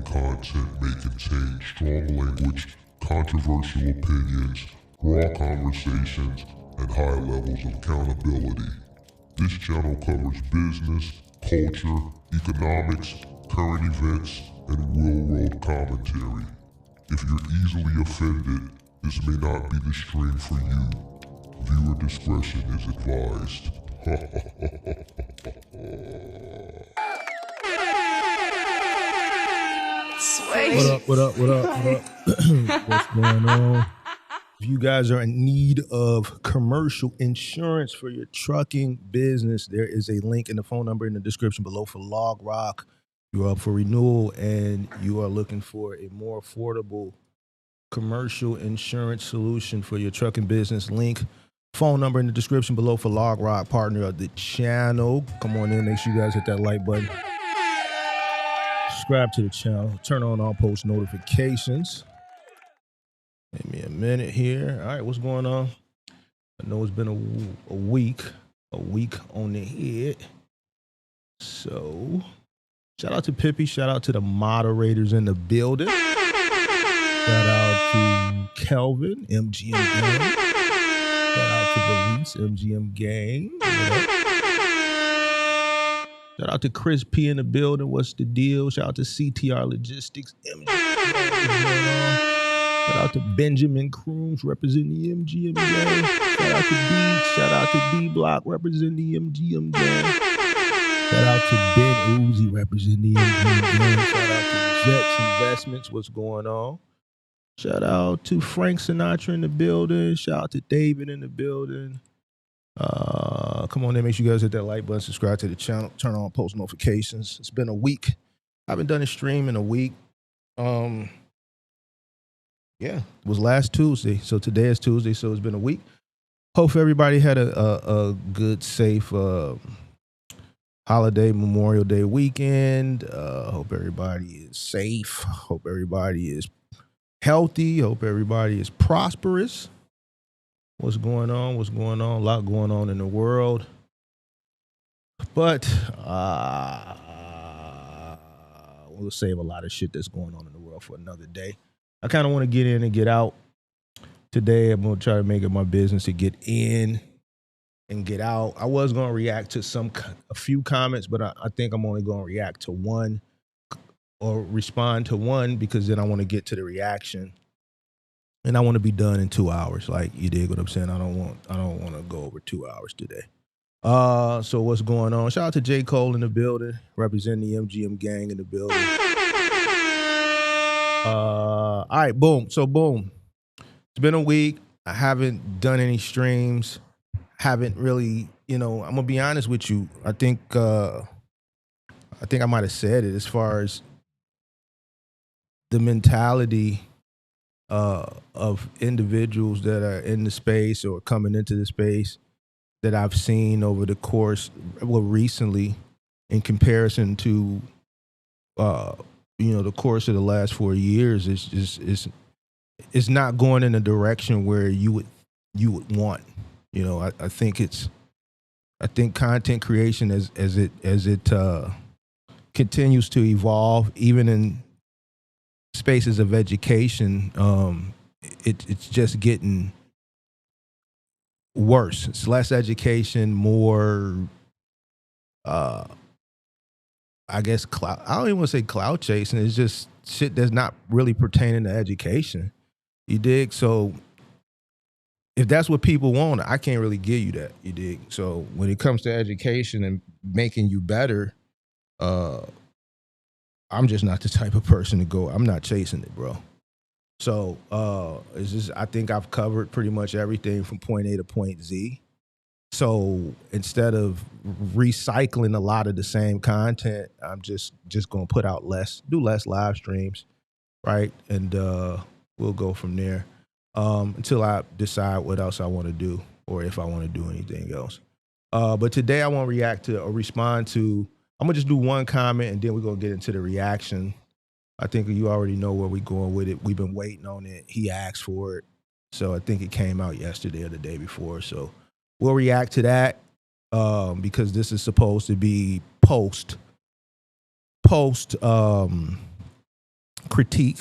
content may contain strong language, controversial opinions, raw conversations, and high levels of accountability. This channel covers business, culture, economics, current events, and real-world commentary. If you're easily offended, this may not be the stream for you. Viewer discretion is advised. What up? What's going on? If you guys are in need of commercial insurance for your trucking business, there is a link in the phone number in the description below for LogRock. You're up for renewal and you are looking for a more affordable commercial insurance solution for your trucking business. Link, phone number in the description below for LogRock, partner of the channel. Come on in, make sure you guys hit that like button. Subscribe to the channel, turn on all post notifications. Give me a minute here. All right, what's going on? I know it's been a week on the head. So, shout out to Pippi. Shout out to the moderators in the building. Shout out to Kelvin, MGM Gang. Shout out to Valise, MGM Gang. Shout out to Chris P in the building. What's the deal? Shout out to CTR Logistics, MGM Gang. Shout out to Benjamin Crooms representing the MGM Gang. Shout out to D. Shout out to D Block representing the MGM Gang. Shout out to Ben Uzi representing the MGM Gang. Shout out to Jets Investments. What's going on? Shout out to Frank Sinatra in the building. Shout out to David in the building. Come on in, make sure you guys hit that like button, subscribe to the channel, turn on post notifications. It's been a week. I haven't done a stream in a week. Yeah, it was last Tuesday. So today is Tuesday, so it's been a week. Hope everybody had a good, safe holiday, Memorial Day weekend. Hope everybody is safe. Hope everybody is healthy. Hope everybody is prosperous. What's going on? A lot going on in the world. But we'll save a lot of shit that's going on in the world for another day. I kind of want to get in and get out. Today, I'm going to try to make it my business to get in and get out. I was going to react to a few comments, but I think I'm only going to react to one or respond to one because then I want to get to the reaction. And I want to be done in 2 hours. Like, you dig what I'm saying? I don't want to go over 2 hours today. So what's going on? Shout out to J. Cole in the building, representing the MGM Gang in the building. All right, boom. So boom. It's been a week. I haven't done any streams. Haven't really, I'm gonna be honest with you. I think I might have said it as far as the mentality of individuals that are in the space or coming into the space that I've seen over the course, recently, in comparison to, the course of the last 4 years, it's not going in a direction where you would want. I think content creation as it continues to evolve, even in spaces of education, it's just getting worse. It's less education, more, I guess, cloud. I don't even want to say cloud chasing. It's just shit that's not really pertaining to education. You dig? So if that's what people want, I can't really give you that. You dig? So when it comes to education and making you better, I'm just not the type of person to go. I'm not chasing it, bro. So it's just, I think I've covered pretty much everything from point A to point Z. So instead of recycling a lot of the same content, I'm just gonna put out do less live streams, right? And we'll go from there until I decide what else I want to do or if I want to do anything else. But today I want to react to or respond to. I'm gonna just do one comment and then we're gonna get into the reaction. I think you already know where we're going with it. We've been waiting on it. He asked for it. So I think it came out yesterday or the day before. So we'll react to that because this is supposed to be post critique.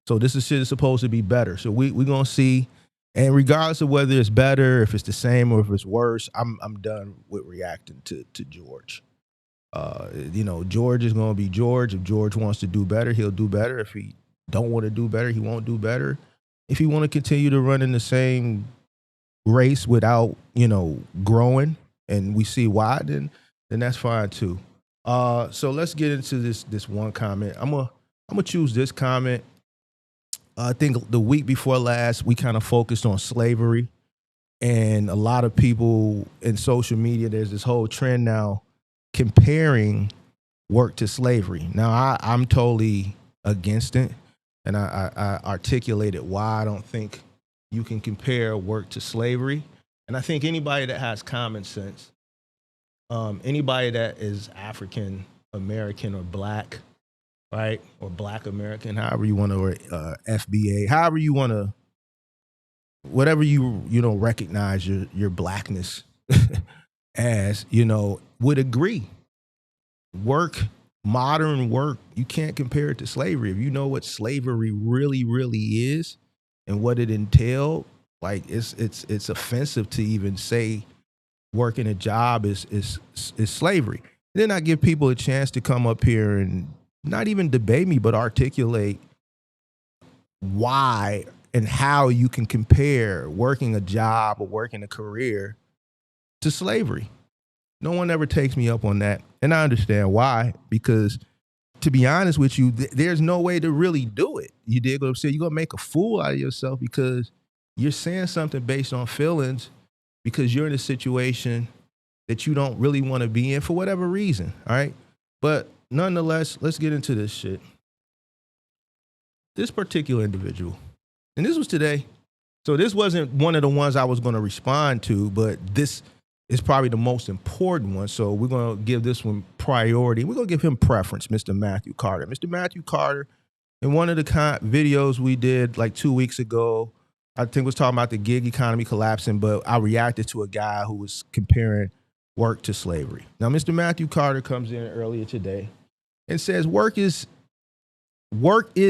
So this shit is supposed to be better. So we're gonna see, and regardless of whether it's better, if it's the same, or if it's worse, I'm done with reacting to George. George is gonna be George. If George wants to do better, he'll do better. If he don't want to do better, he won't do better. If he want to continue to run in the same race without, growing, and we see why, then that's fine too. So let's get into this one comment. I'm gonna choose this comment. I think the week before last, we kind of focused on slavery, and a lot of people in social media, there's this whole trend now comparing work to slavery. Now, I'm totally against it, and I articulated why I don't think you can compare work to slavery. And I think anybody that has common sense, anybody that is African American or black, right, or Black American, however you want to, or FBA, however you want to, whatever you recognize your blackness as, would agree. Modern work, you can't compare it to slavery. If you know what slavery really, really is and what it entailed, like it's offensive to even say working a job is slavery. And then I give people a chance to come up here and not even debate me, but articulate why and how you can compare working a job or working a career to slavery. No one ever takes me up on that. And I understand why, because to be honest with you, there's no way to really do it. You dig what I'm saying? You're going to make a fool out of yourself because you're saying something based on feelings because you're in a situation that you don't really want to be in for whatever reason, all right? But nonetheless, let's get into this shit. This particular individual, and this was today, so this wasn't one of the ones I was going to respond to, but this is probably the most important one, so we're going to give this one priority. We're going to give him preference, Mr. Matthew Carter. Mr. Matthew Carter, in one of the videos we did like 2 weeks ago, I think was talking about the gig economy collapsing, but I reacted to a guy who was comparing work to slavery. Now, Mr. Matthew Carter comes in earlier today and says work is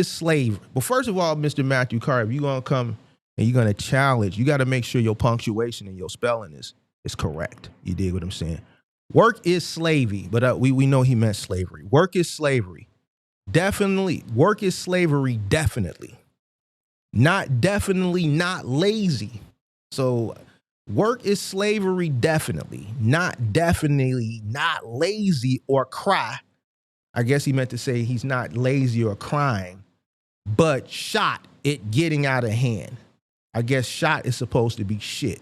slavery. But first of all, Mr. Matthew Carter, if you're going to come and you're going to challenge, you got to make sure your punctuation and your spelling is correct. You dig what I'm saying? Work is slavery, but we know he meant slavery. Work is slavery. Definitely. Work is slavery, definitely. Definitely not lazy. So work is slavery, definitely. Not lazy or cry. I guess he meant to say he's not lazy or crying, but shot it getting out of hand. I guess shot is supposed to be shit.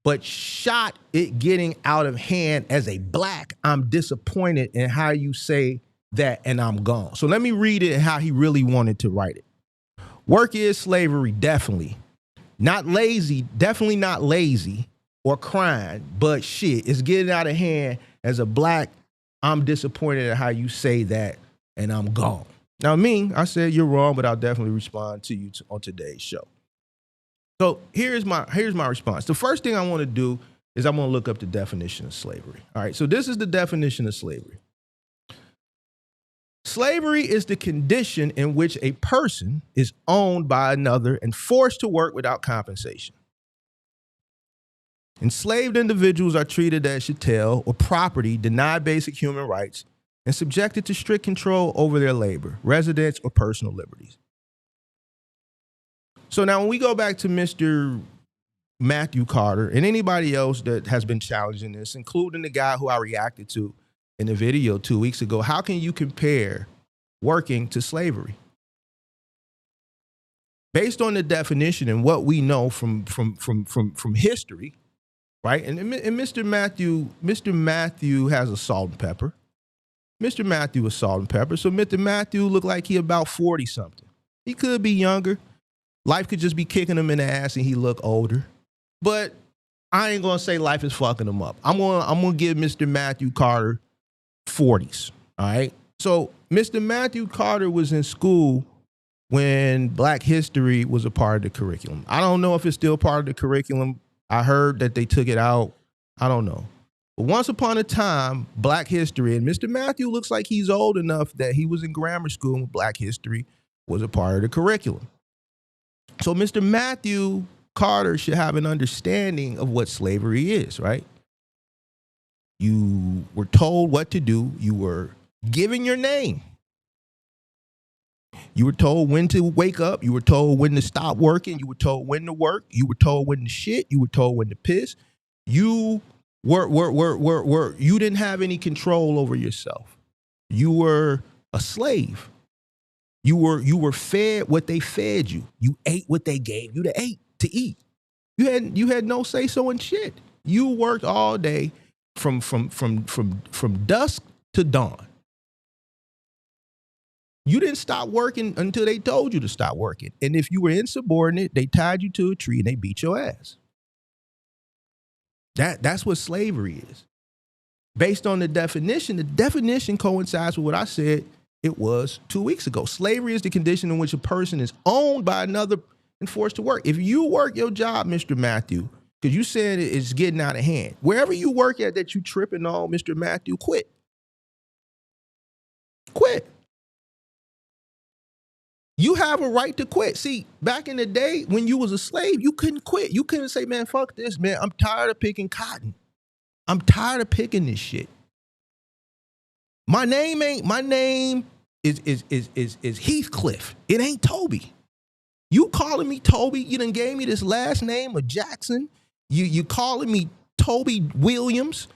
But shot it getting out of hand as a black, I'm disappointed in how you say that and I'm gone. So let me read it how he really wanted to write it. Work is slavery, definitely. Not lazy, definitely not lazy or crying, but shit, it's getting out of hand as a black, I'm disappointed at how you say that and I'm gone. Now I said you're wrong, but I'll definitely respond to you on today's show. So here's my response. The first thing I want to do is I'm going to look up the definition of slavery. All right, so this is the definition of slavery. Slavery is the condition in which a person is owned by another and forced to work without compensation. Enslaved individuals are treated as chattel or property, denied basic human rights, and subjected to strict control over their labor, residence, or personal liberties. So now when we go back to Mr. Matthew Carter and anybody else that has been challenging this, including the guy who I reacted to in the video 2 weeks ago, how can you compare working to slavery? Based on the definition and what we know from history, right? And Mr. Matthew has a salt and pepper. Mr. Matthew is salt and pepper. So Mr. Matthew looked like he about 40 something. He could be younger. Life could just be kicking him in the ass and he look older. But I ain't gonna say life is fucking him up. I'm gonna give Mr. Matthew Carter 40s. All right. So Mr. Matthew Carter was in school when Black history was a part of the curriculum. I don't know if it's still part of the curriculum. I heard that they took it out. I don't know. But once upon a time, Black history, and Mr. Matthew looks like he's old enough that he was in grammar school and Black history was a part of the curriculum. So Mr. Matthew Carter should have an understanding of what slavery is, right? You were told what to do. You were given your name. You were told when to wake up. You were told when to stop working. You were told when to work. You were told when to shit. You were told when to piss. You you didn't have any control over yourself. You were a slave. You were fed what they fed you. You ate what they gave you to eat. You had no say so in shit. You worked all day from dusk to dawn. You didn't stop working until they told you to stop working. And if you were insubordinate, they tied you to a tree and they beat your ass. That's what slavery is. Based on the definition coincides with what I said it was 2 weeks ago. Slavery is the condition in which a person is owned by another and forced to work. If you work your job, Mr. Matthew, because you said it's getting out of hand, wherever you work at that you tripping on, Mr. Matthew, quit. Quit. You have a right to quit. See, back in the day when you was a slave, you couldn't quit. You couldn't say, man, fuck this, man. I'm tired of picking cotton. I'm tired of picking this shit. My name is Heathcliff. It ain't Toby. You calling me Toby? You done gave me this last name of Jackson. You calling me Toby Williams,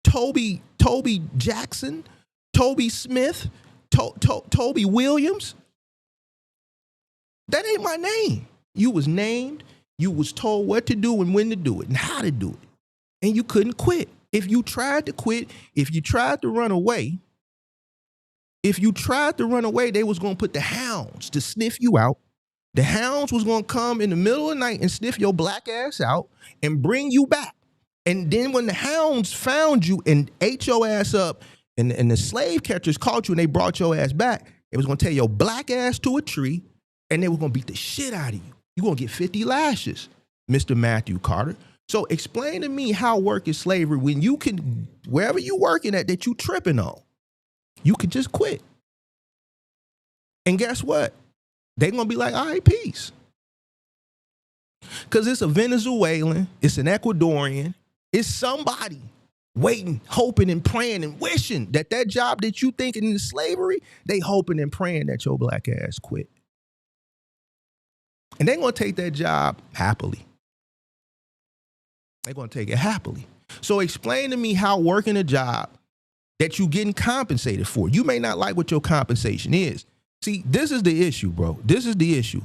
Toby Jackson, Toby Smith, Toby Williams. That ain't my name. You was named, you was told what to do and when to do it and how to do it. And you couldn't quit. If you tried to quit, if you tried to run away, they was going to put the hounds to sniff you out. The hounds was going to come in the middle of the night and sniff your black ass out and bring you back. And then when the hounds found you and ate your ass up and the slave catchers caught you and they brought your ass back, they was going to take your black ass to a tree and they were going to beat the shit out of you. You're going to get 50 lashes, Mr. Matthew Carter. So explain to me how work is slavery when you can, wherever you working at that you tripping on, you could just quit. And guess what? They're going to be like, all right, peace. Because it's a Venezuelan, it's an Ecuadorian, it's somebody waiting, hoping and praying and wishing that job that you thinking is slavery, they hoping and praying that your black ass quit. And they're going to take that job happily. They're going to take it happily. So explain to me how working a job that you getting compensated for, you may not like what your compensation is. See, this is the issue, bro. This is the issue.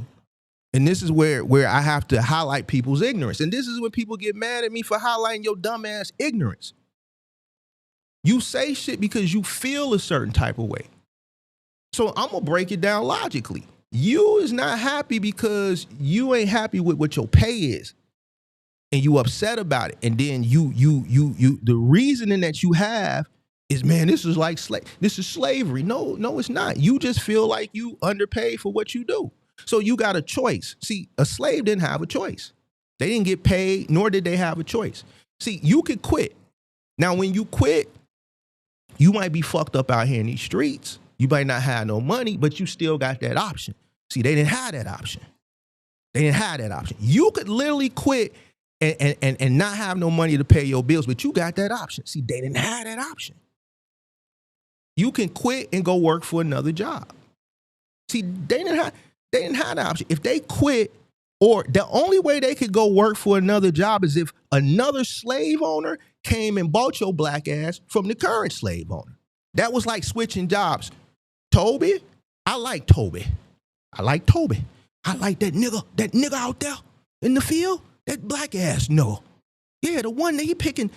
And this is where I have to highlight people's ignorance. And this is when people get mad at me for highlighting your dumbass ignorance. You say shit because you feel a certain type of way. So I'm going to break it down logically. You is not happy because you ain't happy with what your pay is. And you upset about it. And then the reasoning that you have is, man, this is like this is slavery. No, it's not. You just feel like you underpaid for what you do. So you got a choice. See, a slave didn't have a choice. They didn't get paid, nor did they have a choice. See, you could quit. Now, when you quit, you might be fucked up out here in these streets. You might not have no money, but you still got that option. See, they didn't have that option. You could literally quit and not have no money to pay your bills, but you got that option. See, they didn't have that option. You can quit and go work for another job. See, they didn't have that option. If they quit, or the only way they could go work for another job is if another slave owner came and bought your black ass from the current slave owner. That was like switching jobs. Toby, I like Toby. I like that nigga out there in the field, that black ass no. Yeah, the one that he picking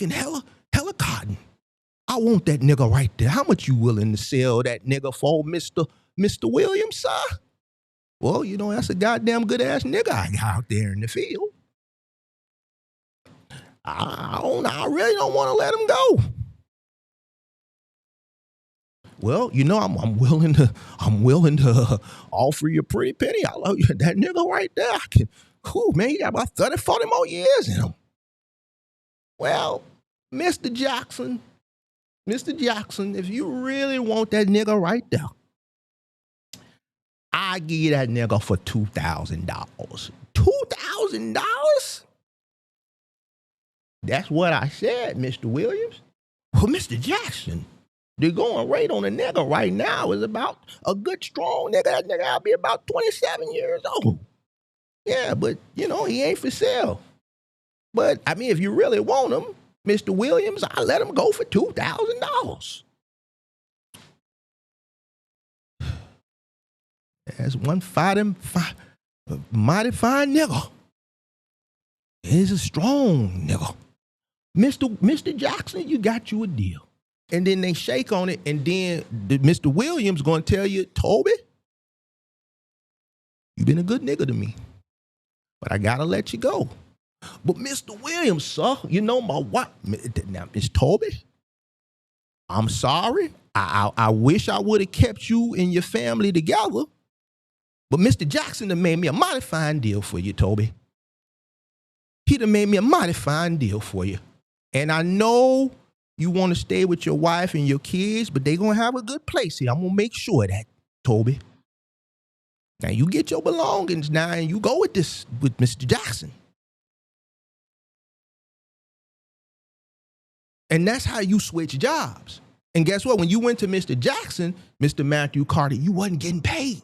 hella cotton. I want that nigga right there. How much you willing to sell that nigga for, Mr. Williams, sir? Well, you know, that's a goddamn good ass nigga I got out there in the field. I really don't want to let him go. Well, you know, I'm willing to offer you a pretty penny. I love you. That nigga right there. Man, he got about 30, 40 more years in him. Well, Mr. Jackson, if you really want that nigga right there, I give you that nigga for $2,000. $2,000? That's what I said, Mr. Williams. Well, Mr. Jackson, the going rate on a nigga right now is about a good strong nigga. That nigga I'll be about 27 years old. Yeah, but he ain't for sale. But I mean, if you really want him, Mr. Williams, I let him go for $2,000. That's one mighty fine nigga. He's a strong nigga. Mr. Jackson, you got you a deal. And then they shake on it, and then Mr. Williams going to tell you, Toby, you been a good nigga to me, but I got to let you go. But Mr. Williams, sir, my wife, now, Miss Toby, I'm sorry. I wish I would have kept you and your family together. But Mr. Jackson done made me a mighty fine deal for you, Toby. He done made me a mighty fine deal for you. And I know you want to stay with your wife and your kids, but they going to have a good place here. I'm going to make sure of that, Toby. Now, you get your belongings now and you go with Mr. Jackson. And that's how you switch jobs. And guess what? When you went to Mr. Jackson, Mr. Matthew Carter, you wasn't getting paid.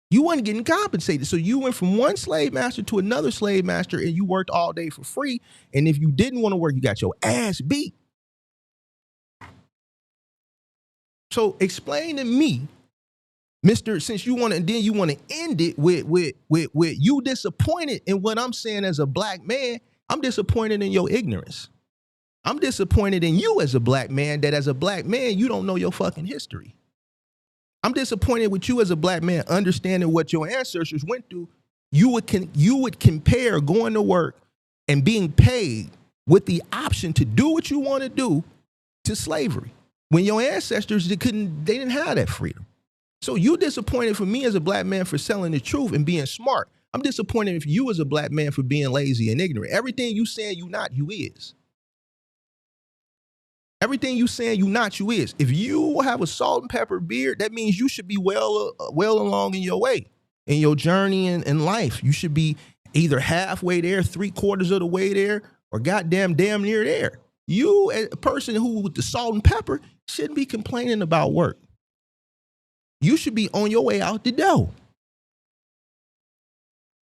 You wasn't getting compensated. So you went from one slave master to another slave master and you worked all day for free. And if you didn't want to work, you got your ass beat. So explain to me, since you want to, and then you want to end it with you disappointed in what I'm saying as a black man. I'm disappointed in your ignorance. I'm disappointed in you as a black man, that as a black man, you don't know your fucking history. I'm disappointed with you as a black man, understanding what your ancestors went through. You would compare going to work and being paid with the option to do what you want to do to slavery. When your ancestors, they didn't have that freedom. So you disappointed for me as a black man for selling the truth and being smart. I'm disappointed for you as a black man for being lazy and ignorant. Everything you saying you not, you is. Everything you saying you not, you is. If you have a salt and pepper beard, that means you should be well along in your way, in your journey in life. You should be either halfway there, 3/4 of the way there, or damn near there. You, a person who with the salt and pepper, shouldn't be complaining about work. You should be on your way out the door.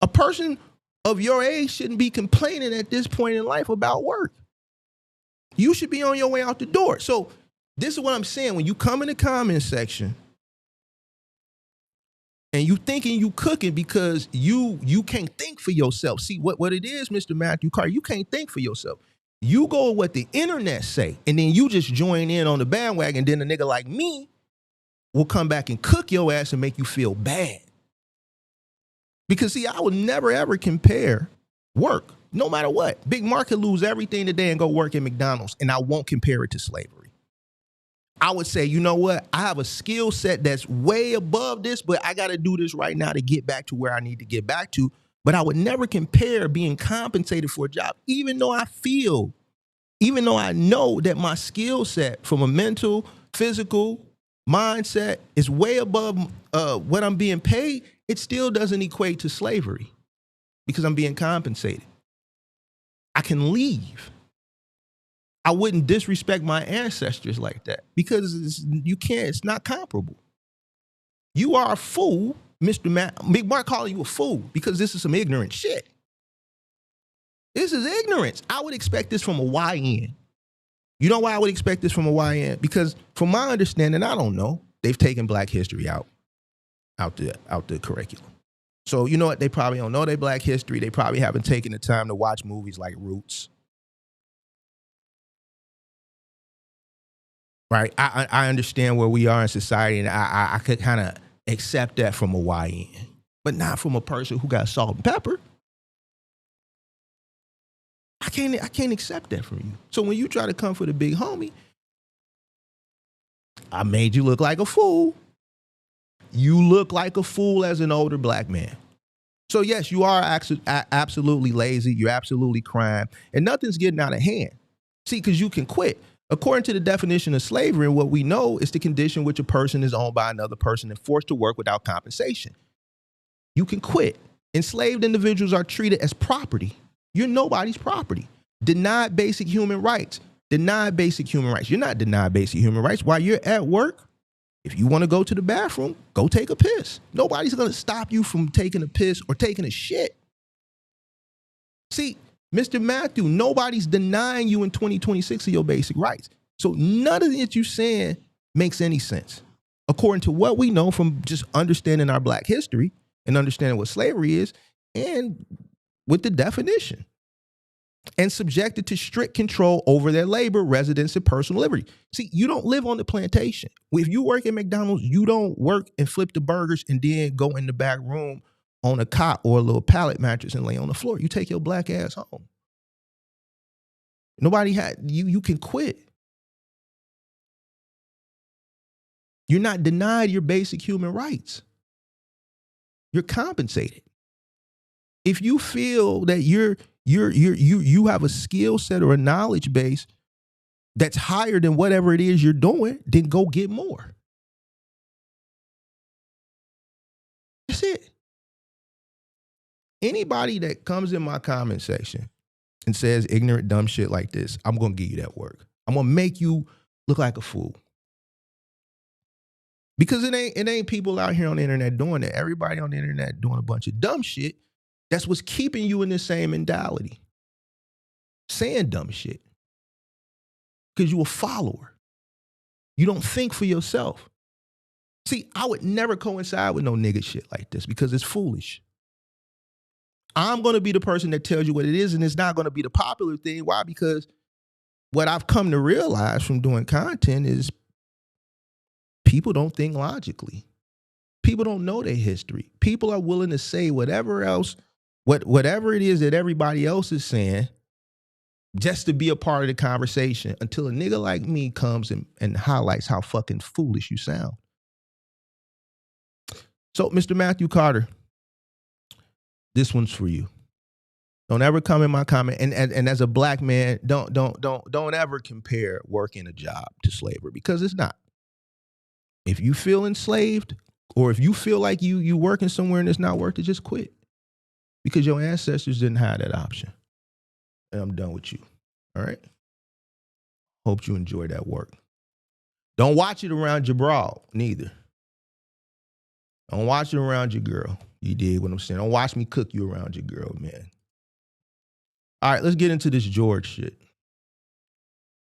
A person of your age shouldn't be complaining at this point in life about work. You should be on your way out the door. So this is what I'm saying. When you come in the comment section and you thinking you cooking because you can't think for yourself. See, what it is, Mr. Matthew Carter, you can't think for yourself. You go with what the internet say, and then you just join in on the bandwagon. Then a nigga like me will come back and cook your ass and make you feel bad. Because, see, I would never, ever compare work, no matter what. Big Mark could lose everything today and go work at McDonald's, and I won't compare it to slavery. I would say, you know what? I have a skill set that's way above this, but I got to do this right now to get back to where I need to get back to. But I would never compare being compensated for a job, even though I know that my skill set from a mental, physical mindset is way above what I'm being paid. It still doesn't equate to slavery because I'm being compensated. I can leave. I wouldn't disrespect my ancestors like that because you can't. It's not comparable. You are a fool, Mr. Big Mark calling you a fool because this is some ignorant shit. This is ignorance. I would expect this from a YN. You know why I would expect this from a YN? Because from my understanding, I don't know, they've taken Black history out the curriculum. So you know what? They probably don't know their Black history. They probably haven't taken the time to watch movies like Roots. Right? I understand where we are in society, and I could kind of accept that from a YN, but not from a person who got salt and pepper. I can't accept that from you. So when you try to come for the big homie, I made you look like a fool. You look like a fool as an older Black man. So yes, you are absolutely lazy. You're absolutely crying, and nothing's getting out of hand. See, because you can quit. According to the definition of slavery, and what we know is the condition which a person is owned by another person and forced to work without compensation. You can quit. Enslaved individuals are treated as property. You're nobody's property. Denied basic human rights. Denied basic human rights. You're not denied basic human rights. While you're at work, if you want to go to the bathroom, go take a piss. Nobody's going to stop you from taking a piss or taking a shit. See, Mr. Matthew, nobody's denying you in 2026 of your basic rights. So none of it you're saying makes any sense. According to what we know from just understanding our Black history and understanding what slavery is, and with the definition. And subjected to strict control over their labor, residence, and personal liberty. See, you don't live on the plantation. If you work at McDonald's, you don't work and flip the burgers and then go in the back room on a cot or a little pallet mattress and lay on the floor. You take your black ass home. Nobody had you can quit. You're not denied your basic human rights. You're compensated. If you feel that you have a skill set or a knowledge base that's higher than whatever it is you're doing, then go get more. That's it. Anybody that comes in my comment section and says ignorant, dumb shit like this, I'm going to give you that work. I'm going to make you look like a fool. Because it ain't people out here on the internet doing it. Everybody on the internet doing a bunch of dumb shit. That's what's keeping you in the same mentality. Saying dumb shit. Because you're a follower. You don't think for yourself. See, I would never coincide with no nigga shit like this because it's foolish. I'm going to be the person that tells you what it is, and it's not going to be the popular thing. Why? Because what I've come to realize from doing content is people don't think logically. People don't know their history. People are willing to say whatever else, whatever it is that everybody else is saying, just to be a part of the conversation until a nigga like me comes and highlights how fucking foolish you sound. So, Mr. Matthew Carter, this one's for you. Don't ever come in my comment. And as a Black man, don't ever compare working a job to slavery, because it's not. If you feel enslaved, or if you feel like you working somewhere and it's not worth it, just quit. Because your ancestors didn't have that option. And I'm done with you. All right? Hope you enjoy that work. Don't watch it around your bra, neither. Don't watch it around your girl. You dig what I'm saying? Don't watch me cook you around your girl, man. All right, let's get into this George shit.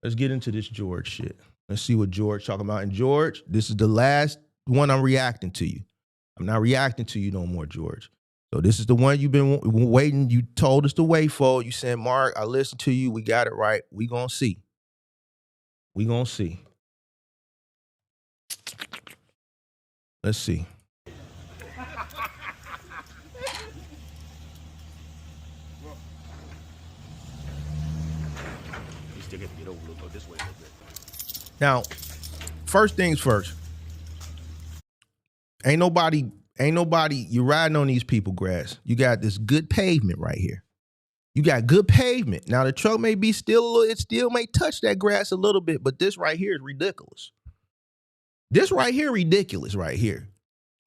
Let's see what George talking about. And George, this is the last one I'm reacting to you. I'm not reacting to you no more, George. So this is the one you've been waiting. You told us to wait for. You said, Mark, I listened to you. We got it right. We gonna see. Let's see. Now, first things first. Ain't nobody, you're riding on these people grass. You got this good pavement right here. You got good pavement. Now the truck may be it still may touch that grass a little bit, but this right here is ridiculous. Ridiculous right here.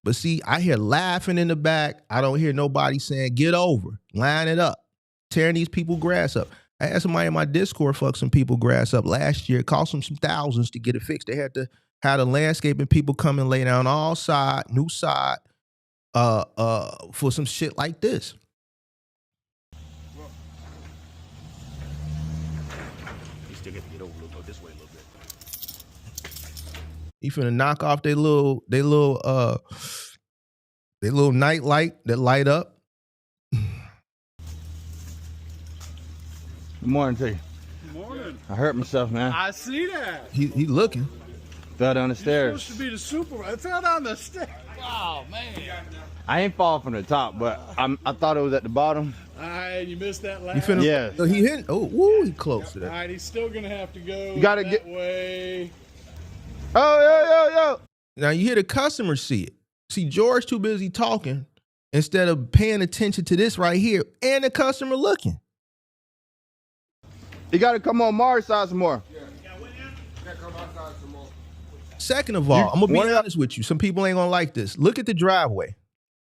But see, I hear laughing in the back. I don't hear nobody saying, get over, line it up, tearing these people grass up. I had somebody in my Discord fuck some people grass up last year. It cost them some thousands to get it fixed. They had to have the landscaping people come and lay down all side, new side, for some shit like this. You still get to get over a little, go this way a little bit. He finna knock off they little night light that light up. Good morning to you. Good morning. I hurt myself, man. I see that. He looking. Fell down the You're stairs. supposed to be the supervisor. I fell down the stairs. Oh, man. I ain't fall from the top, but I thought it was at the bottom. All right, you missed that last. He finna. Yes. So he hit. Oh, woo, he close to All that. right, he's still going to have to go You gotta that get- way. Oh, yo. Now you hear the customer see it. See, George too busy talking instead of paying attention to this right here and the customer looking. You got to come on Mars side some more. Second of all, I'm going to be honest with you. Some people ain't going to like this. Look at the driveway.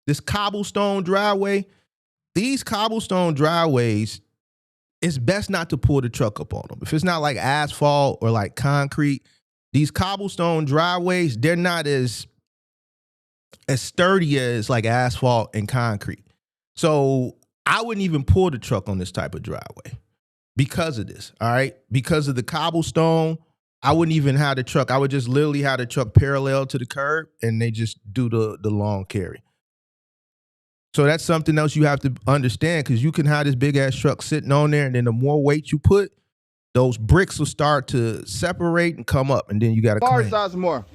This cobblestone driveway. These cobblestone driveways, it's best not to pull the truck up on them. If it's not like asphalt or like concrete, these cobblestone driveways, they're not as sturdy as like asphalt and concrete. So I wouldn't even pull the truck on this type of driveway because of this, all right? Because of the cobblestone, I wouldn't even have the truck. I would just literally have the truck parallel to the curb and they just do the long carry. So that's something else you have to understand, because you can have this big ass truck sitting on there, and then the more weight you put, those bricks will start to separate and come up, and then you got to Mars side some more.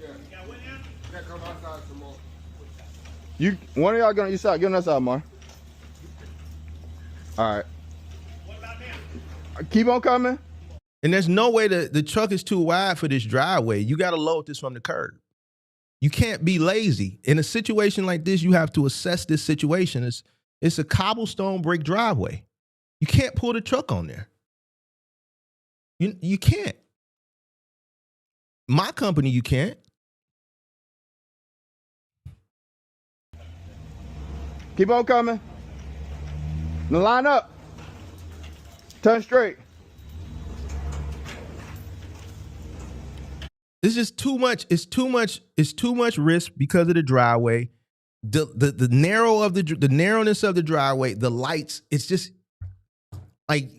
You, one of y'all get on your side. Get on that side, Mar. All right. Keep on coming. And there's no way that the truck is too wide for this driveway. You got to load this from the curb. You can't be lazy. In a situation like this, you have to assess this situation. It's a cobblestone brick driveway. You can't pull the truck on there. You can't. My company, you can't. Keep on coming. Now line up. Turn straight. It's just too much. It's too much risk because of the driveway. The narrowness of the driveway, the lights, it's just like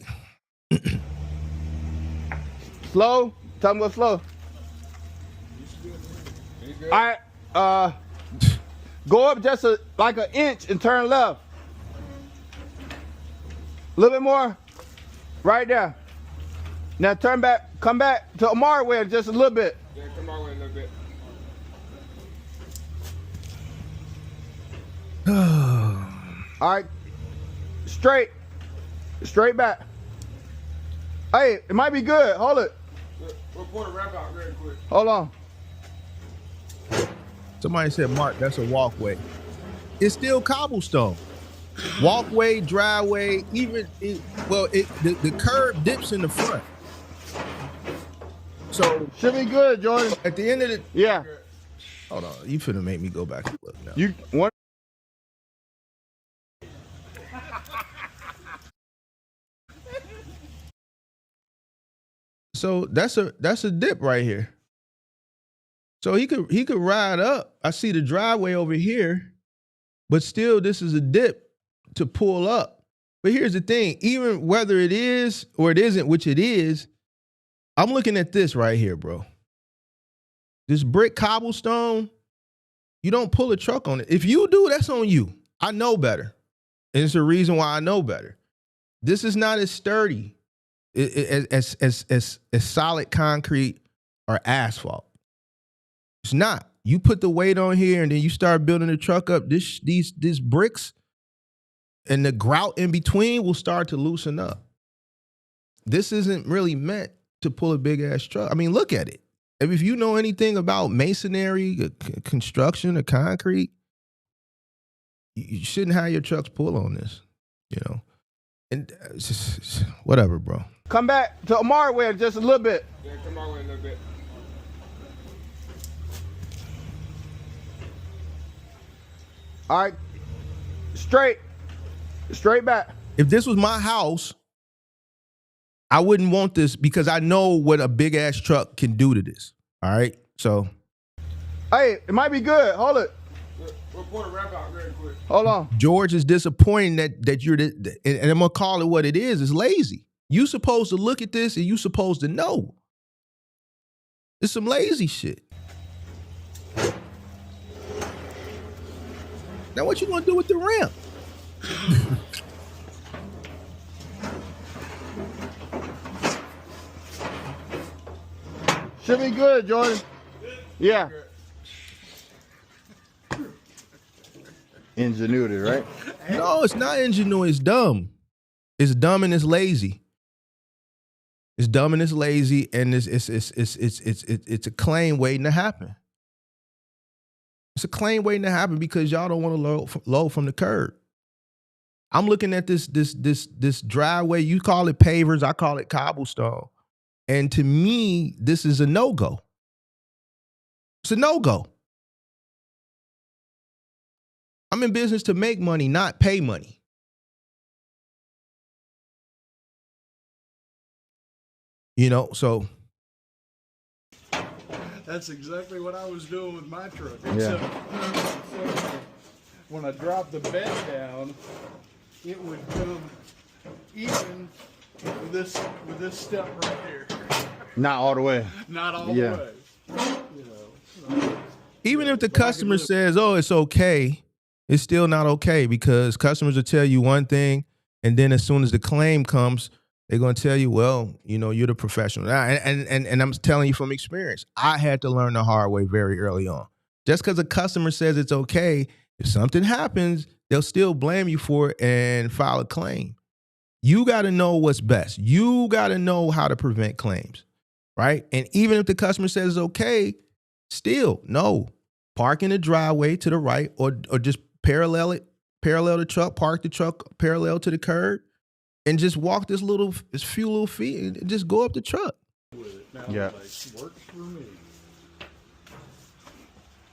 slow. Tell me what's slow. All right. Go up just like an inch and turn left. A little bit more. Right there. Now turn back. Come back to Amar way just a little bit. Yeah, come our way a little bit. All right. Straight. Straight back. Hey, it might be good. Hold it. We'll pour the wrap out very quick. Hold on. somebody said, Mark, that's a walkway. It's still cobblestone. Walkway, driveway, even the curb dips in the front. So should be good, Jordan. At the end of the yeah. Hold on, you finna make me go back and look now. You want? So that's a dip right here. So he could ride up. I see the driveway over here, but still this is a dip to pull up. But here's the thing, even whether it is or it isn't, which it is, I'm looking at this right here, bro. This brick cobblestone, you don't pull a truck on it. If you do, that's on you. I know better. And it's a reason why I know better. This is not as sturdy as solid concrete or asphalt. It's not. You put the weight on here and then you start building the truck up, these bricks and the grout in between will start to loosen up. This isn't really meant to pull a big ass truck. I mean, look at it. If you know anything about masonry, construction, or concrete, you shouldn't have your trucks pull on this, you know. And it's just, whatever, bro. Come back to Amar way just a little bit. Yeah, come our way a little bit. All right. Straight back. If this was my house, I wouldn't want this because I know what a big ass truck can do to this. All right. So. Hey, it might be good. Hold it. We'll pour the wrap out very quick. Hold on. George is disappointing that you're, and I'm going to call it what it is lazy. You supposed to look at this and you supposed to know. It's some lazy shit. Now what you gonna do with the ramp? Should be good, Jordan. Yeah. Ingenuity, right? No, it's not ingenuity. It's dumb. It's dumb and it's lazy. It's dumb and it's lazy, and it's a claim waiting to happen. It's a claim waiting to happen because y'all don't want to load from the curb. I'm looking at this driveway. You call it pavers, I call it cobblestone. And to me, this is a no-go. It's a no-go. I'm in business to make money, not pay money. You know, so. That's exactly what I was doing with my truck. Yeah. Except when I dropped the bed down, it would come even with this step right here. Not all the way. Not all Yeah. the way. You know. Even if the customer says, oh, it's okay, it's still not okay because customers will tell you one thing, and then as soon as the claim comes, they're going to tell you, well, you know, you're the professional. And I'm telling you from experience, I had to learn the hard way very early on. Just because a customer says it's okay, if something happens, they'll still blame you for it and file a claim. You got to know what's best. You got to know how to prevent claims, right? And even if the customer says it's okay, still, no. Park in the driveway to the right or just parallel the truck, park the truck parallel to the curb, and just walk this few little feet and just go up the truck. Now, Yeah. like, works for me.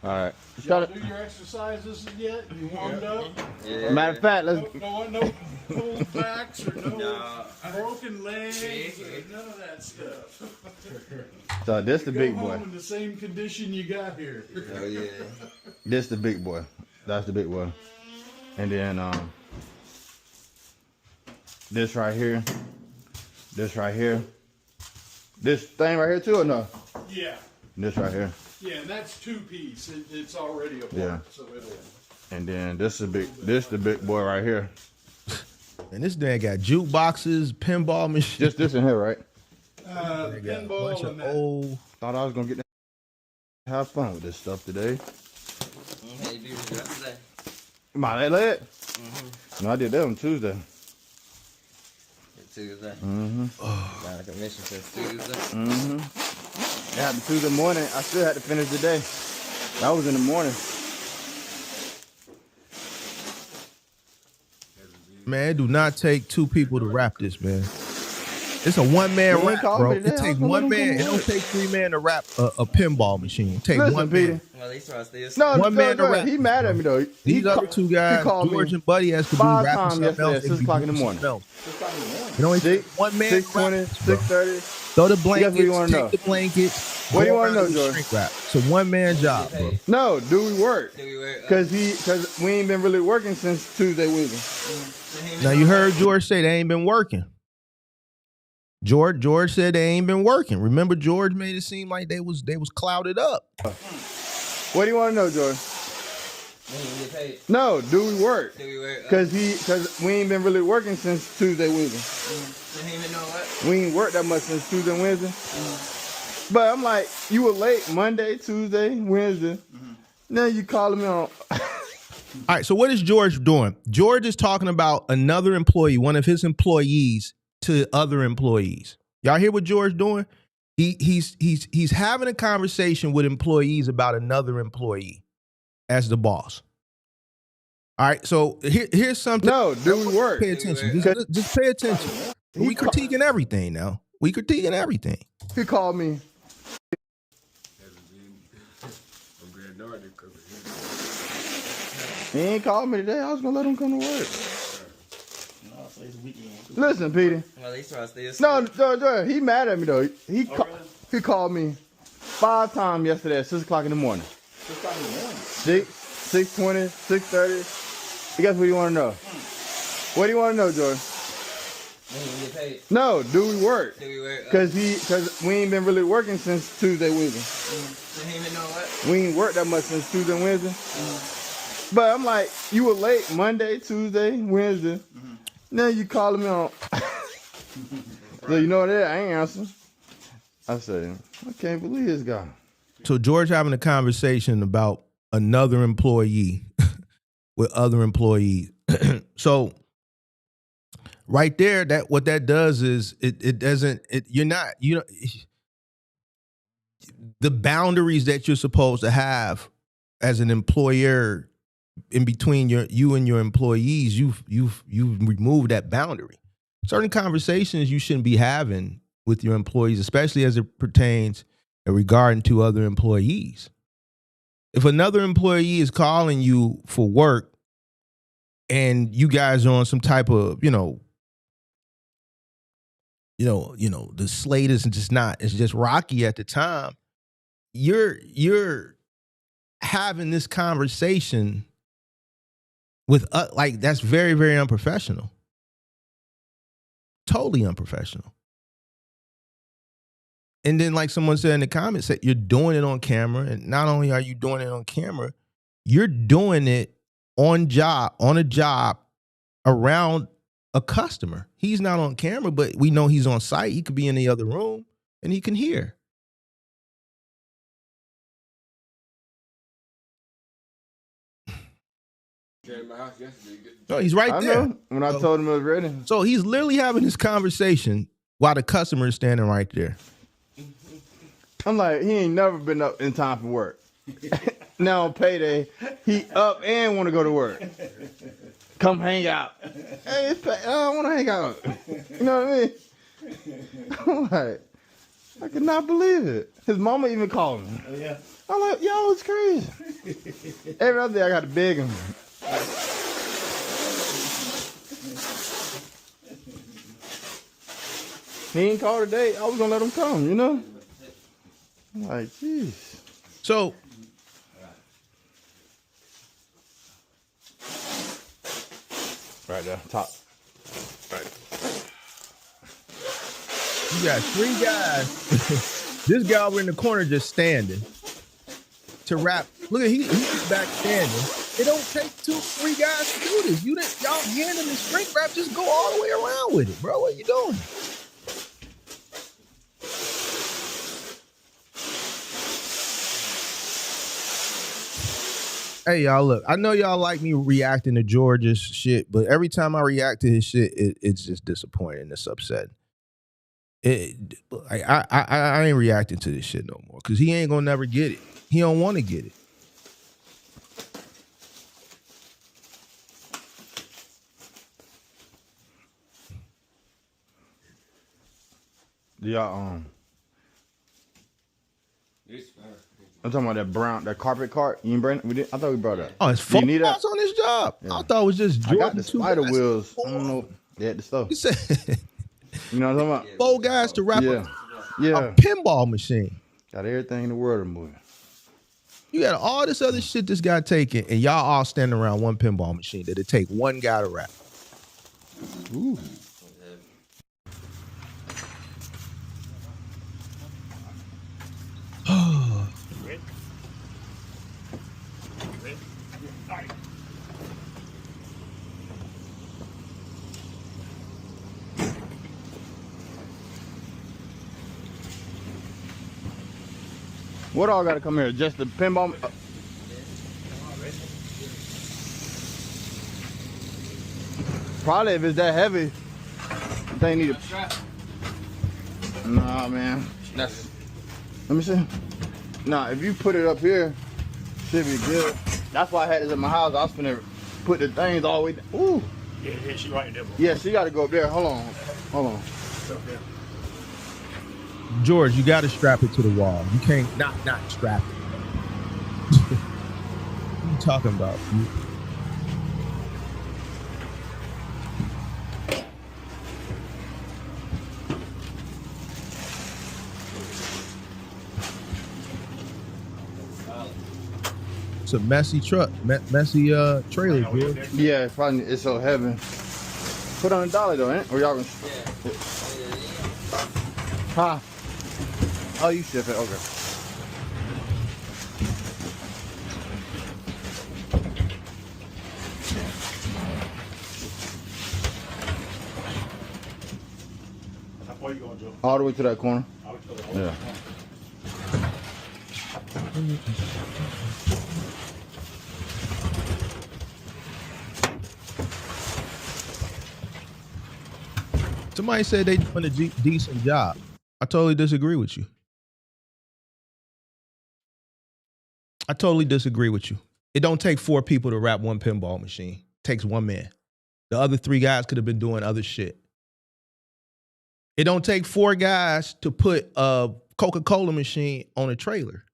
All right. Y'all do your exercises yet? You warmed up? Yeah. Matter of fact, let's. No pulled backs or no broken legs or none of that stuff. So this the Go big home boy. in the same condition you got here. Oh yeah. This the big boy. That's the big boy. And then this right here. This right here. This thing right here too or no? Yeah. This right here. Yeah, and that's two-piece. It's already apart, Yeah. so it'll. And then this the big boy right here. And this dang got jukeboxes, pinball machines. Just this in here, right? They got a bunch Pinball of and that. old. Thought I was gonna get have fun with this stuff today. How you do this yesterday? My leg. No, I did that on Tuesday. Tuesday. Mm-hmm. Got a commission since Tuesday. Mm-hmm. It happened Tuesday morning. I still had to finish the day. That was in the morning. Man, it do not take two people to rap this, man. It's a one-man You ain't rap, call bro. me today. It I takes was gonna one let him man. It come don't to take three men to rap a pinball machine. It take Listen, one Peter. man. Well, at least I still. No, One man to George, rap. he mad at me though. These other two guys, he called George me and Buddy, as could be 5 rapping times something yesterday else. at They 6 be o'clock in the doing morning. something else. It only takes one man. 6:20, rap, bro. 6:30. Throw the Guess what blankets, you wanna know? take the blankets. What do you go wanna around know, and George? Shrink rap. It's a one-man job, bro. No, do we work? Do we work? Cause we ain't been really working since Tuesday, Wednesday. Now you heard George say they ain't been working. George said they ain't been working. Remember, George made it seem like they was clouded up. What do you want to know, George? When you get paid. No, do we work? Do we work? Cause we ain't been really working since Tuesday, Wednesday. You ain't even know what? We ain't worked that much since Tuesday and Wednesday. But I'm like, you were late Monday, Tuesday, Wednesday. Now you calling me on. All right, so what is George doing? George is talking about another employee, one of his employees, to other employees. Y'all hear what George doing? He's having a conversation with employees about another employee as the boss. All right, so here's something. No, do we work? Pay attention. Just pay attention. We critiquing everything now. We critiquing everything. He called me. He ain't called me today. I was gonna let him come to work. Listen, Peter. Well, at least I still. No, George, he mad at me though. He called me 5 times yesterday at 6 o'clock in the morning. 6, 6:20, 6:30. Guess what you want to know? What do you want to know, George? When you get paid. No, do we work? Do we work? Cause we ain't been really working since Tuesday, Wednesday. You ain't even know what? We ain't worked that much since Tuesday and Wednesday. But I'm like, you were late Monday, Tuesday, Wednesday. Now you calling me on. So you know what it is? I ain't answering. I said, I can't believe this guy. So George having a conversation about another employee with other employees. So right there, that what that does is the boundaries that you're supposed to have as an employer, in between you and your employees, you've removed that boundary. Certain conversations you shouldn't be having with your employees, especially as it pertains in regarding to other employees. If another employee is calling you for work and you guys are on some type of, the slate is just not, it's just rocky at the time, you're having this conversation with like, that's very, very unprofessional. Totally unprofessional. And then, like someone said in the comments, that you're doing it on camera, and not only are you doing it on camera, you're doing it on a job around a customer. He's not on camera, but we know he's on site. He could be in the other room and he can hear. No, he's right there. Know, when I told him it was ready. So he's literally having this conversation while the customer is standing right there. I'm like, he ain't never been up in time for work. Now on payday, he up and want to go to work. Come hang out. Hey, it's I don't want to hang out. You know what I mean? I'm like, I could not believe it. His mama even called me. Oh, yeah. I'm like, yo, it's crazy. Every other day I got to beg him. He ain't called today. I was gonna let him come, you know? I'm like, jeez. So Right there, top. Right. you got three guys. This guy over in the corner just standing to rap. Look at he's back standing. It don't take 2-3 guys to do this. Y'all hand him the shrink wrap, just go all the way around with it, bro. What are you doing? Hey, y'all, look, I know y'all like me reacting to George's shit, but every time I react to his shit, it's just disappointing. It's upsetting. I ain't reacting to this shit no more because he ain't gonna never get it. He don't want to get it. Yeah, I'm talking about that carpet cart. You didn't bring it? I thought we brought that. Oh, it's 4 need parts on this job. Yeah. I thought it was just Jordan. I got the spider wheels. I don't know. Yeah, the stuff. He said, you know what I'm talking about? 4 guys to wrap a pinball machine. Got everything in the world to move. You got all this other shit this guy taking, and y'all all standing around one pinball machine that it take one guy to wrap. Ooh. What all got to come here? Just the pinball? Probably if it's that heavy, they need a... Nah, man. Let me see. Nah, if you put it up here, should be good. That's why I had this at my house. I was finna put the things all the way down. Ooh. Yeah, she right there. Bro. Yeah, she got to go up there. Hold on. George, you got to strap it to the wall. You can't not strap it. What are you talking about? It's a messy truck, messy trailer, George. Yeah, probably it's so heavy. Put on a dolly though, ain't it? Or y'all gonna... Huh? Oh, you ship it. Okay. How far you going, Joe? All the way to that corner. Yeah. Somebody said they doing a decent job. I totally disagree with you. I totally disagree with you. It don't take 4 people to wrap one pinball machine. It takes 1 man. The other 3 guys could have been doing other shit. It don't take 4 guys to put a Coca-Cola machine on a trailer.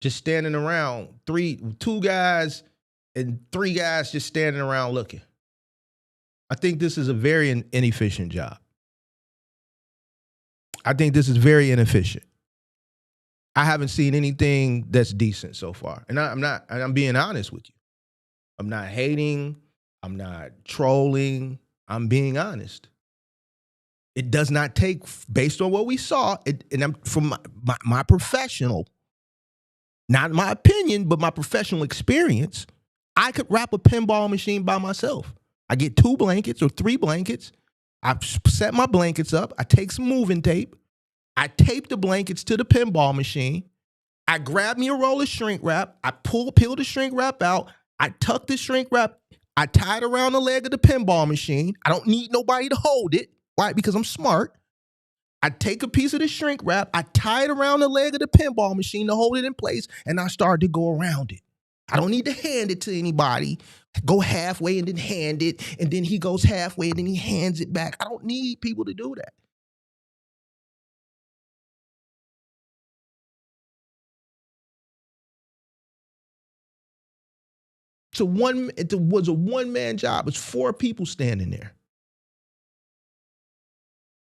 Just standing around, 2 guys and 3 guys just standing around looking. I think this is a very inefficient job. I think this is very inefficient. I haven't seen anything that's decent so far. And I'm being honest with you. I'm not hating. I'm not trolling. I'm being honest. It does not take, based on what we saw, and I'm from my professional, not my opinion, but my professional experience, I could wrap a pinball machine by myself. I get 2 blankets or 3 blankets. I set my blankets up. I take some moving tape. I tape the blankets to the pinball machine. I grab me a roll of shrink wrap. I peel the shrink wrap out. I tuck the shrink wrap. I tie it around the leg of the pinball machine. I don't need nobody to hold it. Why? Because I'm smart. I take a piece of the shrink wrap. I tie it around the leg of the pinball machine to hold it in place, and I start to go around it. I don't need to hand it to anybody. Go halfway and then hand it, and then he goes halfway and then he hands it back. I don't need people to do that. It was a 1-man job. It's 4 people standing there.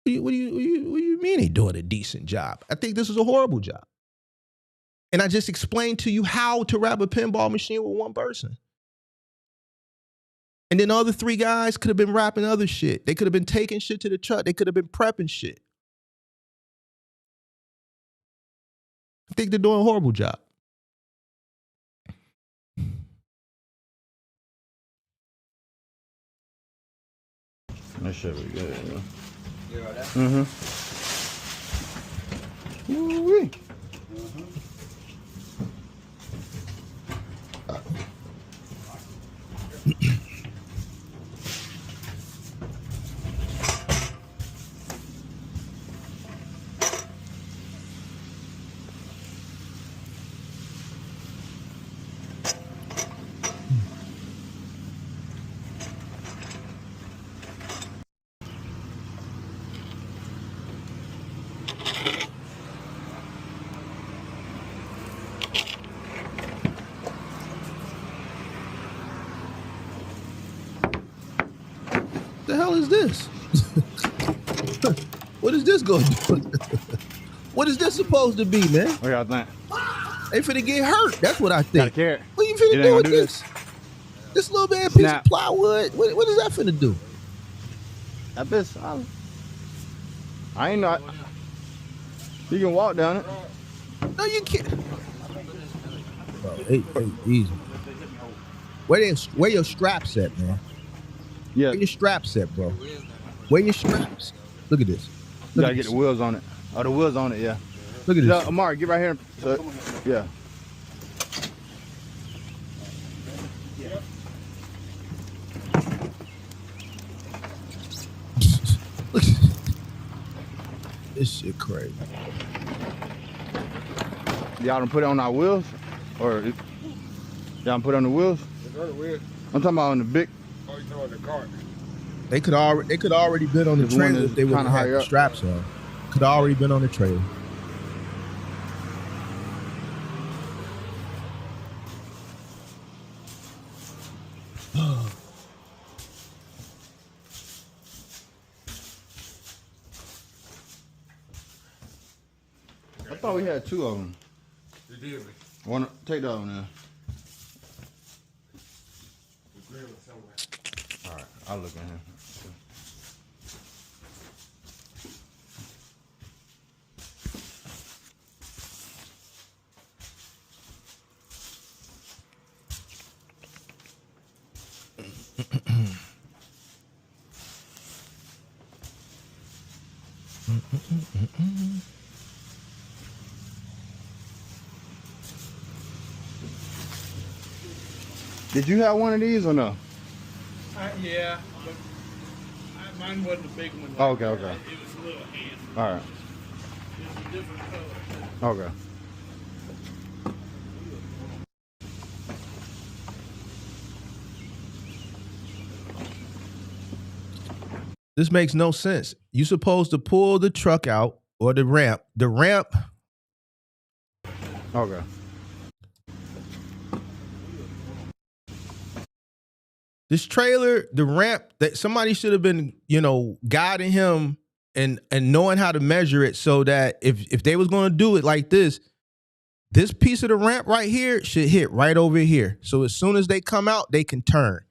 What do you mean they doing a decent job? I think this is a horrible job. And I just explained to you how to wrap a pinball machine with 1 person. And then the other 3 guys could have been wrapping other shit. They could have been taking shit to the truck. They could have been prepping shit. I think they're doing a horrible job. That should be good. You know that? Woo-wee. The hell is this? What is this going to do? What is this supposed to be, man? What y'all think? They finna get hurt. That's what I Got a think. carrot. What you finna You do ain't with gonna do this? This little bad piece Snap. of plywood. What is that finna do? That bitch, I ain't know. You can walk down it. No, you can't. Bro, hey, easy. Where your straps at, man? Yeah, Where you your straps at, bro? Where your straps? Look at this. Look gotta at get this. the wheels on it. Oh, the wheels on it, yeah. Look at No, this. Amari, get right here. Yeah. Look at this. This shit crazy. Y'all done put it on our wheels? Or y'all done put it on the wheels? I'm talking about on the big. Oh, you talking about the cart? They could already been on the There's one trailer if that's they would kinda have had high the up. straps on. Could already been on the trailer. I thought we had 2 of them. You did me. One, take that one now. The grill is somewhere. All right, I'll look at him. Did you have one of these or no? Yeah, but mine wasn't a big one. Oh, okay, okay. It was a little hand. All right. It was a different color. Okay. This makes no sense. You're supposed to pull the truck out or the ramp. The ramp. Okay. This trailer, the ramp, that somebody should have been, guiding him and knowing how to measure it so that if they was going to do it like this piece of the ramp right here should hit right over here. So as soon as they come out, they can turn.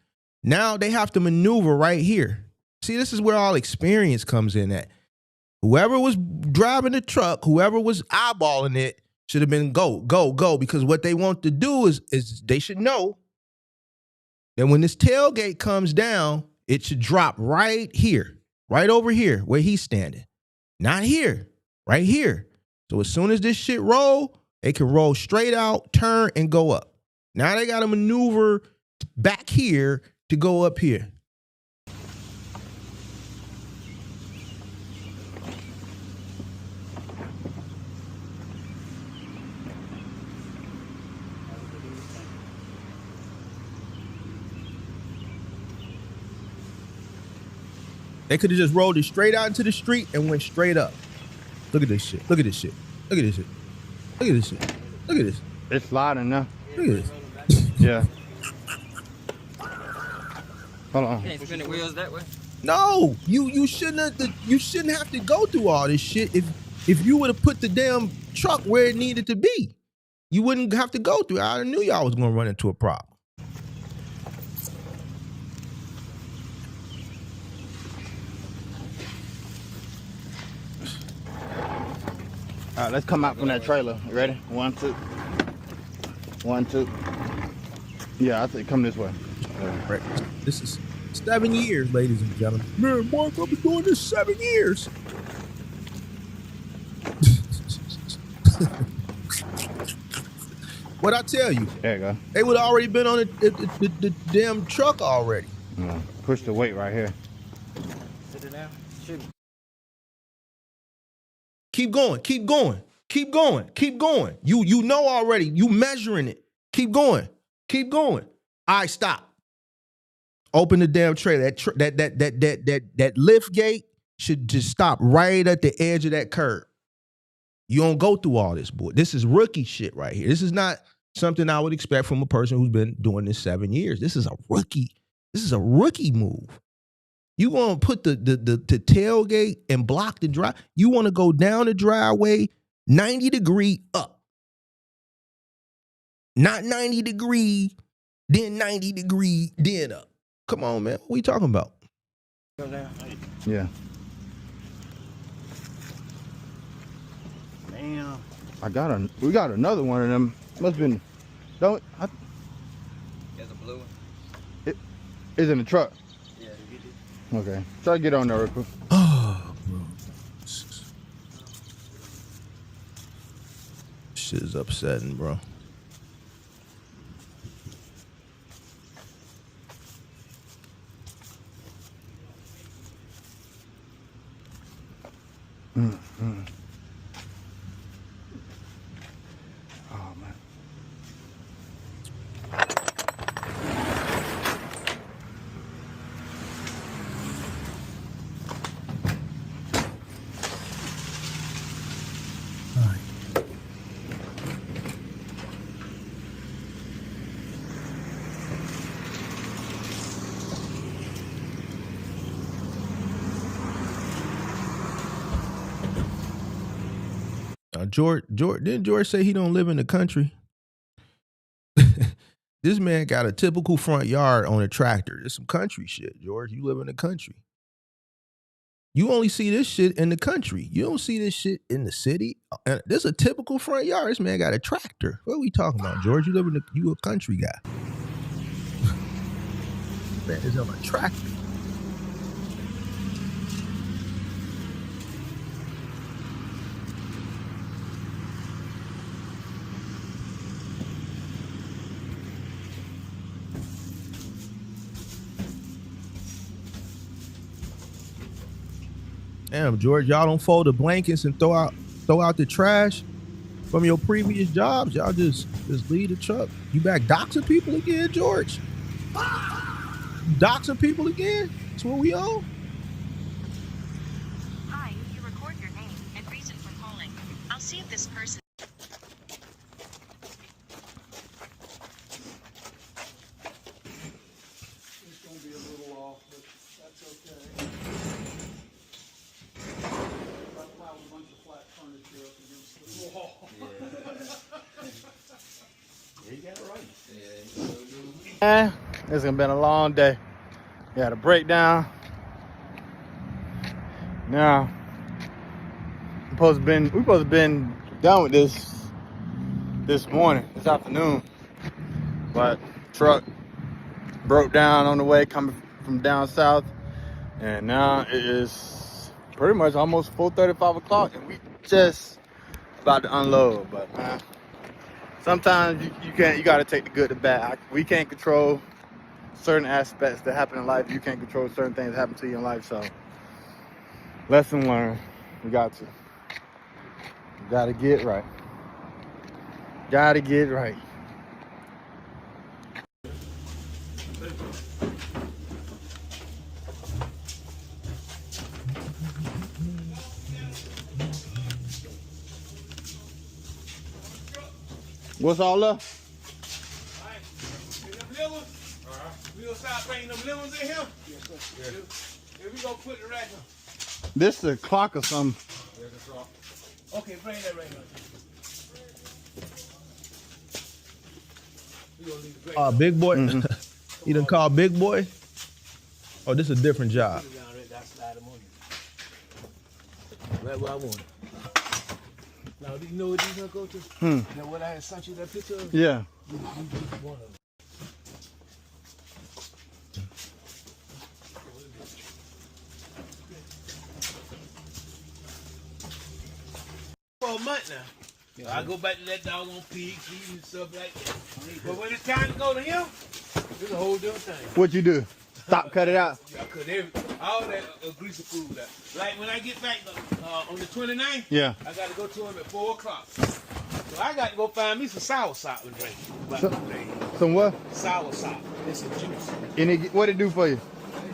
Now they have to maneuver right here. See, this is where all experience comes in at. Whoever was driving the truck, whoever was eyeballing it, should have been go, because what they want to do is they should know that when this tailgate comes down, it should drop right here, right over here where he's standing. Not here, right here. So as soon as this shit roll, they can roll straight out, turn, and go up. Now they got to maneuver back here to go up here. They could have just rolled it straight out into the street and went straight up. Look at this shit. Look at this shit. Look at this shit. Look at this shit. Look at this. It's sliding now. Look at this. Yeah. Hold on. Can't spin the wheels that way. No, you shouldn't have to go through all this shit if you would have put the damn truck where it needed to be. You wouldn't have to go through. I knew y'all was gonna run into a problem. All right, let's come out from that trailer. You ready? 1, 2. 1, 2. Yeah, I think come this way. Right. This is 7 years, ladies and gentlemen. Man, Mark, I've been doing this 7 years. What I tell you? There you go. They would have already been on the damn truck already. Yeah. Push the weight right here. Sit it down. Shoot. Keep going, keep going, keep going, keep going. You know already. You measuring it. Keep going, keep going. All right, stop. Open the damn trailer. That lift gate should just stop right at the edge of that curb. You don't go through all this, boy. This is rookie shit right here. This is not something I would expect from a person who's been doing this 7 years. This is a rookie. This is a rookie move. You want to put the tailgate and block the drive. You want to go down the driveway 90 degree up. Not 90 degree, then 90 degree, then up. Come on, man. What we talking about? Go down. Yeah. Damn. We got another one of them. Must have been. There's a blue one. It's in the truck. Yeah, you did. Okay. Try to get on there real quick. Oh, bro. Shit is upsetting, bro. Mm-hmm. Oh, man. Didn't George say he don't live in the country? This man got a typical front yard on a tractor. There's some country shit, George. You live in the country. You only see this shit in the country. You don't see this shit in the city. And this is a typical front yard. This man got a tractor. What are we talking about, George? You a country guy. Man is on a tractor. Damn, George, y'all don't fold the blankets and throw out the trash from your previous jobs. Y'all just leave the truck. You back doxing people again, George? Doxing people again? That's what we owe? furniture up against the wall. Yeah, you got it right. It's gonna been a long day. We had a breakdown. Now we supposed to been done with this morning, this afternoon. But truck broke down on the way coming from down south, and now it is pretty much almost 4:30, 5 o'clock, and we just about to unload. But man, sometimes you gotta take the good to bad. We can't control certain aspects that happen in life. You can't control certain things that happen to you in life. So lesson learned. We got to. You gotta get right. Gotta get right. What's all up? We gonna start bringing them lemons in here? Yes, sir. Yeah. We gonna put it right now. This is a clock or something. Yeah, that's all. Okay, bring that right now. We gonna leave the break. Big boy. You done call big boy? Oh, this is a different job. Right where I want it. Now, do you know what these gonna go to? Now, what I had sent you that picture of? Yeah. You just one of them. For a month now. Yeah, I go back to that doggone pig feed and stuff like that. But when it's time to go to him, it's a whole different thing. What you do? Stop, cut it out. I cut all that greasy food out. Like when I get back on the 29th, Yeah. I got to go to him at 4 o'clock. So I got to go find me some soursop and drink. Some what? Soursop. It's a juice. And what it do for you?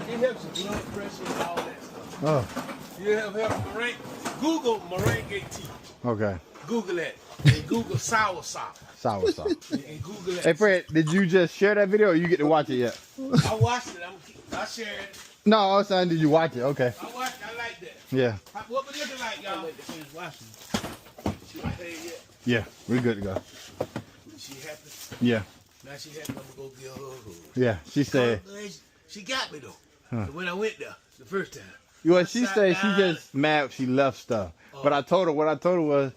It helps your blood pressure and all that stuff. Oh, You have meringue. Google meringue tea. okay. Google that. And Google soursop. Sour sauce. And Google that. Hey, Fred, did you just share that video or you get to watch it yet? I watched it. I shared it. No, I was saying, did you watch it? Okay. I watched it. I like that. Yeah. What was it like, y'all? Let the finish watching. She ain't paid yet. Yeah, we're good to go. She happy. Yeah. Now she happy. I'm gonna go get her a hug. Yeah, she said. She got me though. When I went there the first time. Well, she said she just mad she left stuff. But I told her, what I told her was,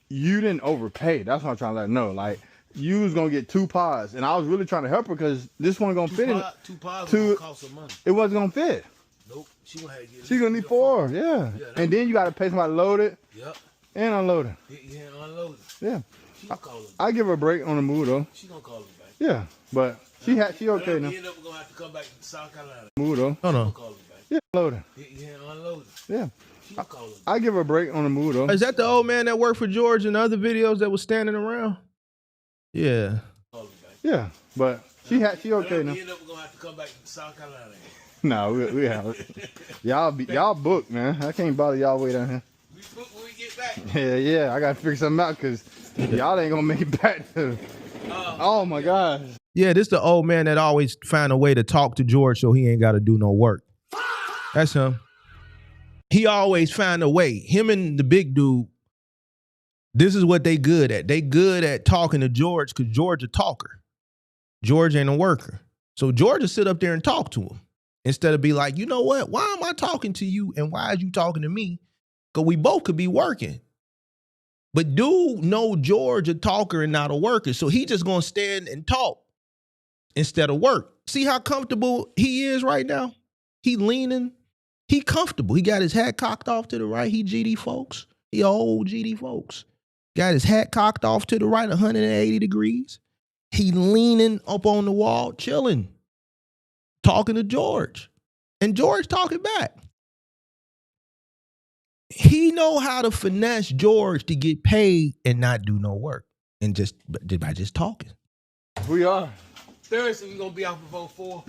you didn't overpay. That's what I'm trying to let her know. Like, you was going to get 2 pods. And I was really trying to help her because this one going to fit in. 2 pods gonna cost some money. It wasn't going to fit. Nope. She gonna have to get She's going to need 4, yeah. And then you got to pay somebody to load it Yep. and unload it. Yeah, unload it. Yeah. She gonna call her. I give her a break on the move, though. She gonna call her back. Yeah. But she okay now. End up gonna have to come back to South Carolina. Move, though. No, no. Call her back. Yeah, load it. Yeah, unload it. Yeah. She gonna call her back. I give her a break on the move, though. Is that the old man that worked for George in the other videos that was standing around? Yeah. Call her back. Yeah. But she okay now. End up gonna have to come back to South Carolina. No, we have it. Y'all booked, man. I can't bother y'all way down here. We book when we get back. Yeah. I gotta figure something out because y'all ain't gonna make it back to. Oh my gosh. Yeah, this the old man that always find a way to talk to George so he ain't got to do no work. That's him. He always find a way. Him and the big dude, this is what they good at. They good at talking to George because George a talker. George ain't a worker. So George will sit up there and talk to him instead of be like, you know what? Why am I talking to you and why is you talking to me? Because we both could be working. But dude know George a talker and not a worker. So he just going to stand and talk instead of work. See how comfortable he is right now? He leaning. He comfortable. He got his hat cocked off to the right. He GD folks. He old GD folks. Got his hat cocked off to the right 180 degrees. He leaning up on the wall, chilling, talking to George. And George talking back. He know how to finesse George to get paid and not do no work. And by just talking. We are. Thursday we gonna be out before 4.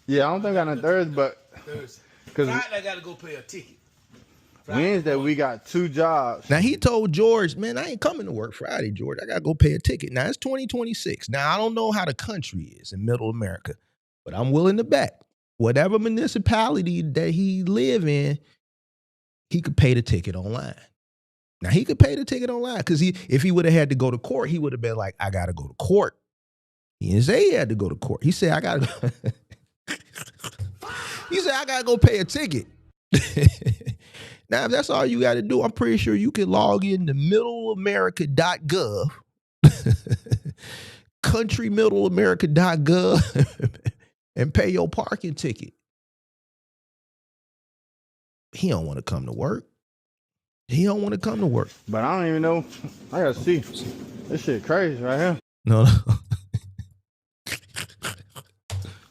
Yeah, I don't think I got no Thursday, but Thursday. because Friday I gotta go pay a ticket. Wednesday we got 2 jobs. Now he told George, man, I ain't coming to work Friday, George. I gotta go pay a ticket. Now it's 2026. Now I don't know how the country is in middle America, but I'm willing to bet whatever municipality that he live in, he could pay the ticket online. Now he could pay the ticket online because if he would have had to go to court, he would have been like, I gotta go to court. He didn't say he had to go to court. He said, I gotta he said, I gotta go pay a ticket. Now, if that's all you gotta do, I'm pretty sure you can log into middleamerica.gov, countrymiddleamerica.gov, and pay your parking ticket. He don't want to come to work. He don't want to come to work. But I don't even know. I gotta see. This shit crazy right here. No.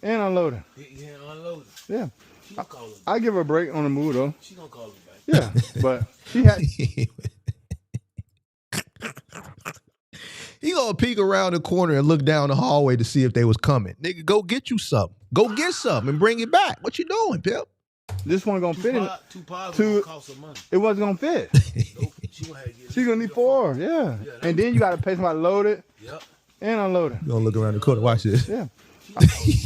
And unloading. Yeah, unload it. Yeah. She gonna call it. I give her a break on the move though. She gonna call it back. Yeah. But she had. He gonna peek around the corner and look down the hallway to see if they was coming. Nigga, go get you something. Go get something and bring it back. What you doing, Pip? This one gonna fit in. Two pods Two- gonna cost some money. It wasn't gonna fit. Nope. She gonna have to get. She gonna need 4. Yeah. And then you gotta pay somebody to load it Yep. and unload it. You gonna look around the corner, watch this. Yeah.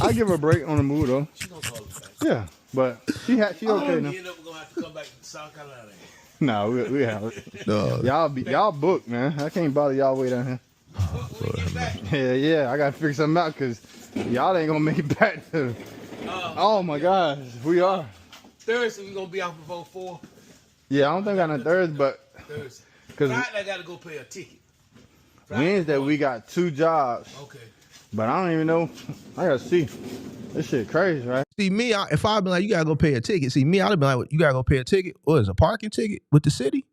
I give her a break on the move though. She gonna call it back. Yeah. But she okay now. You end up gonna have to come back to South Carolina. No, we have it. No. Y'all booked, man. I can't bother y'all way down here. When we get back, Yeah. I gotta figure something out because y'all ain't gonna make it back to. Oh my gosh, we are. Thursday we gonna be out before 4. Yeah, I don't think I got no Thursday, but Thursday. because Friday I gotta go pay a ticket. Friday, Wednesday we got 2 jobs, Okay. but I don't even know. I gotta see. This shit crazy, right? See, me, if I'd been like, you gotta go pay a ticket. See, me, I'd have been like, you gotta go pay a ticket. What is a parking ticket with the city?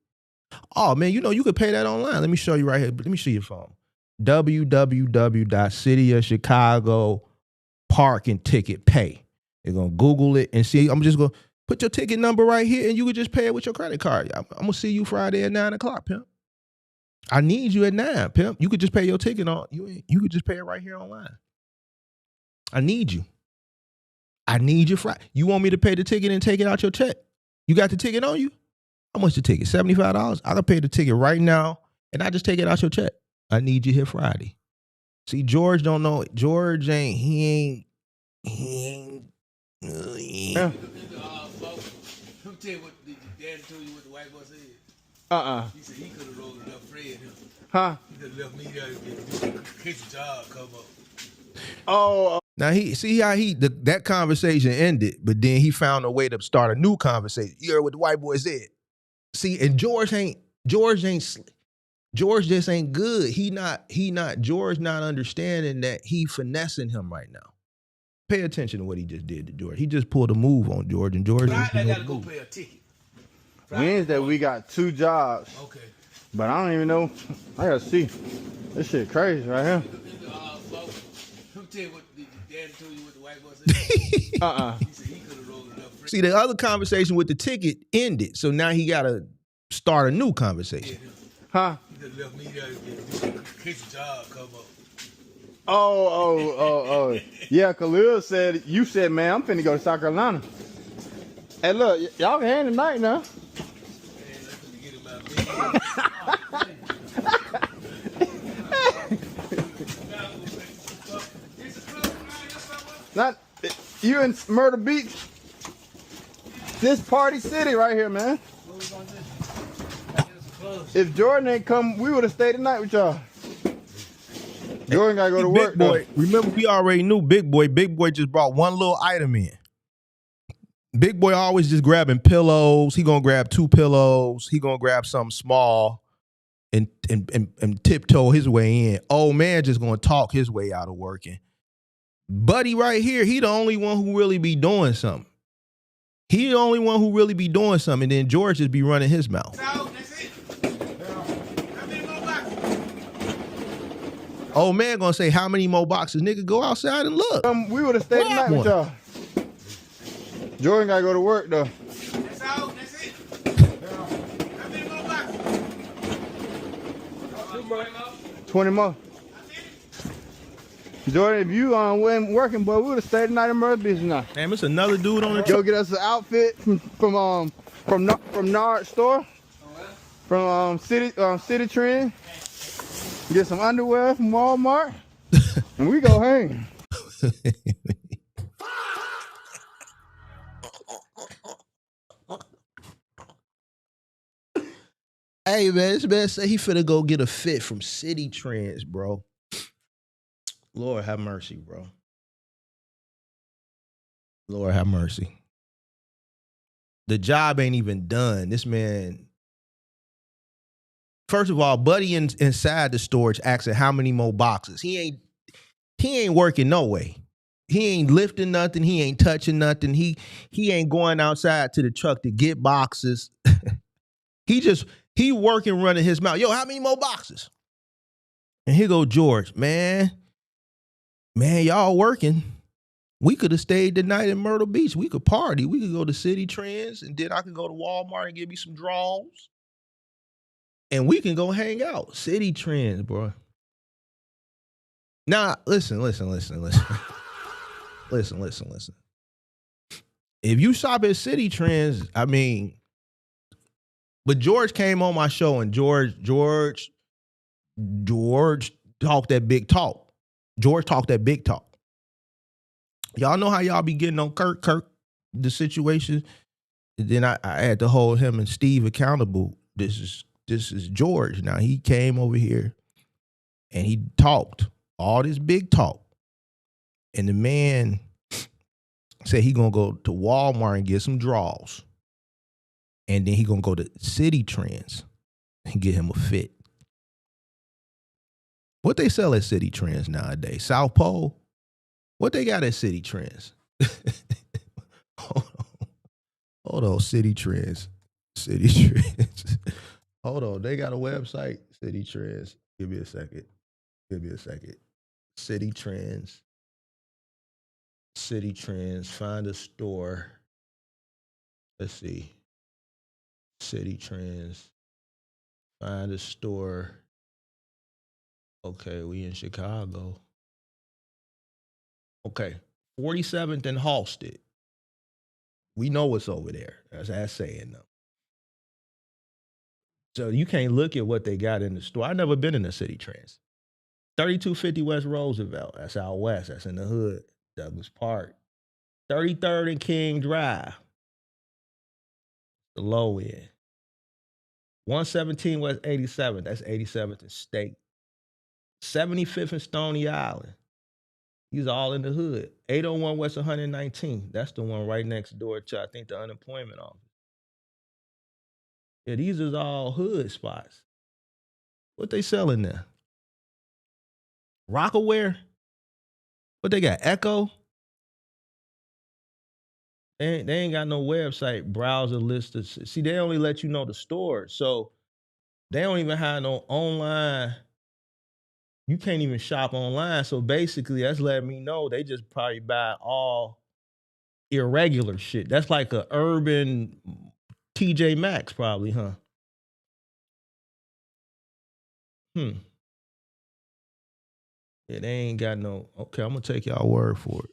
Oh, man, you know, you could pay that online. Let me show you right here. Let me show you your phone. www.cityofchicago parking ticket pay. You're gonna Google it and see. I'm just gonna put your ticket number right here and you could just pay it with your credit card. I'm gonna see you Friday at 9 o'clock, pimp. I need you at 9, pimp. You could just pay your ticket on. You could just pay it right here online. I need you. I need you Friday. You want me to pay the ticket and take it out your check? You got the ticket on you? How much the ticket? $75? I can pay the ticket right now and I just take it out your check. I need you here Friday. See, George don't know it. George ain't. Yeah. Let me tell you what the dad told you what the white boy said. He said he could have rolled enough Fred him. Huh? He could have left me there to get his job come up. Oh. Now he see how that conversation ended, but then he found a way to start a new conversation. You heard what the white boy said. See, and George just ain't good. George not understanding that he finessing him right now. Pay attention to what he just did to George. He just pulled a move on George, and George. Friday I gotta go pay a ticket. Wednesday we got 2 jobs, Okay. but I don't even know. I gotta see. This shit crazy right here. Let me tell you what the dad told you what the white boy said. He said he could have rolled enough Fred. See, the other conversation with the ticket ended, so now he got to start a new conversation. Huh? He could have left me there to get his job come up. Oh. Yeah, Khalil said, you said, man, I'm finna go to South Carolina. Hey, look, y'all can hang tonight now. Man, I'm finna get him out there. Not you in Myrtle Beach. This party city right here, man. If Jordan ain't come, we would have stayed tonight with y'all. Jordan gotta go to work. Big boy, remember we already knew Big Boy. Big Boy just brought one little item in. Big Boy always just grabbing pillows. He gonna grab 2 pillows. He gonna grab something small and tiptoe his way in. Old man just gonna talk his way out of working. Buddy right here, he the only one who really be doing something. He the only one who really be doing something. And then George just be running his mouth. That's it. How many more boxes? Old man gonna say, how many more boxes? Nigga, go outside and look. We would have stayed tonight with y'all. Jordan gotta go to work though. That's all. That's it. How many more boxes? 20 more. Jordan, if you wasn't working, boy, we would have stayed tonight in Myrtle Beach tonight. Damn, it's another dude on the Go get us an outfit from Nard store, from City Trend. Get some underwear from Walmart, and we go hang. Hey, man, this man say he finna go get a fit from City Trends, bro. Lord have mercy, bro. Lord have mercy. The job ain't even done. This man, first of all, Buddy inside the storage asking how many more boxes. He ain't working no way. He ain't lifting nothing. He ain't touching nothing. He ain't going outside to the truck to get boxes. He working, running his mouth. Yo, how many more boxes? And here go George, man, y'all working. We could have stayed the night in Myrtle Beach. We could party. We could go to City Trends, and then I could go to Walmart and get me some draws. And we can go hang out. City Trends, bro. Now, listen. Listen. If you shop at City Trends, I mean, but George came on my show, and George talked that big talk. George talked that big talk. Y'all know how y'all be getting on Kirk, the situation. And then I had to hold him and Steve accountable. This is George. Now he came over here and he talked all this big talk. And the man said he gonna go to Walmart and get some draws. And then he gonna go to City Trends and get him a fit. What they sell at City Trends nowadays? South Pole? What they got at City Trends? Hold on, City Trends. Hold on, they got a website, City Trends. Give me a second. City Trends. Find a store. Let's see. City Trends. Find a store. Okay, we in Chicago. Okay, 47th and Halsted. We know what's over there. That's saying though. So you can't look at what they got in the store. I've never been in the City Trends. 3250 West Roosevelt. That's out west. That's in the hood. Douglas Park. 33rd and King Drive. The low end. 117 West 87th. That's 87th and State. 75th and Stony Island. These are all in the hood. 801 West 119. That's the one right next door to, I think, the unemployment office. Yeah, these is all hood spots. What they selling there? Rockaware? What they got? Echo? They ain't got no website browser list. See, they only let you know the stores. So they don't even have no online. You can't even shop online. So basically, that's letting me know they just probably buy all irregular shit. That's like a urban TJ Maxx probably, huh? Yeah, they ain't got no. Okay, I'm going to take y'all word for it.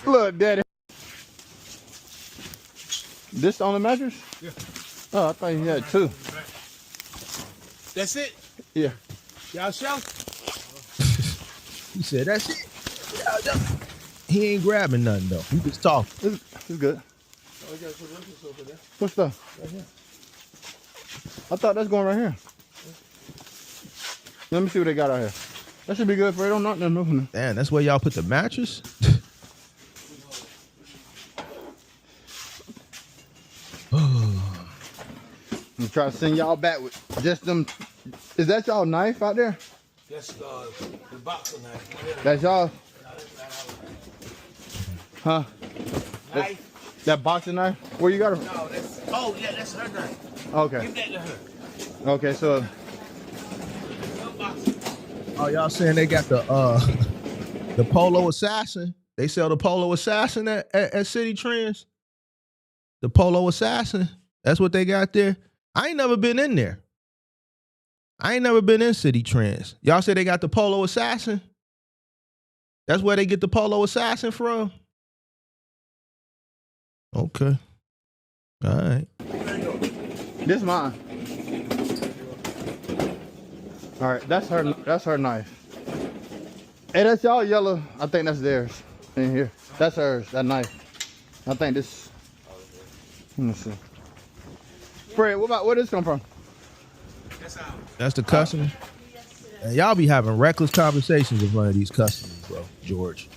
Look, Daddy. This on the mattress? Yeah. Oh, I thought you had two. That's it? Yeah. Y'all sell? He said, that's it. He ain't grabbing nothing, though. He just talking. It's good. Oh, we got some lunches over there. What stuff? Right here. I thought that's going right here. Let me see what they got out here. That should be good for it. Don't knock nothing open. Damn, that's where y'all put the mattress? I'm trying to send y'all back with just them. Is that y'all knife out there? That's the boxing knife. That's y'all? Huh? Knife? That boxing knife? Where you got it? No, that's her knife. Okay. Give that to her. Okay, so. Oh, y'all saying they got the Polo Assassin? They sell the Polo Assassin at City Trends? The Polo Assassin? That's what they got there? I ain't never been in there. I ain't never been in City Trends. Y'all say they got the Polo Assassin? That's where they get the Polo Assassin from? Okay. All right. This mine. All right, that's her knife. Hey, that's y'all yellow. I think that's theirs in here. That's hers, that knife. I think this. Let me see. Fred, where this come from? That's the customer. And y'all be having reckless conversations in front of these customers, bro. George.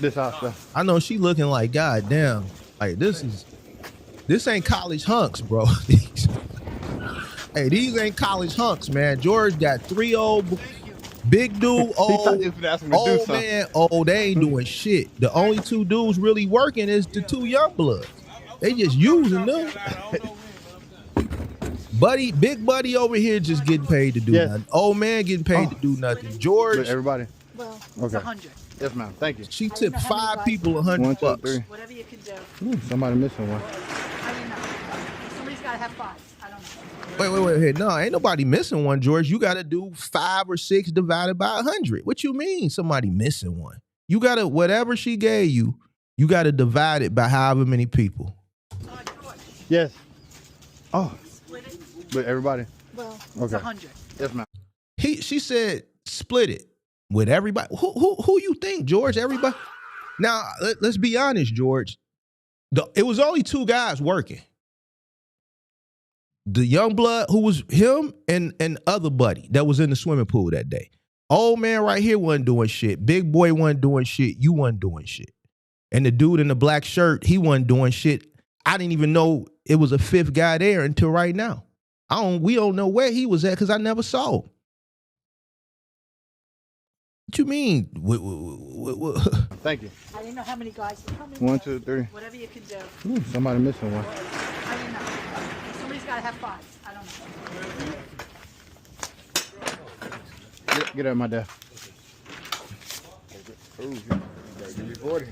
This house stuff. I know she looking like, God damn, like this ain't college hunks, bro. Hey, these ain't college hunks, man. George got 3 old, big dude, old man, they ain't doing shit. The only 2 dudes really working is the 2 young bloods. They just using them. Big buddy over here just getting paid to do nothing. Old man getting paid to do nothing. George. Look, everybody. Well, Okay. it's 100. Yes, ma'am. Thank you. She tipped 5 people $100. 1, 2, 3. Whatever you can do. Ooh, somebody missing one. I don't know. Somebody's got to have 5. I don't know. Wait. No, ain't nobody missing one, George. You got to do 5 or 6 divided by 100. What you mean somebody missing one? You got to, whatever she gave you, you got to divide it by however many people. George, Yes. Oh, split it. but everybody. Well, it's Okay. 100. Yes, ma'am. She said split it with everybody. Who you think, George? Everybody. Now let's be honest, George. It was only 2 guys working. The young blood, who was him, and other buddy that was in the swimming pool that day. Old man right here wasn't doing shit. Big boy wasn't doing shit. You wasn't doing shit. And the dude in the black shirt, he wasn't doing shit. I didn't even know it was a 5th guy there until right now. We don't know where he was at because I never saw him. What you mean? Thank you. I didn't know how many guys were coming. 1, 2, 3. Whatever you can do. Ooh, somebody missing one. I don't know. Somebody's got to have 5. I don't know. Get out of my desk. Ooh, you gotta give me 40.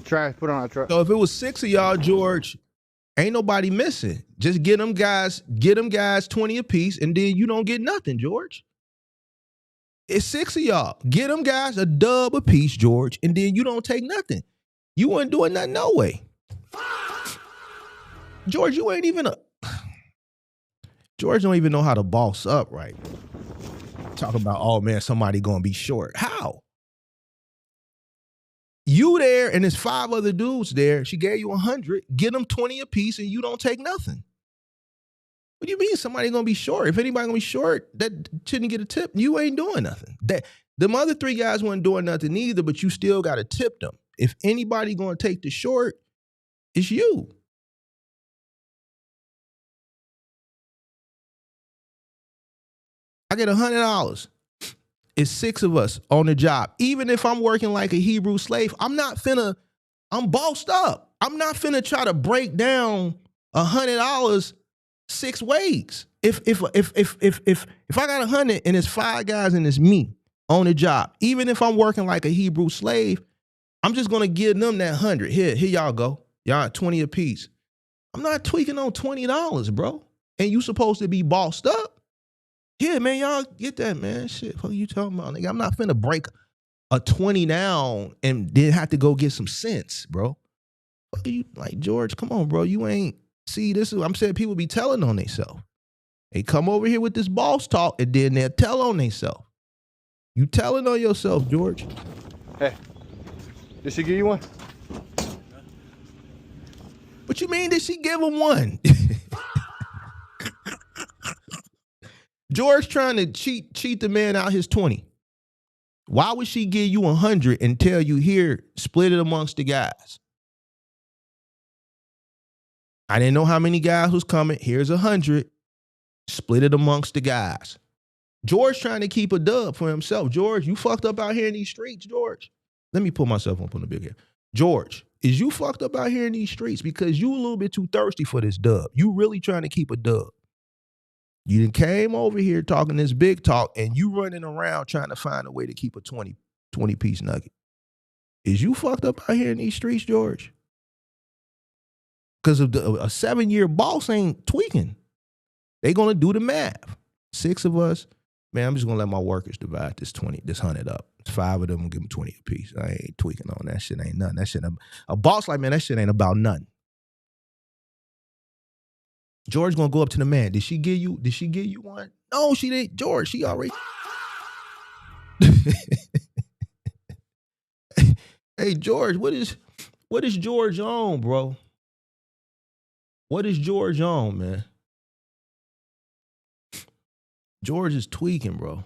Trash, put on our truck. So if it was 6 of y'all, George, ain't nobody missing. Just get them guys 20 apiece, and then you don't get nothing, George. It's 6 of y'all. Get them guys a dub apiece, George, and then you don't take nothing. You weren't doing nothing no way. George, you ain't even George don't even know how to boss up, right? Talk about, oh man, somebody gonna be short. How? You there and there's 5 other dudes there. She gave you 100. Get them 20 apiece and you don't take nothing. What do you mean somebody gonna be short? If anybody gonna be short, that shouldn't get a tip. You ain't doing nothing. Them other 3 guys weren't doing nothing either, but you still gotta tip them. If anybody gonna take the short, it's you. I get $100. It's 6 of us on the job. Even if I'm working like a Hebrew slave, I'm bossed up. I'm not finna try to break down $100 6 ways. If I got 100 and it's 5 guys and it's me on the job, even if I'm working like a Hebrew slave, I'm just gonna give them that 100. Here y'all go. Y'all at 20 apiece. I'm not tweaking on $20, bro. And you supposed to be bossed up. Yeah, man, y'all get that, man. Shit, what are you talking about, nigga? I'm not finna break a 20 down and then have to go get some cents, bro. What are you, like, George, come on, bro. You ain't, see, this is, I'm saying people be telling on themselves. They come over here with this boss talk and then they'll tell on themselves. You telling on yourself, George. Hey, did she give you one? What you mean, did she give him one? George trying to cheat the man out his 20. Why would she give you 100 and tell you, here, split it amongst the guys? I didn't know how many guys was coming. Here's 100. Split it amongst the guys. George trying to keep a dub for himself. George, you fucked up out here in these streets, George. Let me put myself up on the big here. George, is you fucked up out here in these streets because you a little bit too thirsty for this dub? You really trying to keep a dub. You done came over here talking this big talk and you running around trying to find a way to keep a 20 piece nugget. Is you fucked up out here in these streets, George? Because of a 7-year boss ain't tweaking. They gonna do the math. 6 of us, man, I'm just gonna let my workers divide this 100 up. 5 of them will give them 20 apiece. I ain't tweaking on that shit. Ain't nothing. That shit, a boss like, man, that shit ain't about nothing. George gonna go up to the man. Did she give you one? No, she didn't. George, she already. Hey George, what is George on, bro? What is George on, man? George is tweaking, bro.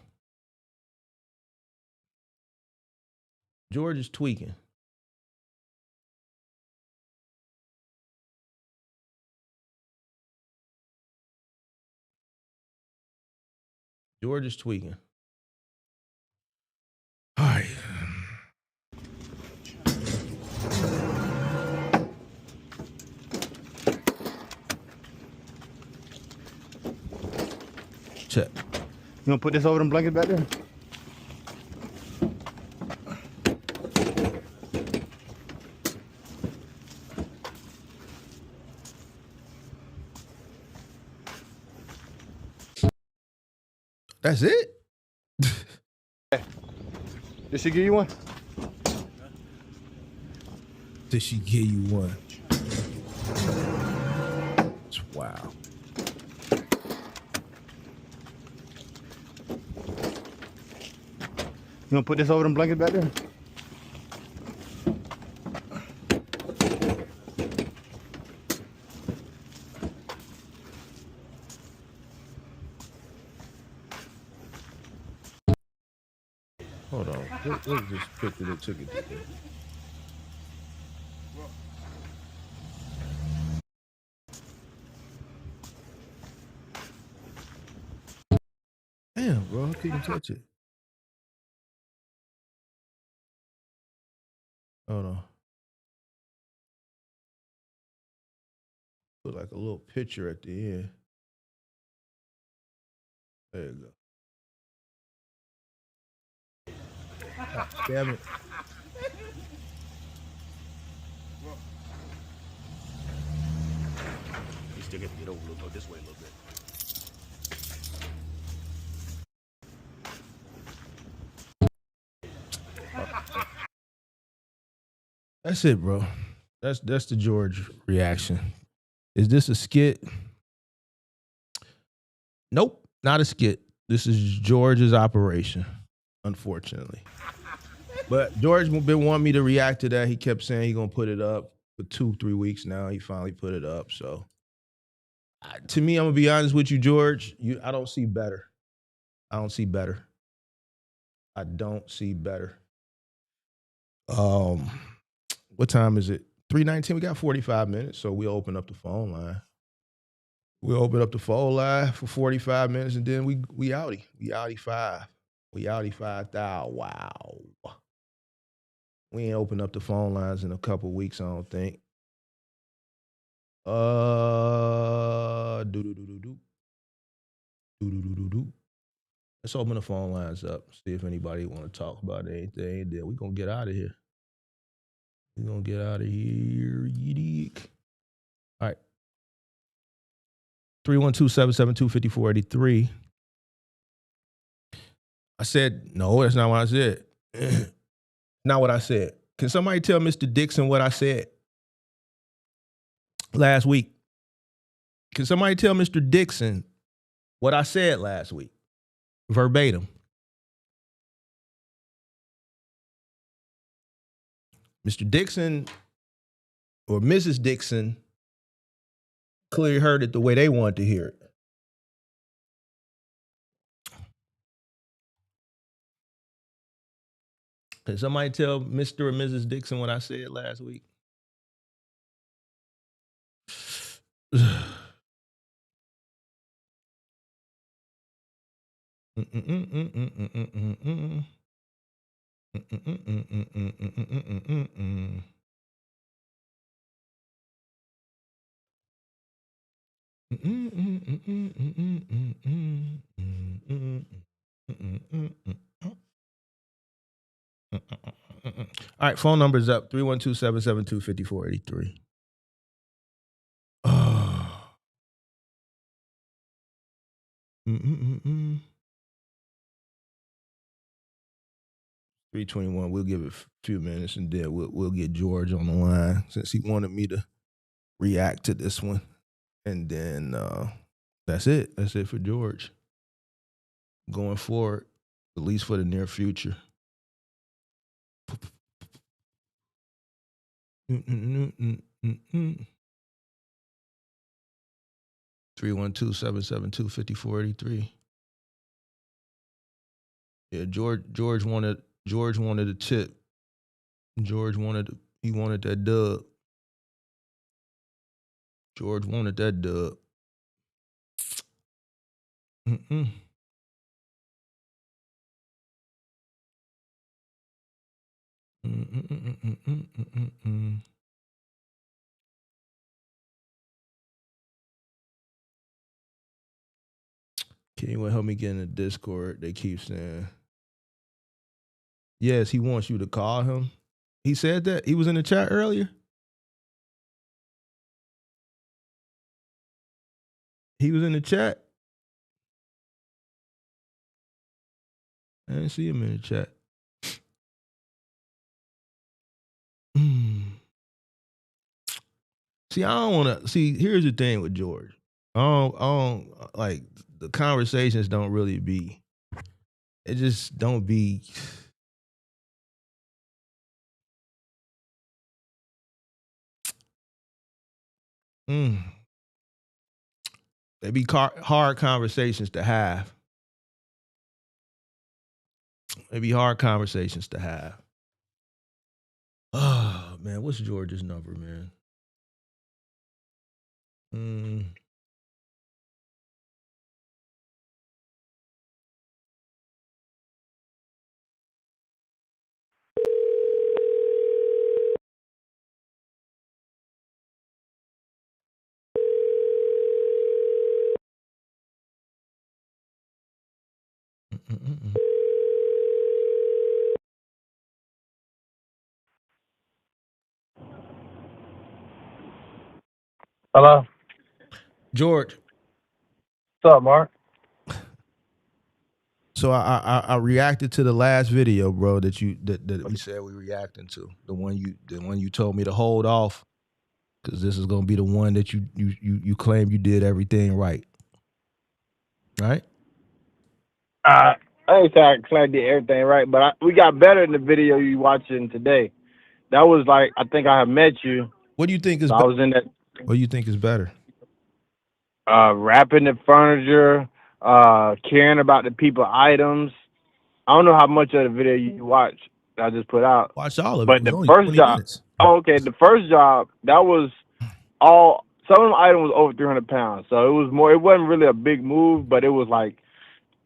George is tweaking. George is tweaking. All right. Check. You gonna put this over them blankets back there? That's it? Did she give you one? Did she give you one? Wow. You gonna put this over them blankets back there? Hold on. What was this picture that took it to there? Damn, bro, I couldn't touch it. Hold on. Put like a little picture at the end. There you go. God damn it. You still get to get over a little bit, this way a little bit. That's it, bro. That's the George reaction. Is this a skit? Nope, not a skit. This is George's operation, unfortunately. But George been wanting me to react to that. He kept saying he gonna put it up for 2-3 weeks now. He finally put it up. So to me, I'm gonna be honest with you, George. I don't see better. I don't see better. I don't see better. What time is it? 3:19. We got 45 minutes, so we'll open up the phone line. We'll open up the phone line for 45 minutes, and then we outie. We outie 5. We outie 5,000. Wow. We ain't open up the phone lines in a couple weeks, I don't think. Let's open the phone lines up. See if anybody want to talk about anything. Then we gonna get out of here. We're gonna get out of here. Yeedik. All right. 312-772-5483. I said, no, that's not what I said. Not what I said. Can somebody tell Mr. Dixon what I said last week? Can somebody tell Mr. Dixon what I said last week? Verbatim. Mr. Dixon or Mrs. Dixon clearly heard it the way they wanted to hear it. Can somebody tell Mr. or Mrs. Dixon what I said last week? All right, phone number is up, 312-772-5483. Oh. 321. We'll give it a few minutes, and then we'll get George on the line since he wanted me to react to this one. And then that's it. That's it for George. Going forward. at least for the near future. 312-772-5483. Yeah, George wanted a tip. George wanted that dub. George wanted that dub. Can anyone help me get in the Discord? They keep saying, yes, he wants you to call him. He said that? He was in the chat earlier? He was in the chat? I didn't see him in the chat. See, I don't want to. See, here's the thing with George. I don't like the conversations don't really be. It just don't be. They be hard conversations to have. They be hard conversations to have. Oh man, what's George's number, man? Hello? George. What's up, Mark? So I reacted to the last video, bro, that we said we reacting to. The one you told me to hold off, because this is gonna be the one that you claim you did everything right. Right? I ain't saying I did everything right, but we got better in the video you watching today. That was like, I think I have met you. What do you think is so I was in that. What do you think is better? Wrapping the furniture, caring about the people items. I don't know how much of the video you watched that I just put out. Watch all of it. But It was the only first 20 job, minutes. the first job, that was all, some of the items was over 300 pounds. So it was more, it wasn't really a big move, but it was like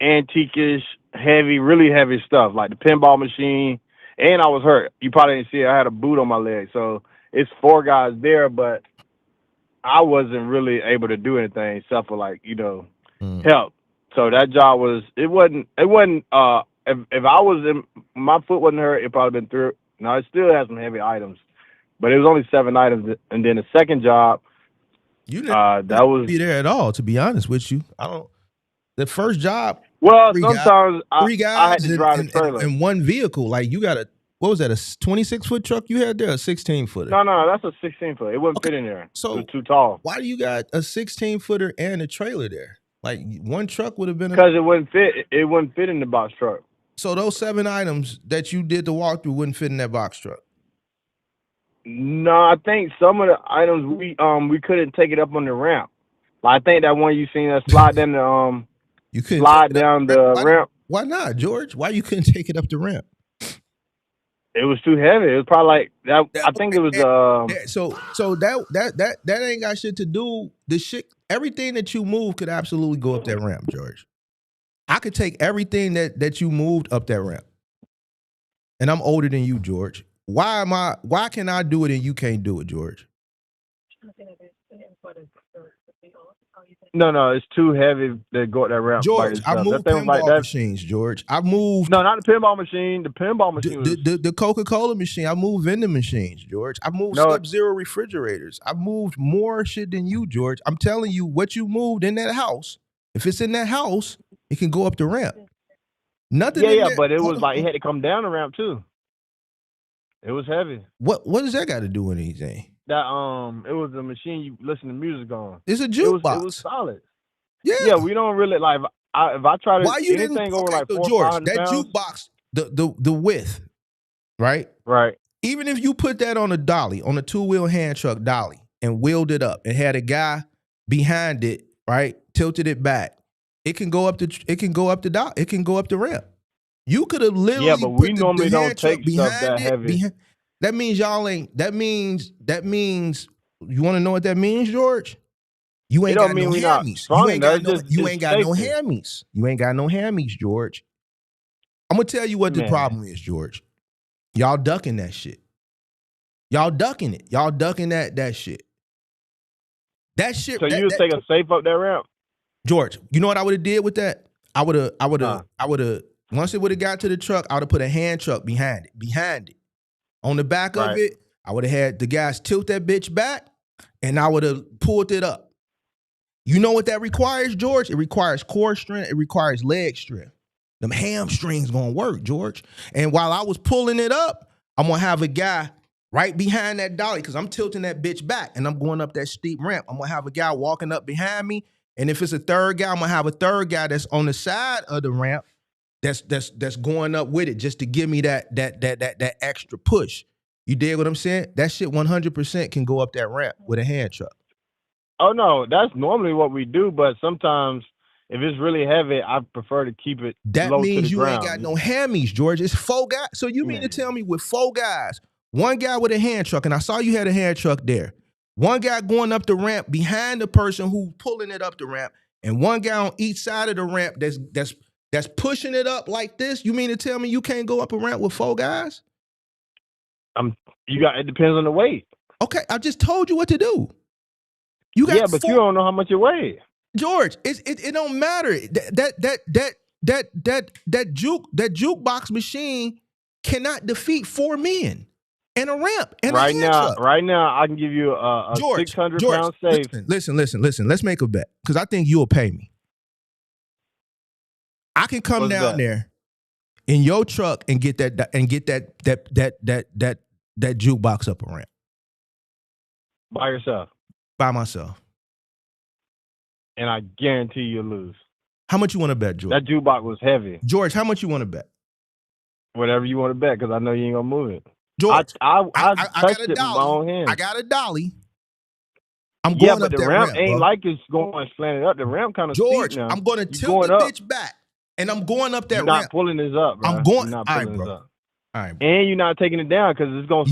antique-ish, heavy, really heavy stuff, like the pinball machine. And I was hurt. You probably didn't see it. I had a boot on my leg. So it's 4 guys there, but I wasn't really able to do anything except for like, help. So that job was, it wasn't if I was in, my foot wasn't hurt, it probably been through. Now it still has some heavy items, but it was only 7 items. And then the second job, You didn't that was be there at all, to be honest with you. The first job. well, three sometimes guys I had to drive the trailer. in one vehicle. Like you got what was that, a 26-foot truck you had there, a 16-footer? No, that's a 16-foot. It wouldn't fit in there. So it was too tall. Why do you got a 16-footer and a trailer there? Like one truck would have been because it wouldn't fit. It wouldn't fit in the box truck. So those 7 items that you did the walkthrough wouldn't fit in that box truck. No, I think some of the items we couldn't take it up on the ramp. Like I think that one you seen us slide down the you couldn't slide down the ramp. Why not, George? Why you couldn't take it up the ramp? It was too heavy. It was probably like that. I think it was so that ain't got shit to do. The shit, everything that you move could absolutely go up that ramp, George. I could take everything that you moved up that ramp. And I'm older than you, George. Why can I do it and you can't do it, George? No, it's too heavy to go up that ramp. George, I moved pinball machines, George. I moved. No, not the pinball machine. The pinball machine was the Coca-Cola machine. I moved vending machines, George. I moved Sub-Zero refrigerators. I moved more shit than you, George. I'm telling you, what you moved in that house, if it's in that house, it can go up the ramp. Nothing. Yeah, but it was like it had to come down the ramp too. It was heavy. What does that got to do with anything? That it was a machine you listen to music on. It's a jukebox. It was solid. Yeah, we don't really like. if I try to Why you didn't? anything over Okay, like so 400 or George, 500 that pounds, jukebox, the width, right? right? Even if you put that on a dolly, on a 2-wheel hand truck dolly, and wheeled it up and had a guy behind it, right, tilted it back, it can go up the ramp. You could have Yeah, literally but we put the normally don't hand truck take stuff behind that it. heavy. That means y'all ain't. That means. You want to know what that means, George? You It ain't don't got mean no we not hammies. strong You ain't enough. got no. You It's ain't got no safety. hammies. You ain't got no hammies, George. I'm gonna tell you what the Man. problem is, George. Y'all ducking that shit. Y'all ducking it. Y'all ducking that shit. That shit. So you would take a safe up that ramp? George, you know what I would have did with that? I would have once it would have got to the truck, I would have put a hand truck behind it. On the back of Right. it, I would have had the guys tilt that bitch back, and I would have pulled it up. You know what that requires, George? It requires core strength. It requires leg strength. Them hamstrings gonna work, George. And while I was pulling it up, I'm gonna have a guy right behind that dolly because I'm tilting that bitch back and I'm going up that steep ramp. I'm gonna have a guy walking up behind me, and if it's a third guy, I'm gonna have a third guy that's on the side of the ramp that's going up with it just to give me that extra push. You dig what I'm saying? That shit 100% can go up that ramp with a hand truck. Oh no, that's normally what we do, but sometimes if it's really heavy, I prefer to keep it That low to means the you ground. ain't got no hammies, George. It's 4 guys. So you mean to tell me with 4 guys, one guy with a hand truck, and I saw you had a hand truck there, one guy going up the ramp behind the person who's pulling it up the ramp, and one guy on each side of the ramp that's pushing it up like this? You mean to tell me you can't go up a ramp with 4 guys? It depends on the weight. Okay, I just told you what to do. You got but you don't know how much it weighs. George, it don't matter. That jukebox machine cannot defeat 4 men and a ramp and a hand truck. Right now, I can give you a 600-pound safe. Listen. Let's make a bet because I think you'll pay me. I can come down there in your truck and get that jukebox up a ramp By yourself. by myself. And I guarantee you'll lose. How much you want to bet, George? That jukebox was heavy. George, how much you want to bet? Whatever you want to bet, because I know you ain't gonna move it. George, I got touched a it with my own dolly. hands. I got a dolly. I'm going up the that ramp ramp, ain't bro. like it's going slanted up. The ramp kind of George, steep now. I'm going to tilt the bitch back, and I'm going up that You're ramp. not pulling this up, bro. I'm going. You're not All right, pulling this bro. up. All right, bro. And you're not taking it down because it's gonna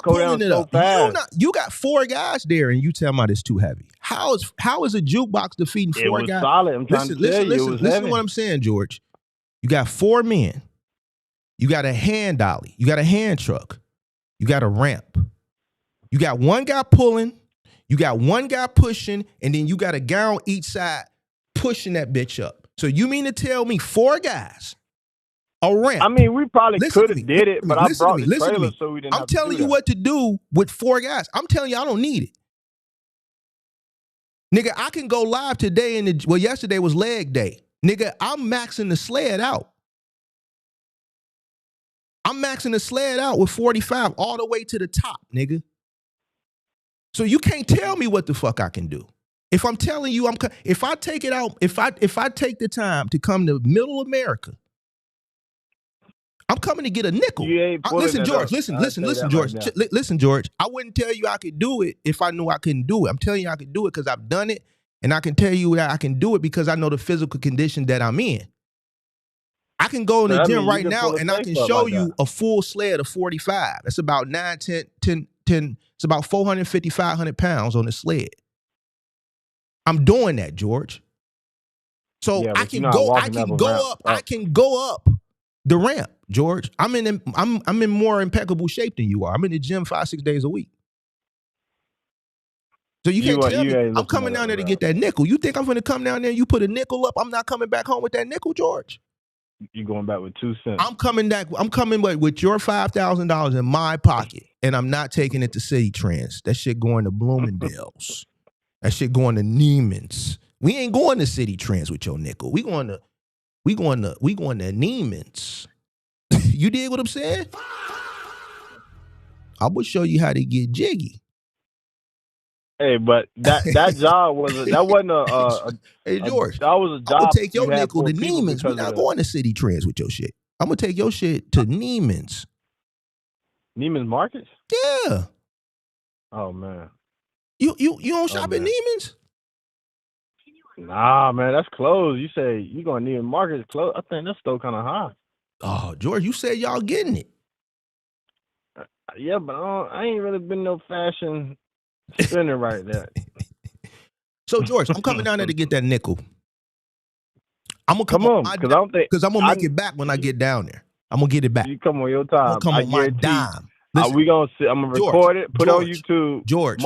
go down so fast. You got 4 guys there, and you tell me it's too heavy. How is a jukebox defeating 4 It was guys? solid. I'm trying to tell you, it was listen heavy. to what I'm saying, George. You got 4 men. You got a hand dolly. You got a hand truck. You got a ramp. You got one guy pulling. You got one guy pushing, and then you got a guy on each side pushing that bitch up. So you mean to tell me 4 guys, a ramp? I mean, we probably could have did it, but I brought the trailer so we didn't I'm have to telling do you that. what to do with 4 guys. I'm telling you I don't need it. Nigga, I can go live today yesterday was leg day. Nigga, I'm maxing the sled out. I'm maxing the sled out with 45 all the way to the top, nigga. So you can't tell me what the fuck I can do. If I'm telling you, if I take it out, if I take the time to come to middle America, I'm coming to get a nickel. Listen, George. Listen, George. Listen, George. I wouldn't tell you I could do it if I knew I couldn't do it. I'm telling you I could do it because I've done it, and I can tell you that I can do it because I know the physical condition that I'm in. I can go in the gym right now and I can show you a full sled of 45. That's about 9, 10. It's about 450, 500 pounds on the sled. I'm doing that, George. So I can go up the ramp, George. I'm in more impeccable shape than you are. I'm in the gym 5-6 days a week. So you can't tell me I'm coming down there to get that nickel. You think I'm going to come down there and you put a nickel up? I'm not coming back home with that nickel, George. You're going back with 2 cents. I'm coming back with your $5,000 in my pocket, and I'm not taking it to City Trends. That shit going to Bloomingdale's. That shit going to Neiman's. We ain't going to City Trends with your nickel. We going to Neiman's. You dig what I'm saying? I will show you how to get jiggy. Hey, but that job wasn't Hey George, that was a I'm gonna job take you your had nickel for to people Neiman's. We're because of not the going to City Trends with your shit. I'm gonna take your shit to Neiman's. Neiman's Markets. Yeah. Oh man. You don't shop at man. Neiman's? Nah, man, that's closed. You say you gonna Neiman's Markets closed? I think that's still kind of high. Oh, George, you said y'all getting it. Yeah, but I ain't really been no fashion spender right there. So George, I'm coming down there to get that nickel. I'm gonna come on because I don't think because I'm gonna make it back when I get down there. I'm gonna get it back. You come on your time. I'm gonna come I on my guarantee. dime. Listen, I'm gonna record it, put it on YouTube. George,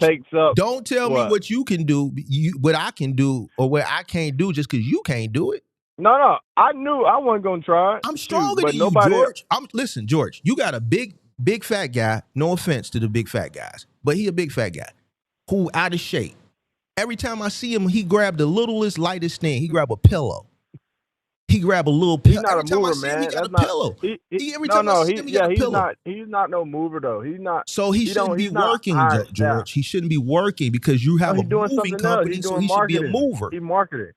takes up. Don't tell me what you can do, what I can do, or what I can't do just because you can't do it. No, I knew I wasn't gonna try it. I'm stronger than you, George. Listen, George, you got a big fat guy. No offense to the big fat guys, but he a big fat guy who out of shape. Every time I see him, he grabbed the littlest, lightest thing. He grab a pillow. He grab a little pillow. He's not every a time mover, I see him, man. He got a pillow. Every time I see him, he got a pillow. He's not no mover though. He's not. So he shouldn't be working, George. He shouldn't be working because you have a moving company, so he should be a mover. He marketing.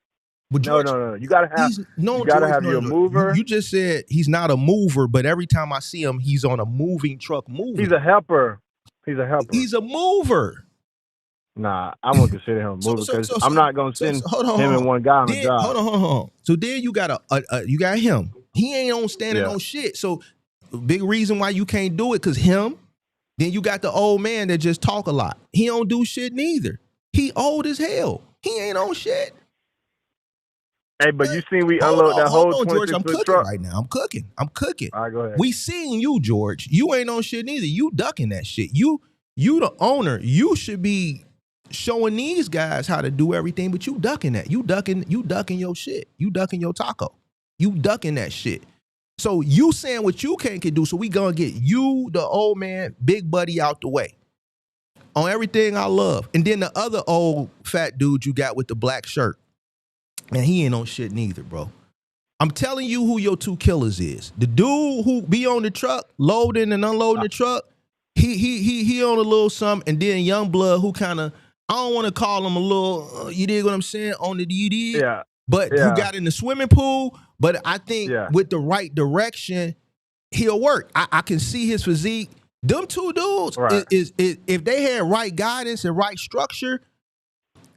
But George, no. You gotta have. Your mover. You just said he's not a mover, but every time I see him, he's on a moving truck moving. He's a helper. He's a mover. Nah, I'm gonna consider him a mover because I'm not gonna send him and one guy on a job. Hold on. So then you got you got him. He ain't on standing on shit. So big reason why you can't do it because him. Then you got the old man that just talk a lot. He don't do shit neither. He old as hell. He ain't on shit. Hey, but you seen we unload that whole 26 George, I'm foot cooking truck right now. I'm cooking. All right, go ahead. We seen you, George. You ain't on shit neither. You ducking that shit. You the owner. You should be showing these guys how to do everything, but you ducking that. You ducking your shit. You ducking your taco. You ducking that shit. So you saying what you can do, so we gonna get you, the old man, big buddy out the way. On everything I love. And then the other old fat dude you got with the black shirt. Man, he ain't on shit neither, bro. I'm telling you who your two killers is. The dude who be on the truck, loading and unloading the truck, he on a little something, and then young blood who kind of, I don't want to call him a little, you dig what I'm saying, on the DD. Yeah. But who got in the swimming pool, but I think with the right direction, he'll work. I can see his physique. Them two dudes, is if they had right guidance and right structure,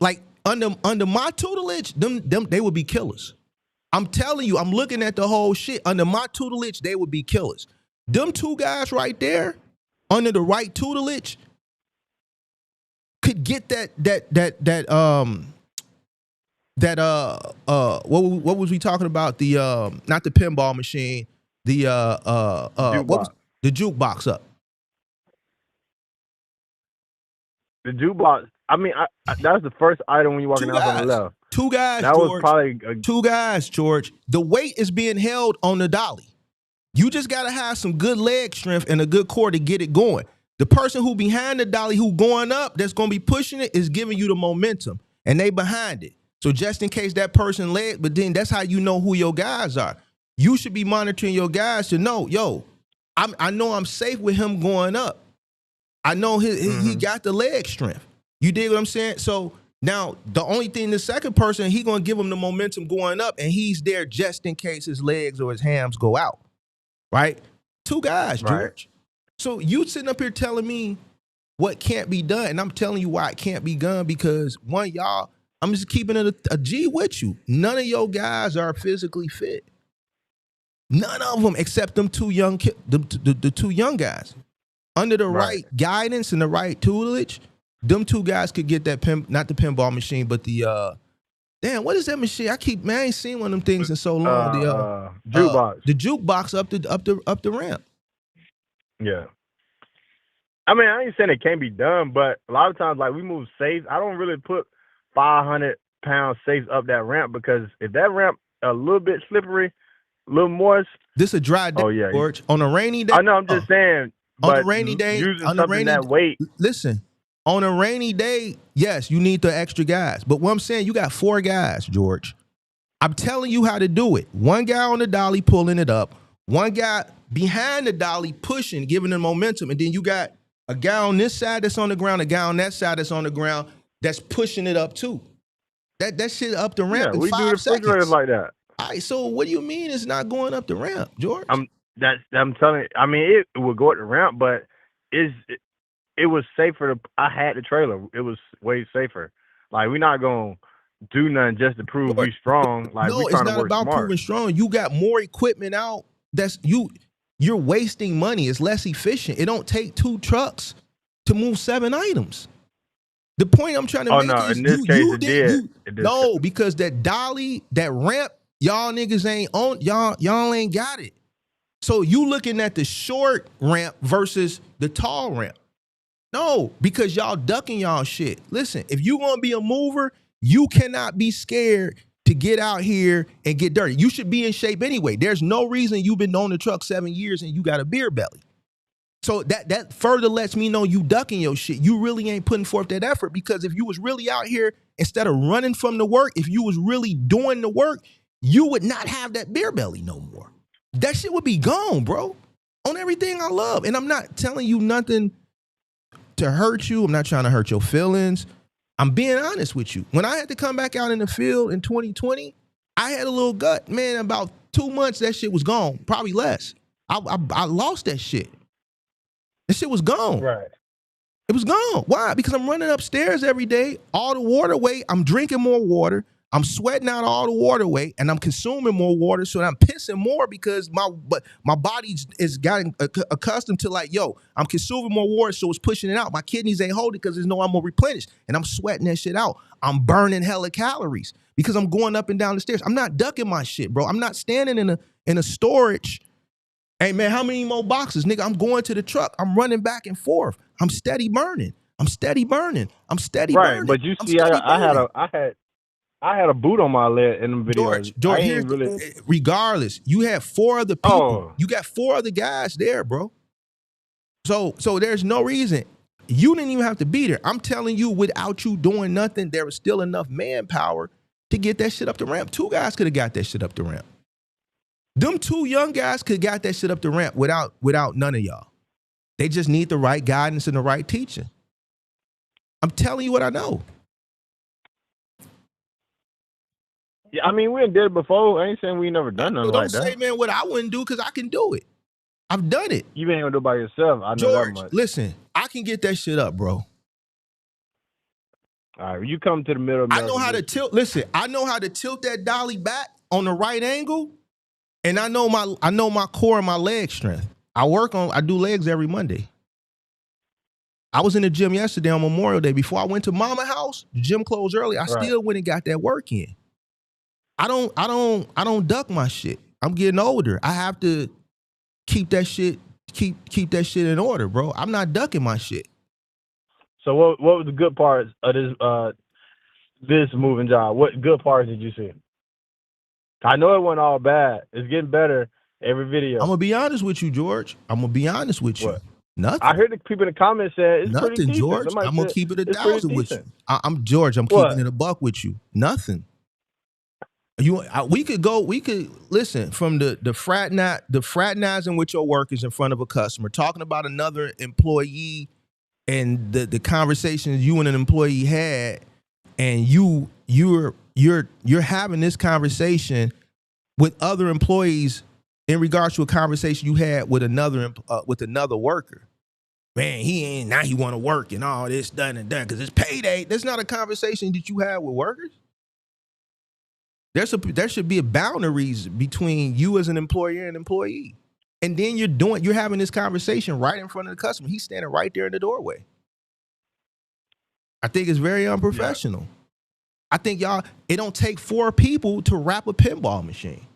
like under my tutelage, them they would be killers. I'm telling you, I'm looking at the whole shit. Under my tutelage, they would be killers. Them two guys right there, under the right tutelage, could get what was we talking about? The not the pinball machine, the jukebox up. The jukebox. I mean, that's the first item when you're walking out on the left. Two guys, that George. Was probably two guys, George. The weight is being held on the dolly. You just gotta have some good leg strength and a good core to get it going. The person who behind the dolly who going up, that's gonna be pushing it, is giving you the momentum, and they behind it. So just in case that person leg, but then that's how you know who your guys are. You should be monitoring your guys to know, I know I'm safe with him going up. I know he got the leg strength. You dig what I'm saying? So now the only thing, the second person, he gonna give him the momentum going up, and he's there just in case his legs or his hams go out. Right? Two guys, George. Right. So you sitting up here telling me what can't be done, and I'm telling you why it can't be done, because one, y'all, I'm just keeping it a G with you. None of your guys are physically fit. None of them, except them two young, the two young guys. Under the right guidance and the right tutelage, them two guys could get that not the pinball machine, but the damn, what is that machine? I ain't seen one of them things in so long. The jukebox. The jukebox up the ramp. Yeah. I mean, I ain't saying it can't be done, but a lot of times, like, we move safes. I don't really put 500-pound safes up that ramp, because if that ramp a little bit slippery, a little moist. This a dry day, George. On a rainy day. I know, I'm just saying. On a rainy day, weight. Listen, on a rainy day, yes, you need the extra guys. But what I'm saying, you got 4 guys, George. I'm telling you how to do it. One guy on the dolly pulling it up. One guy behind the dolly pushing, giving them momentum. And then you got A guy on this side that's on the ground, a guy on that side that's on the ground that's pushing it up too. That shit up the ramp in we do 5 the refrigerators seconds. like that. All right, so what do you mean it's not going up the ramp, George? I'm telling you, I mean, it would go up the ramp, but it was safer. I had the trailer. It was way safer. Like, we're not going to do nothing just to prove we strong. Like, no, we it's trying to not work about smart. proving strong. You got more equipment out. You're wasting money. It's less efficient. It don't take 2 trucks to move 7 items. The point I'm trying to make is in this case it did. No, because that dolly, that ramp, y'all niggas ain't on. Y'all ain't got it. So you looking at the short ramp versus the tall ramp. No, because y'all ducking y'all shit. Listen, if you gonna be a mover, you cannot be scared to get out here and get dirty. You should be in shape anyway. There's no reason you've been on the truck 7 years and you got a beer belly. So that further lets me know you ducking your shit. You really ain't putting forth that effort, because if you was really out here, instead of running from the work, if you was really doing the work, you would not have that beer belly no more. That shit would be gone, bro, on everything I love. And I'm not telling you nothing to hurt you. I'm not trying to hurt your feelings. I'm being honest with you. When I had to come back out in the field in 2020, I had a little gut. Man, about 2 months, that shit was gone. Probably less. I lost that shit. That shit was gone. Right. It was gone. Why? Because I'm running upstairs every day. All the waterway, I'm drinking more water. I'm sweating out all the waterway, and I'm consuming more water, so I'm pissing more because my body is getting accustomed to, like, yo, I'm consuming more water, so it's pushing it out. My kidneys ain't holding because there's no I'm gonna replenish, and I'm sweating that shit out. I'm burning hella calories because I'm going up and down the stairs. I'm not ducking my shit, bro. I'm not standing in a storage. Hey man, how many more boxes, nigga? I'm going to the truck. I'm running back and forth. I'm steady burning. I'm steady burning. Right, but you see, I had a boot on my leg in the videos. George, regardless, you had 4 other people. Oh. You got 4 other guys there, bro. So there's no reason. You didn't even have to be there. I'm telling you, without you doing nothing, there was still enough manpower to get that shit up the ramp. 2 guys could have got that shit up the ramp. Them 2 young guys could have got that shit up the ramp without none of y'all. They just need the right guidance and the right teaching. I'm telling you what I know. Yeah, I mean, we did it before. I ain't saying we never done nothing like that. Don't say, man, what I wouldn't do, because I can do it. I've done it. You ain't gonna do it by yourself. I know George, that much. listen, I can get that shit up, bro. All right, you come to the middle of I know how to tilt. Listen, I know how to tilt that dolly back on the right angle, and I know my core and my leg strength. I do legs every Monday. I was in the gym yesterday on Memorial Day. Before I went to Mama house, the gym closed early. I still went and got that work in. I don't duck my shit. I'm getting older. I have to keep that shit in order, bro. I'm not ducking my shit. So what was the good parts of this moving job? What good parts did you see? I know it wasn't all bad. It's getting better every video. I'm gonna be honest with you, George. I'm gonna be honest with you. What? Nothing. I heard the people in the comments said it's nothing, pretty decent. George. Somebody I'm gonna said keep it it's 1,000 with you. I'm George. I'm What? keeping it a buck with you. Nothing. We could listen from the fraternizing with your workers in front of a customer, talking about another employee and the conversations you and an employee had, and you're having this conversation with other employees in regards to a conversation you had with another worker. Man, he want to work and all this done because it's payday. That's not a conversation that you have with workers. There should be a boundaries between you as an employer and employee. And then you're having this conversation right in front of the customer. He's standing right there in the doorway. I think it's very unprofessional. Yeah. I think it don't take 4 people to wrap a pinball machine.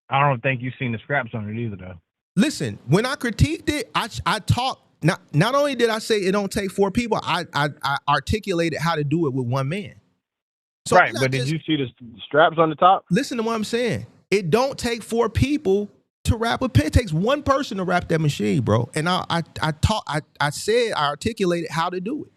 I don't think you've seen the scraps on it either, though. Listen, when I critiqued it, I talked. Not only did I say it don't take 4 people, I articulated how to do it with 1 man. So right, but did you see the straps on the top? Listen to what I'm saying. It don't take 4 people to wrap a pin. It takes 1 person to wrap that machine, bro. And I articulated how to do it.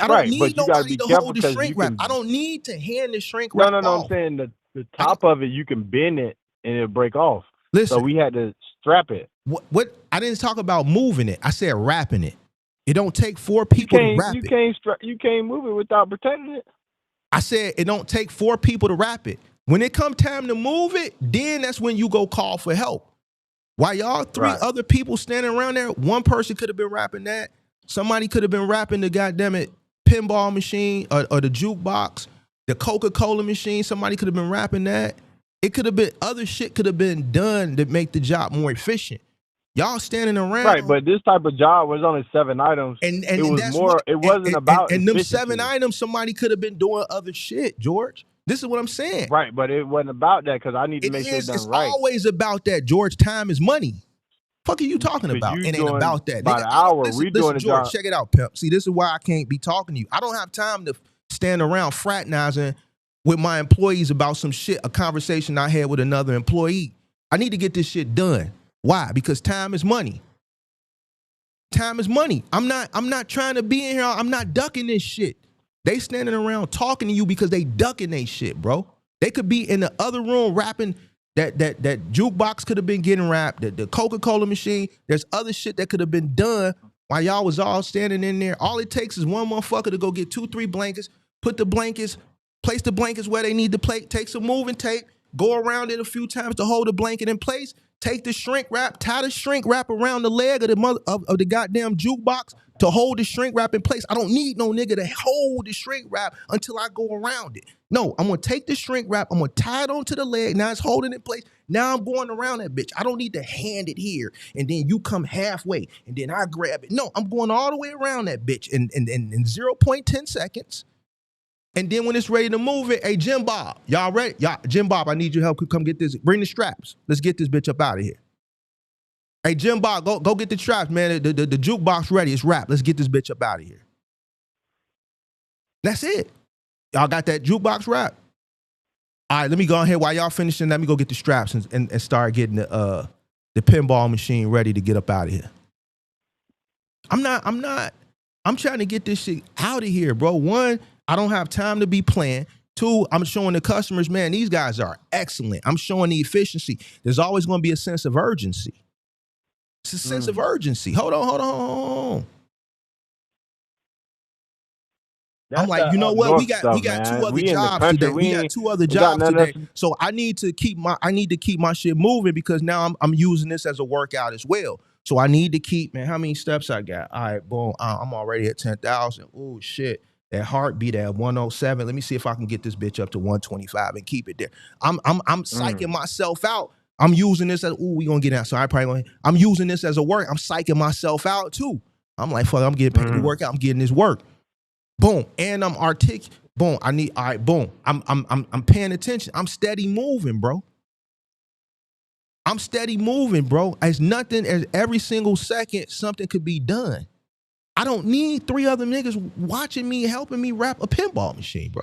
I don't need nobody to hold the shrink wrap. I don't need to hand the shrink wrap off. I'm saying the top of it, you can bend it and it'll break off. Listen, so we had to strap it. What? I didn't talk about moving it. I said wrapping it. It don't take 4 people to wrap it. You can't move it without protecting it. I said it don't take 4 people to wrap it. When it come time to move it, then that's when you go call for help. While y'all 3 other people standing around there, one person could have been wrapping that. Somebody could have been wrapping the goddammit pinball machine or the jukebox, the Coca-Cola machine. Somebody could have been wrapping that. It could have been other shit could have been done to make the job more efficient. Y'all standing around, right? But this type of job was only 7 items, and it was that's more. It wasn't about and them efficiency. 7 items. Somebody could have been doing other shit, George. This is what I'm saying. Right, but it wasn't about that because I need to make sure it's done right. It's always about that, George. Time is money. Fuck are you talking about? It ain't about that. By the hour, we doing the George, job. check it out, pimp. See, this is why I can't be talking to you. I don't have time to stand around fraternizing with my employees about some shit, a conversation I had with another employee. I need to get this shit done. Why? Because time is money. Time is money. I'm not trying to be in here. I'm not ducking this shit. They standing around talking to you because they ducking they shit, bro. They could be in the other room rapping. That jukebox could have been getting wrapped. The Coca-Cola machine. There's other shit that could have been done while y'all was all standing in there. All it takes is one motherfucker to go get 2-3 blankets, put the blankets, place the blankets where they need to place, take some moving tape, go around it a few times to hold the blanket in place, take the shrink wrap, tie the shrink wrap around the leg of the goddamn jukebox to hold the shrink wrap in place. I don't need no nigga to hold the shrink wrap until I go around it. No, I'm gonna take the shrink wrap, I'm gonna tie it onto the leg. Now it's holding it in place. Now I'm going around that bitch. I don't need to hand it here and then you come halfway and then I grab it. No, I'm going all the way around that bitch in 0.10 seconds. And then when it's ready to move it, hey, Jim Bob, y'all ready? Jim Bob, I need your help. Come get this. Bring the straps. Let's get this bitch up out of here. Hey, Jim Bob, go get the straps, man. The jukebox ready. It's wrapped. Let's get this bitch up out of here. That's it. Y'all got that jukebox wrapped? All right, let me go ahead. While y'all finishing, let me go get the straps and start getting the pinball machine ready to get up out of here. I'm trying to get this shit out of here, bro. 1, I don't have time to be playing. 2, I'm showing the customers, man, these guys are excellent. I'm showing the efficiency. There's always going to be a sense of urgency. It's a sense of urgency. Hold on. I'm like, you know what? We got 2 other jobs today. We got 2 other jobs today. So I need to keep my shit moving because now I'm using this as a workout as well. So I need to keep, man, how many steps I got? All right, boom. I'm already at 10,000. Oh shit. That heartbeat at 107. Let me see if I can get this bitch up to 125 and keep it there. I'm psyching myself out. I'm using this as, we gonna get out. So I'm using this as a work. I'm psyching myself out too. I'm like, fuck, I'm getting paid to work out. I'm getting this work. Boom. And I'm articulate. Boom. Boom. I'm paying attention. I'm steady moving, bro. As nothing, as every single second, something could be done. I don't need 3 other niggas watching me, helping me wrap a pinball machine, bro.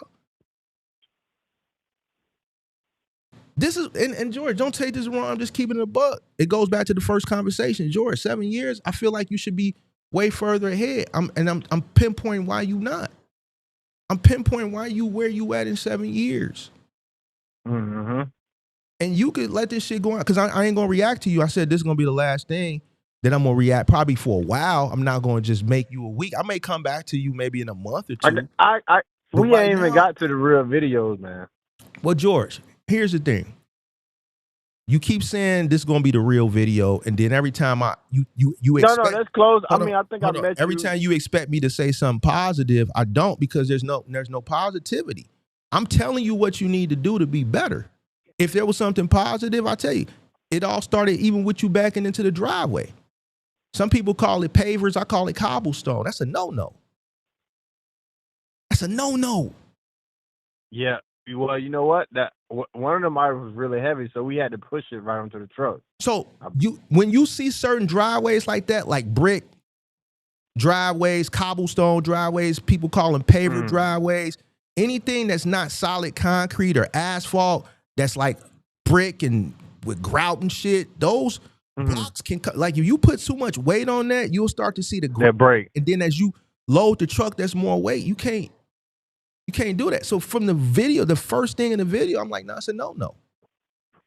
This is, and George, don't take this wrong. I'm just keeping it a buck. It goes back to the first conversation. George, 7 years, I feel like you should be way further ahead. I'm pinpointing why you not. I'm pinpointing why you where you at in 7 years. Mm-hmm. And you could let this shit go on because I ain't gonna react to you. I said this is gonna be the last thing that I'm gonna react probably for a while. I'm not gonna just make you a week. I may come back to you maybe in a month or 2. We ain't even got to the real videos, man. Well, George, here's the thing. You keep saying this is gonna be the real video, and then every time you expect, no, that's close. I think I met you. Every time you expect me to say something positive, I don't because there's no positivity. I'm telling you what you need to do to be better. If there was something positive, I tell you, it all started even with you backing into the driveway. Some people call it pavers. I call it cobblestone. That's a no-no. That's a no-no. Yeah. Well, you know what? That one of them items was really heavy, so we had to push it right onto the truck. So when you see certain driveways like that, like brick driveways, cobblestone driveways, people call them paver driveways, anything that's not solid concrete or asphalt, that's like brick and with grout and shit, those blocks can, like if you put too much weight on that, you'll start to see the break. And then as you load the truck, that's more weight. You can't do that. So from the video, the first thing in the video, I'm like, no, I said no.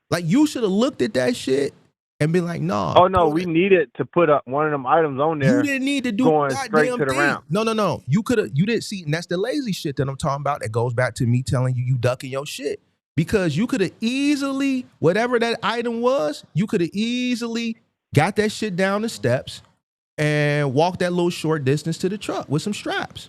Like you should have looked at that shit and be like, nah. Oh no, we needed to put up one of them items on there. You didn't need to do going that straight damn to the thing. ramp. No. You didn't see, and that's the lazy shit that I'm talking about. That goes back to me telling you ducking your shit. Because you could have easily, whatever that item was, you could have easily got that shit down the steps and walked that little short distance to the truck with some straps.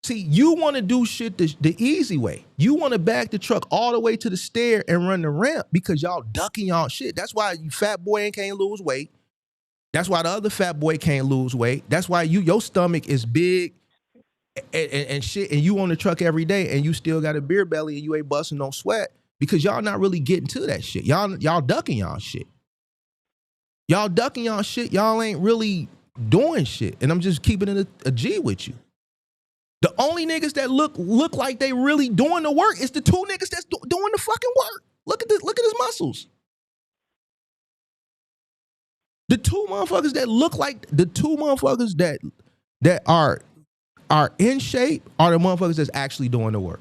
See, you want to do shit the easy way. You want to back the truck all the way to the stair and run the ramp because y'all ducking y'all shit. That's why you fat boy can't lose weight. That's why the other fat boy can't lose weight. That's why your stomach is big and shit, and you on the truck every day and you still got a beer belly and you ain't busting no sweat because y'all not really getting to that shit. Y'all ducking y'all shit. Y'all ducking y'all shit. Y'all ain't really doing shit. And I'm just keeping it a G with you. The only niggas that look like they really doing the work is the two niggas that's doing the fucking work. Look at his muscles. The two motherfuckers that look like the two motherfuckers that are in shape are the motherfuckers that's actually doing the work.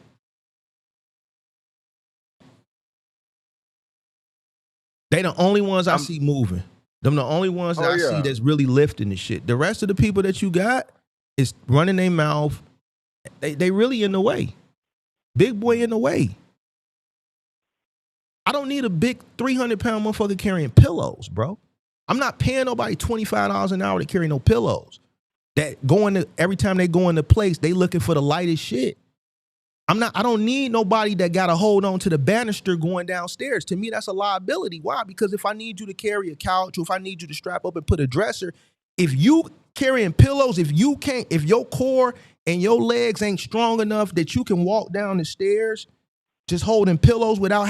They the only ones I see moving. Them the only ones that I see that's really lifting the shit. The rest of the people that you got is running their mouth. They really in the way. Big boy in the way. I don't need a big 300-pound motherfucker carrying pillows, bro. I'm not paying nobody $25 an hour to carry no pillows. That every time they go into place, they looking for the lightest shit. I don't need nobody that got to hold on to the banister going downstairs. To me, that's a liability. Why? Because if I need you to carry a couch or if I need you to strap up and put a dresser, if you carrying pillows, if your core and your legs ain't strong enough that you can walk down the stairs just holding pillows without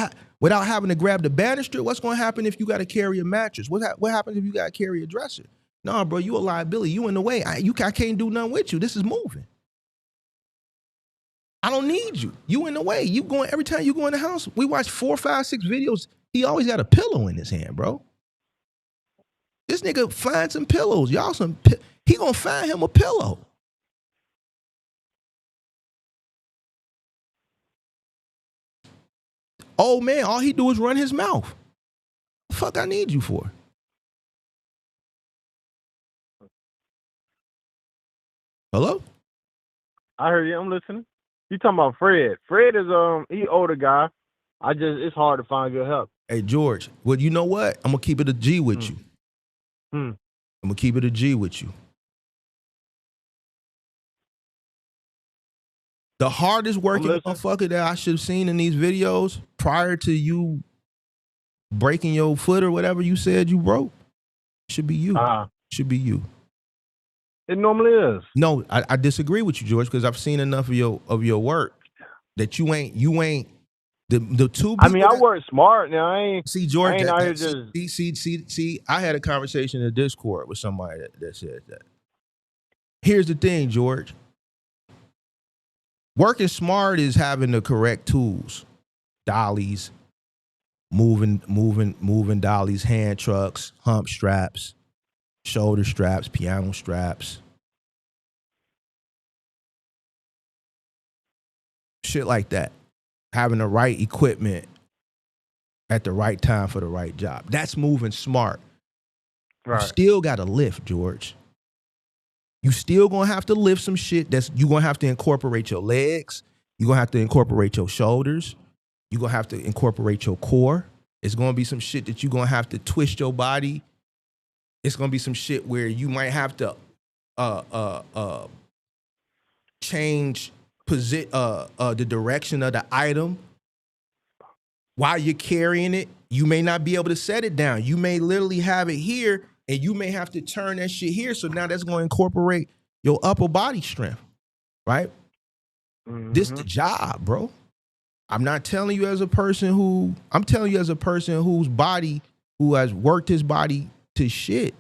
having to grab the banister, what's going to happen if you got to carry a mattress? What happens if you got to carry a dresser? Nah, bro, you a liability. You in the way. I can't do nothing with you. This is moving. I don't need you. You in the way. You going every time you go in the house. We watch 4, 5, 6 videos. He always got a pillow in his hand, bro. This nigga find some pillows. He gonna find him a pillow. Old man, all he do is run his mouth. What the fuck I need you for? Hello? I heard you. I'm listening. You talking about Fred? Fred is he older guy. It's hard to find good help. Hey George, well you know what? I'm gonna keep it a G with you. I'm gonna keep it a G with you. The hardest working motherfucker that I should have seen in these videos prior to you breaking your foot or whatever you said you broke should be you. Should be you. It normally is. No, I disagree with you, George, because I've seen enough of your work that you ain't the two people. I mean, I work smart now. I ain't see George. I ain't out here just see. I had a conversation in Discord with somebody that said that. Here's the thing, George. Working smart is having the correct tools, dollies, moving dollies, hand trucks, hump straps, shoulder straps, piano straps, shit like that. Having the right equipment at the right time for the right job. That's moving smart. Right. You still got to lift, George. You still gonna have to lift some shit you gonna have to incorporate your legs. You're gonna have to incorporate your shoulders. You're gonna have to incorporate your core. It's gonna be some shit that you're gonna have to twist your body. It's gonna be some shit where you might have to change the direction of the item while you're carrying it. You may not be able to set it down. You may literally have it here and you may have to turn that shit here. So now that's going to incorporate your upper body strength, right? Mm-hmm. This the job, bro. I'm telling you as a person whose body, who has worked his body to shit.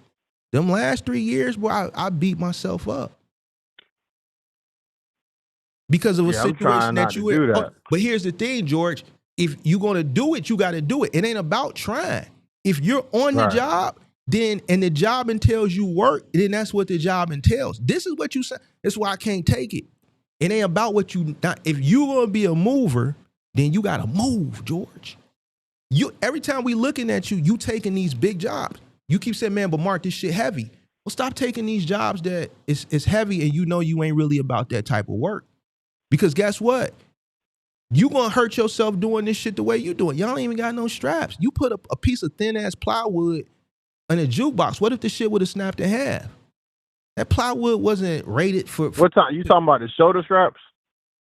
Them last 3 years, bro, I beat myself up. Because of a situation that you in. But here's the thing, George. If you're going to do it, you got to do it. It ain't about trying. If you're on the job, then and the job entails you work, then that's what the job entails. This is what you say. That's why I can't take it. It ain't about what you not. If you're going to be a mover, then you got to move, George. every time we looking at you, you taking these big jobs. You keep saying, man, but Mark, this shit heavy. Well, stop taking these jobs that is heavy and you know you ain't really about that type of work. Because guess what? You gonna hurt yourself doing this shit the way you doing. Y'all ain't even got no straps. You put a piece of thin ass plywood in a jukebox. What if the shit would have snapped in half? That plywood wasn't rated for What time you talking about? The shoulder straps?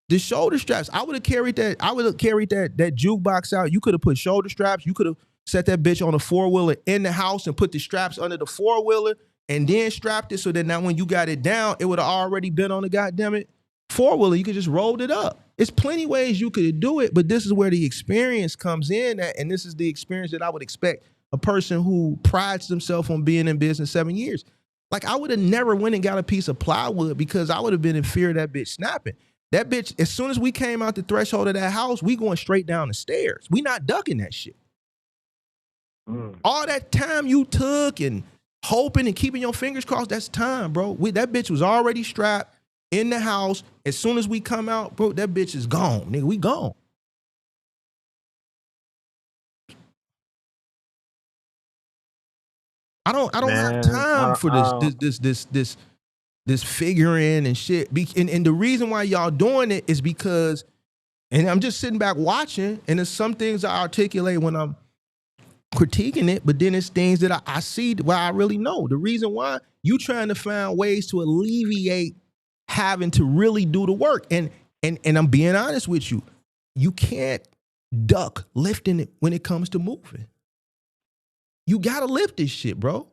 the shoulder straps. I would have carried that. I would have carried that jukebox out. You could have put shoulder straps. You could have set that bitch on a 4-wheeler in the house and put the straps under the 4-wheeler and then strapped it so that now when you got it down, it would have already been on the goddamn 4-wheeler. You could just rolled it up. It's plenty ways you could do it, but this is where the experience comes in at, and this is the experience that I would expect a person who prides themselves on being in business 7 years. Like, I would have never went and got a piece of plywood because I would have been in fear of that bitch snapping. That bitch, as soon as we came out the threshold of that house, we going straight down the stairs. We not ducking that shit. All that time you took and hoping and keeping your fingers crossed, that's time, bro. That bitch was already strapped in the house. As soon as we come out, bro, that bitch is gone. Nigga, we gone. I don't have time for this figuring and shit. And the reason why y'all doing it is because, and I'm just sitting back watching, and there's some things I articulate when I'm critiquing it, but then it's things that I see where I really know. The reason why you trying to find ways to alleviate having to really do the work. And I'm being honest with you. You can't duck lifting it when it comes to moving. You gotta lift this shit, bro.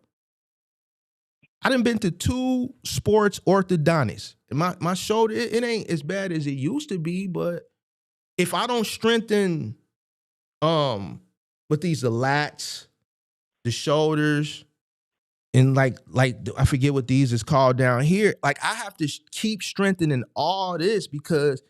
I done been to 2 sports orthodontists. My shoulder, it ain't as bad as it used to be, but if I don't strengthen with these the lats, the shoulders, and like I forget what these is called down here. Like, I have to keep strengthening all this because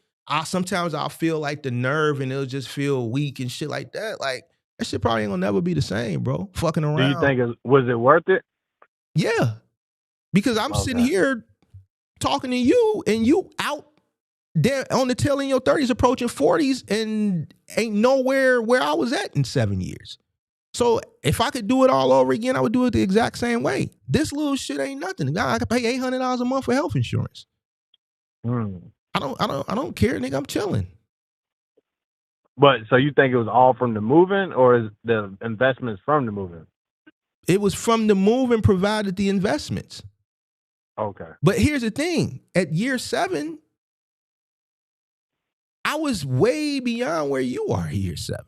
sometimes I'll feel like the nerve and it'll just feel weak and shit like that. Like, that shit probably ain't gonna never be the same, bro. Fucking around. Do you think was it worth it? Yeah, because I'm sitting here talking to you and you out there on the tail in your 30s, approaching 40s, and ain't nowhere where I was at in 7 years. So if I could do it all over again, I would do it the exact same way. This little shit ain't nothing. I could pay $800 a month for health insurance. I don't care, nigga. I'm chilling. But so you think it was all from the moving, or is the investments from the moving? It was from the moving provided the investments. Okay. But here's the thing. At year 7, I was way beyond where you are at year 7.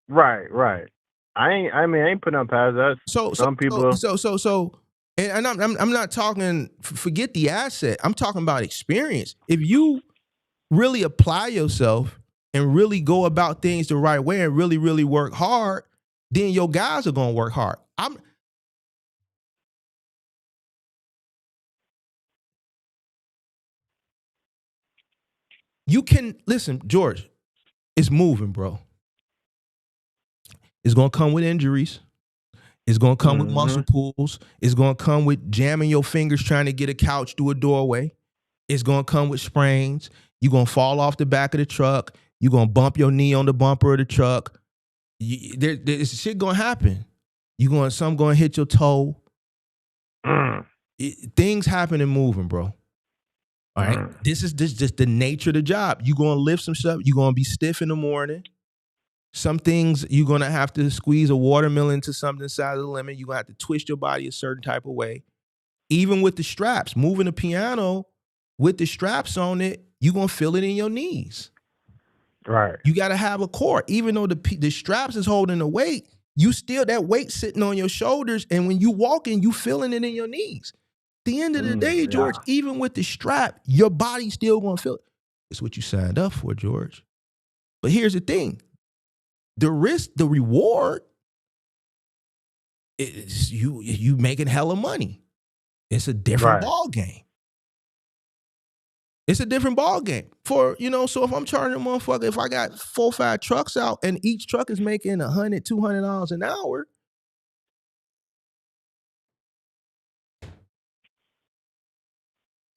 Right. I ain't putting up past that. Some people. And I'm not talking. Forget the asset. I'm talking about experience. If you really apply yourself and really go about things the right way and really, really work hard, then your guys are gonna work hard. You can listen, George. It's moving, bro. It's gonna come with injuries. It's gonna come with muscle pulls. It's gonna come with jamming your fingers trying to get a couch through a doorway. It's gonna come with sprains. You're gonna fall off the back of the truck. You're gonna bump your knee on the bumper of the truck. There's shit gonna happen. Some gonna hit your toe. Things happen in moving, bro. All right. This is just the nature of the job. You're gonna lift some stuff. You're gonna be stiff in the morning. Some things you're gonna have to squeeze a watermelon to something inside of the limit. You're gonna have to twist your body a certain type of way. Even with the straps, moving the piano with the straps on it, you're gonna feel it in your knees. Right. You gotta have a core. Even though the straps is holding the weight, you still that weight sitting on your shoulders, and when you walking, you feeling it in your knees. At the end of the day, George, even with the strap, your body's still gonna feel it. It's what you signed up for, George. But here's the thing. The risk, the reward, is you making hella money. It's a different ball game. It's a different ball game. So if I'm charging a motherfucker, if I got 4 or 5 trucks out and each truck is making $100, $200 an hour,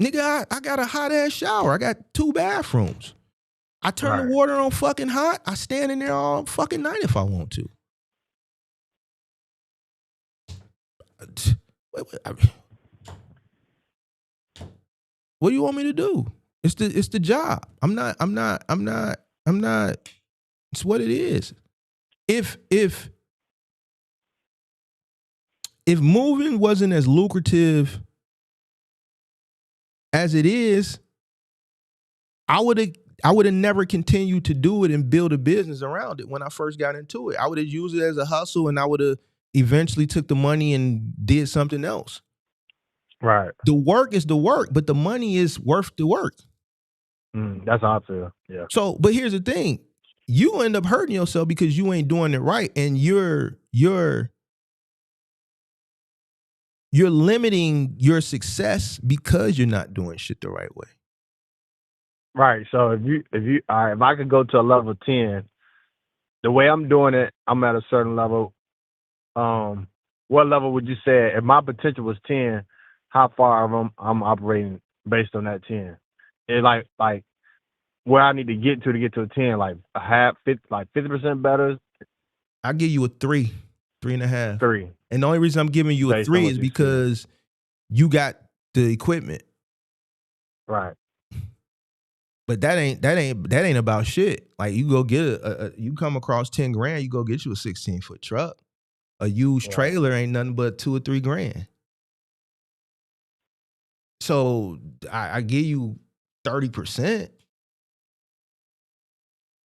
nigga, I got a hot ass shower. I got 2 bathrooms. I turn the water on fucking hot. I stand in there all fucking night if I want to. What do you want me to do? It's the job. I'm not. It's what it is. If moving wasn't as lucrative as it is, I would have never continued to do it and build a business around it when I first got into it. I would have used it as a hustle, and I would have eventually took the money and did something else. Right. The work is the work, but the money is worth the work. That's how I feel. Yeah. So, but here's the thing. You end up hurting yourself because you ain't doing it right, and you're limiting your success because you're not doing shit the right way. Right. So if I could go to a level 10, the way I'm doing it, I'm at a certain level. What level would you say if my potential was 10? How far I'm operating based on that 10? It like where I need to get to a 10, like a half, 50% better. I'll give you a 3.5. 3. And the only reason I'm giving you a 3 is because you got the equipment. Right. But that ain't about shit. Like you go get you come across 10 grand, you go get you a 16-foot truck. A used trailer ain't nothing but $2 or $3 grand. So I give you 30%.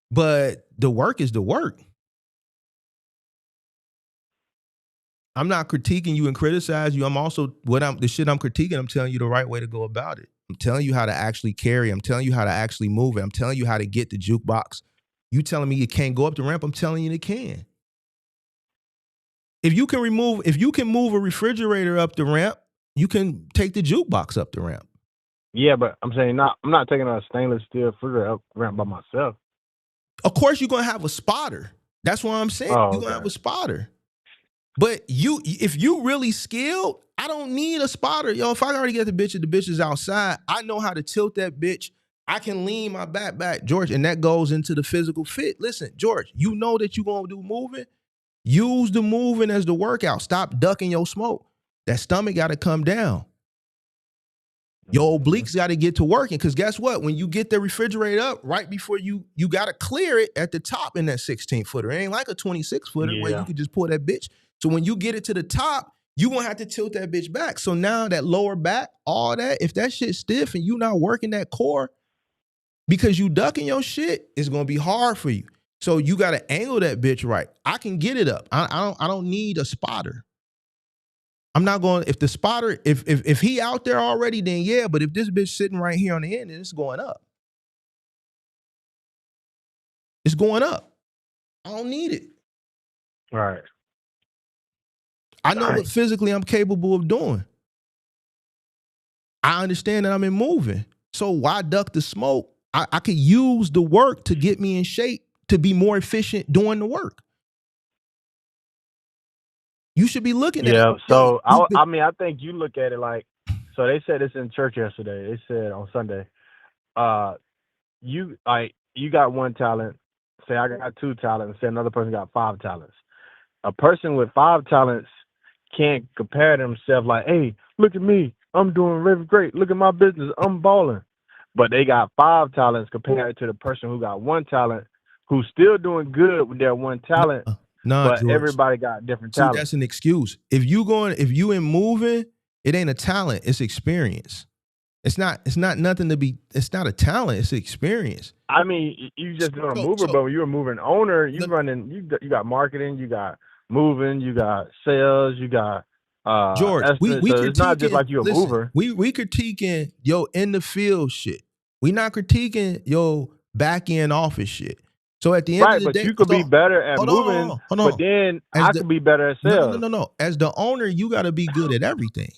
But the work is the work. I'm not critiquing you and criticize you. I'm also the shit I'm critiquing, I'm telling you the right way to go about it. I'm telling you how to actually carry. I'm telling you how to actually move it. I'm telling you how to get the jukebox. You telling me you can't go up the ramp, I'm telling you it can. If you can move a refrigerator up the ramp, you can take the jukebox up the ramp. Yeah, but I'm saying I'm not taking a stainless steel refrigerator up the ramp by myself. Of course, you're gonna have a spotter. That's what I'm saying. You're gonna have a spotter. But if you really skilled, I don't need a spotter. Yo, if I already get the bitch is outside, I know how to tilt that bitch. I can lean my back, George, and that goes into the physical fit. Listen, George, you know that you're gonna do moving. Use the moving as the workout. Stop ducking your smoke. That stomach gotta come down. Your obliques got to get to working, because guess what? When you get the refrigerator up, right before you got to clear it at the top in that 16-footer. It ain't like a 26-footer where you can just pull that bitch. So when you get it to the top, you going to have to tilt that bitch back. So now that lower back, all that, if that shit's stiff and you not working that core because you ducking your shit, it's going to be hard for you. So you got to angle that bitch right. I can get it up. I don't need a spotter. I'm not going, if the spotter, if he out there already, then yeah, but if this bitch sitting right here on the end, then it's going up. It's going up. I don't need it. Right. I know what physically I'm capable of doing. I understand that I'm in moving. So why duck the smoke? I could use the work to get me in shape to be more efficient doing the work. You should be looking at it. Yeah, so I think you look at it like, so they said this in church yesterday. They said on Sunday, you got one talent, say I got 2 talents, say another person got 5 talents. A person with 5 talents can't compare themselves like, hey, look at me, I'm doing really great. Look at my business, I'm balling. But they got 5 talents compared to the person who got 1 talent, who's still doing good with their 1 talent. But George, everybody got different talents. That's an excuse. If you in moving, it ain't a talent, it's experience. It's not nothing to be, it's not a talent, it's experience. I mean, you just doing a mover, but when you're a moving owner, you got marketing, you got moving, you got sales, you got George, we so it's not just like you're a mover. We critiquing yo in the field shit. We not critiquing yo back end office shit. So at the end of the day, you could be better at moving, but then I could be better at sales. No. As the owner, you got to be good at everything.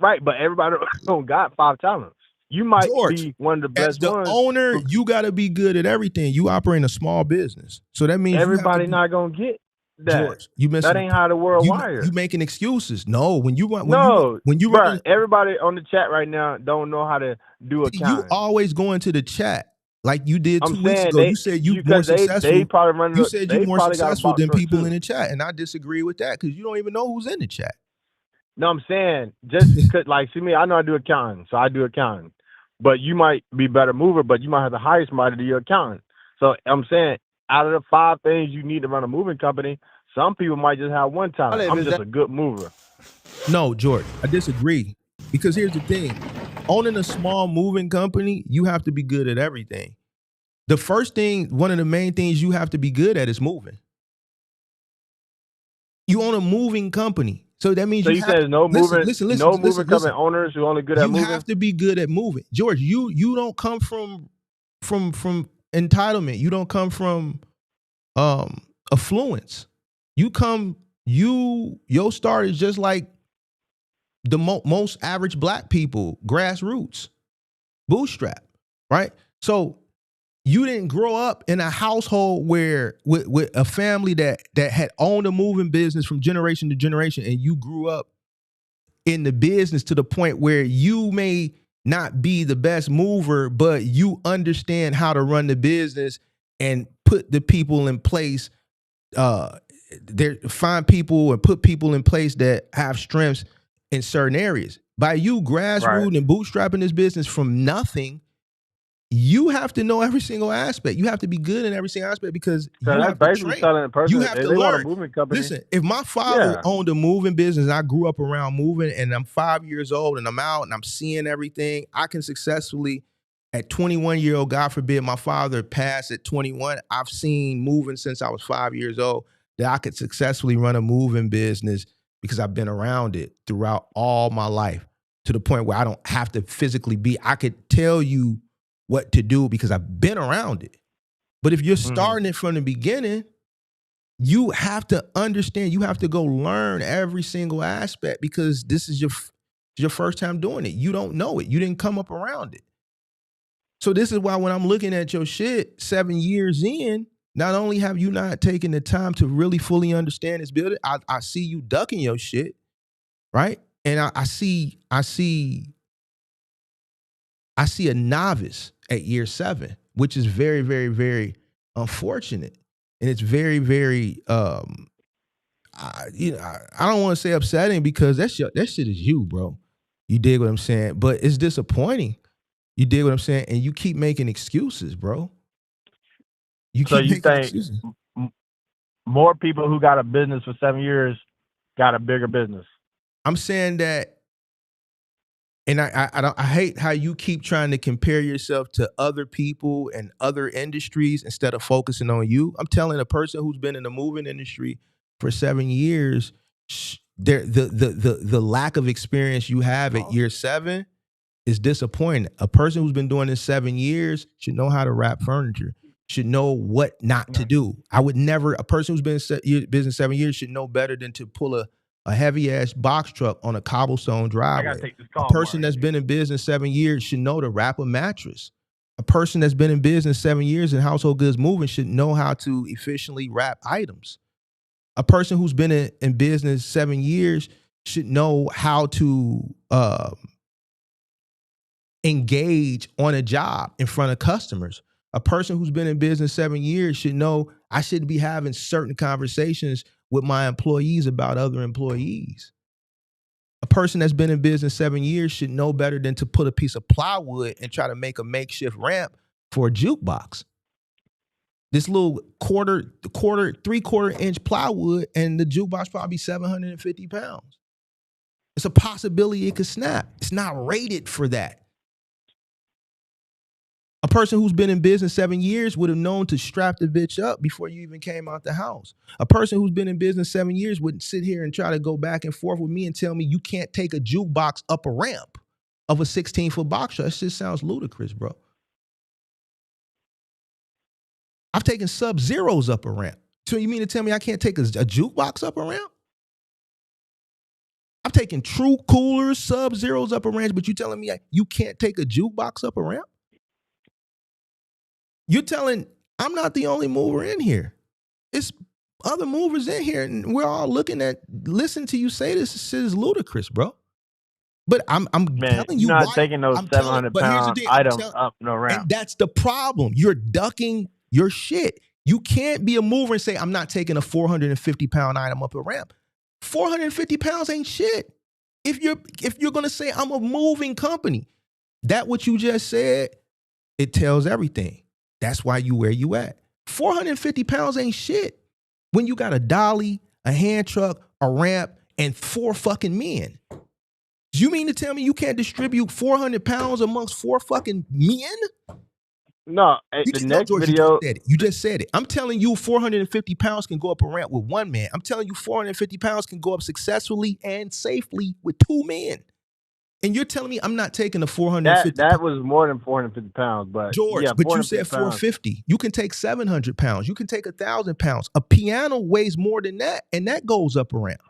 Right, but everybody don't got 5 talents. You might be one of the best as the ones. Owner, you got to be good at everything. You operate a small business, so that means everybody not gonna get that. George, that ain't how the world wired. You making excuses? No, when you everybody on the chat right now don't know how to do accounting. You always go into the chat like you did I'm 2 weeks saying ago. You said you more because they successful. probably run. You said you They more probably got a successful box than truck people too. in the chat, and I disagree with that because you don't even know who's in the chat. No, I'm saying just cause, like, see me, I know I do accounting, so I do accounting. But you might be better mover, but you might have to hire somebody to do your accounting. So I'm saying out of the 5 things you need to run a moving company, some people might just have one talent. I'm just a good mover. No, Jordan, I disagree. Because here's the thing. Owning a small moving company, you have to be good at everything. The first thing, one of the main things you have to be good at is moving. You own a moving company. So that means So you said no moving, no moving company owners who only good at moving? You have to be good at moving. George, you don't come from entitlement. You don't come from affluence. Your start is just like the most average black people, grassroots, bootstrap, right? So you didn't grow up in a household where with a family that had owned a moving business from generation to generation, and you grew up in the business to the point where you may not be the best mover, but you understand how to run the business and put the people in place. Find people and put people in place that have strengths in certain areas. By you grassroots and bootstrapping this business from nothing, you have to know every single aspect. You have to be good in every single aspect because so you that's have to basically train. telling a person You have to they want learn. a moving company. Listen, if my father owned a moving business and I grew up around moving and I'm 5 years old and I'm out and I'm seeing everything, I can successfully, at 21-year-old, God forbid my father passed at 21, I've seen moving since I was 5 years old, that I could successfully run a moving business because I've been around it throughout all my life to the point where I don't have to physically be. I could tell you what to do because I've been around it. But if you're starting it from the beginning, you have to understand, you have to go learn every single aspect because this is your first time doing it. You don't know it. You didn't come up around it. So this is why when I'm looking at your shit 7 years in, not only have you not taken the time to really fully understand this building, I see you ducking your shit, right? And I see a novice at year 7, which is very, very, very unfortunate. And it's very, very, I don't want to say upsetting because that shit is you, bro. You dig what I'm saying? But it's disappointing. You dig what I'm saying? And you keep making excuses, bro. So you think more people who got a business for 7 years got a bigger business? I'm saying that. And I hate how you keep trying to compare yourself to other people and other industries instead of focusing on you. I'm telling a person who's been in the moving industry for 7 years, the lack of experience you have at year 7 is disappointing. A person who's been doing this 7 years should know how to wrap furniture, should know what not to do. A person who's been in business 7 years should know better than to pull a heavy ass box truck on a cobblestone driveway. A person that's been in business 7 years should know to wrap a mattress. A person that's been in business 7 years in household goods moving should know how to efficiently wrap items. A person who's been in business 7 years should know how to engage on a job in front of customers. A person who's been in business 7 years should know I should be having certain conversations with my employees about other employees. A person that's been in business 7 years should know better than to put a piece of plywood and try to make a makeshift ramp for a jukebox. This little 3/4 inch plywood and the jukebox probably 750 pounds. It's a possibility it could snap. It's not rated for that. A person who's been in business 7 years would have known to strap the bitch up before you even came out the house. A person who's been in business 7 years wouldn't sit here and try to go back and forth with me and tell me you can't take a jukebox up a ramp of a 16-foot box truck. That shit sounds ludicrous, bro. I've taken Sub-Zeros up a ramp. So you mean to tell me I can't take a jukebox up a ramp? I've taken True Coolers, Sub-Zeros up a ramp, but you telling me you can't take a jukebox up a ramp? You're telling, I'm not the only mover in here. It's other movers in here, and we're all listening to you say this. This shit is ludicrous, bro. But I'm Man, telling you're you not why. taking those I'm telling. 700 But here's the pound thing. items up no ramp. And that's the problem. You're ducking your shit. You can't be a mover and say, I'm not taking a 450 pound item up a ramp. 450 pounds ain't shit. If you're gonna say I'm a moving company, that what you just said, it tells everything. That's why you where you at. 450 pounds ain't shit. When you got a dolly, a hand truck, a ramp, and 4 fucking men. You mean to tell me you can't distribute 400 pounds amongst 4 fucking men? No, You just said it. I'm telling you 450 pounds can go up a ramp with 1 man. I'm telling you 450 pounds can go up successfully and safely with 2 men. And you're telling me I'm not taking the 450 that was more than 450 pounds, but George, yeah, but you said 450. You can take 700 pounds. You can take 1,000 pounds. A piano weighs more than that, and that goes up a ramp.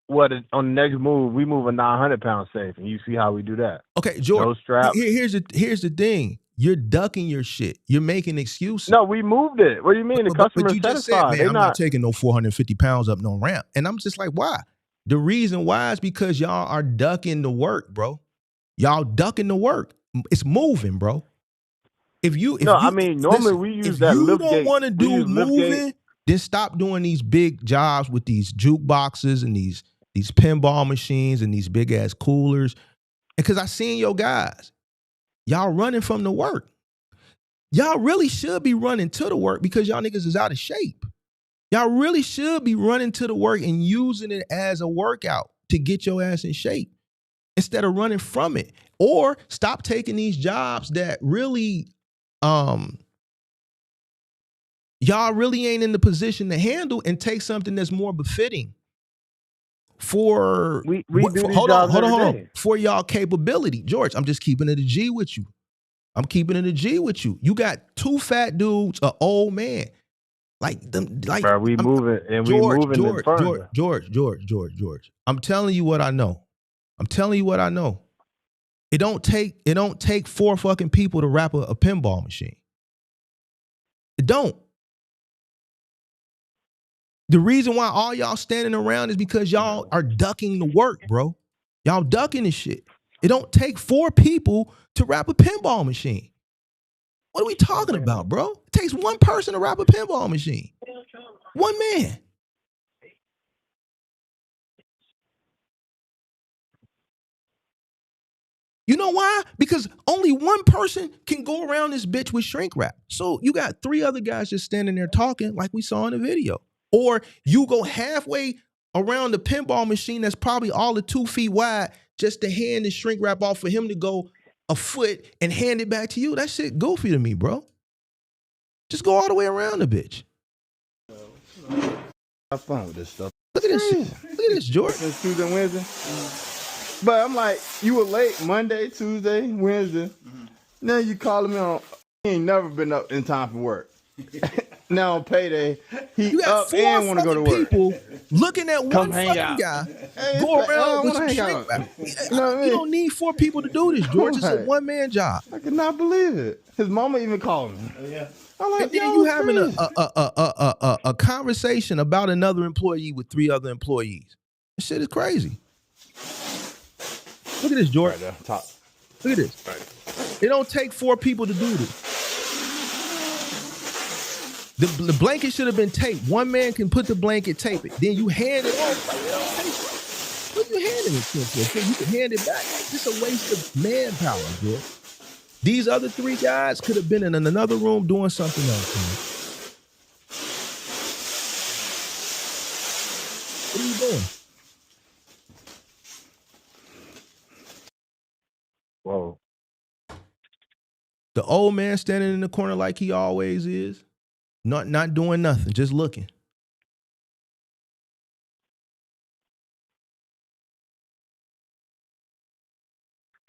What on the next move, we move a 900 pound safe, and you see how we do that. Okay, George. No strap. Here's the thing. You're ducking your shit. You're making excuses. No, we moved it. What do you mean? The customer but you just said, man, I'm not taking no 450 pounds up no ramp. And I'm just like, why? The reason why is because y'all are ducking the work, bro. Y'all ducking the work. It's moving, bro. Normally we use that lift gate. If you don't want to do moving, then stop doing these big jobs with these jukeboxes and these pinball machines and these big ass coolers. And because I seen your guys, y'all running from the work. Y'all really should be running to the work because y'all niggas is out of shape. Y'all really should be running to the work and using it as a workout to get your ass in shape instead of running from it. Or stop taking these jobs that really, y'all really ain't in the position to handle and take something that's more befitting for hold on for y'all capability. George, I'm just keeping it a G with you. You got 2 fat dudes, an old man. Bro, we moving and we moving the further. George. I'm telling you what I know. It don't take 4 fucking people to wrap a pinball machine. It don't. The reason why all y'all standing around is because y'all are ducking the work, bro. Y'all ducking this shit. It don't take 4 people to wrap a pinball machine. What are we talking about, bro? It takes 1 person to wrap a pinball machine. 1 man. You know why? Because only 1 person can go around this bitch with shrink wrap. So you got 3 other guys just standing there talking like we saw in the video. Or you go halfway around the pinball machine that's probably all of 2 feet wide just to hand the shrink wrap off for him to go a foot and hand it back to you. That shit goofy to me, bro. Just go all the way around the bitch. Have fun with this stuff. Look at this shit. Look at this, George. It's Tuesday and Wednesday. But I'm like, you were late Monday, Tuesday, Wednesday. Now you calling me on, he ain't never been up in time for work. Now on payday, he up and want to go to work. People looking at one fucking guy go around with some shrink wrap. You don't need 4 people to do this, George. It's a 1-man job. I could not believe it. His mama even called me. Yeah. I'm like, and then you having a conversation about another employee with 3 other employees. This shit is crazy. Look at this, George. Right there, top. Look at this. Right. It don't take 4 people to do this. The blanket should have been taped. 1 man can put the blanket, tape it. Then you hand it off. What are you handing it to? You can hand it back. It's a waste of manpower, George. These other 3 guys could have been in another room doing something else. Man. What are you doing? Whoa. The old man standing in the corner like he always is, not doing nothing, just looking.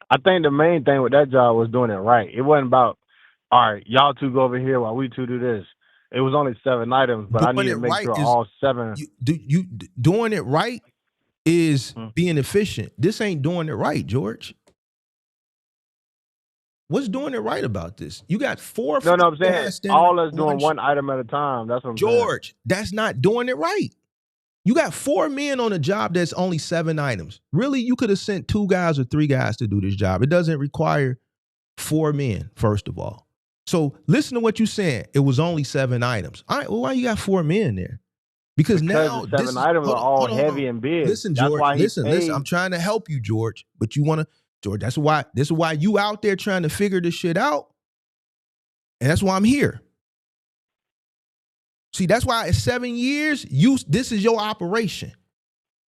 I think the main thing with that job was doing it right. It wasn't about, all right, y'all 2 go over here while we 2 do this. It was only 7 items, but I need to make sure all 7. Doing it right is being efficient. This ain't doing it right, George. What's doing it right about this? You got 4. No, I'm saying all us doing 1 item at a time. That's what I'm saying. George, that's not doing it right. You got 4 men on a job that's only 7 items. Really, you could have sent 2 guys or 3 guys to do this job. It doesn't require 4 men, first of all. So listen to what you're saying. It was only 7 items. All right, well, why you got 4 men there? Because now the 7 items are all heavy and big. Listen, That's George. why Listen. I'm trying to help you, George. But you want to, George. This is why you out there trying to figure this shit out, and that's why I'm here. See, that's why at 7 years, this is your operation.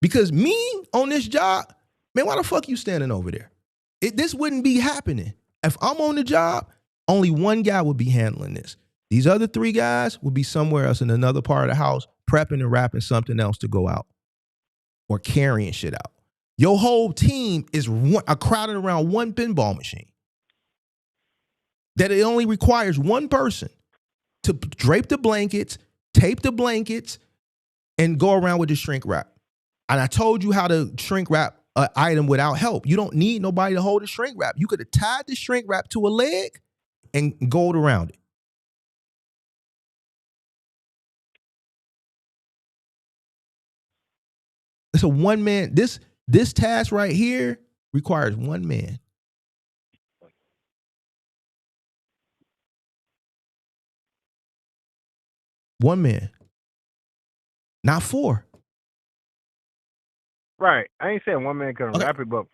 Because me on this job, man, why the fuck you standing over there? This wouldn't be happening. If I'm on the job, only 1 guy would be handling this. These other 3 guys would be somewhere else in another part of the house, prepping and wrapping something else to go out or carrying shit out. Your whole team is crowded around 1 pinball machine. That it only requires 1 person to drape the blankets, tape the blankets, and go around with the shrink wrap. And I told you how to shrink wrap an item without help. You don't need nobody to hold the shrink wrap. You could have tied the shrink wrap to a leg and go around it. It's a 1 man. This task right here requires 1 man. One man. Not 4. Right. I ain't saying 1 man couldn't wrap it, but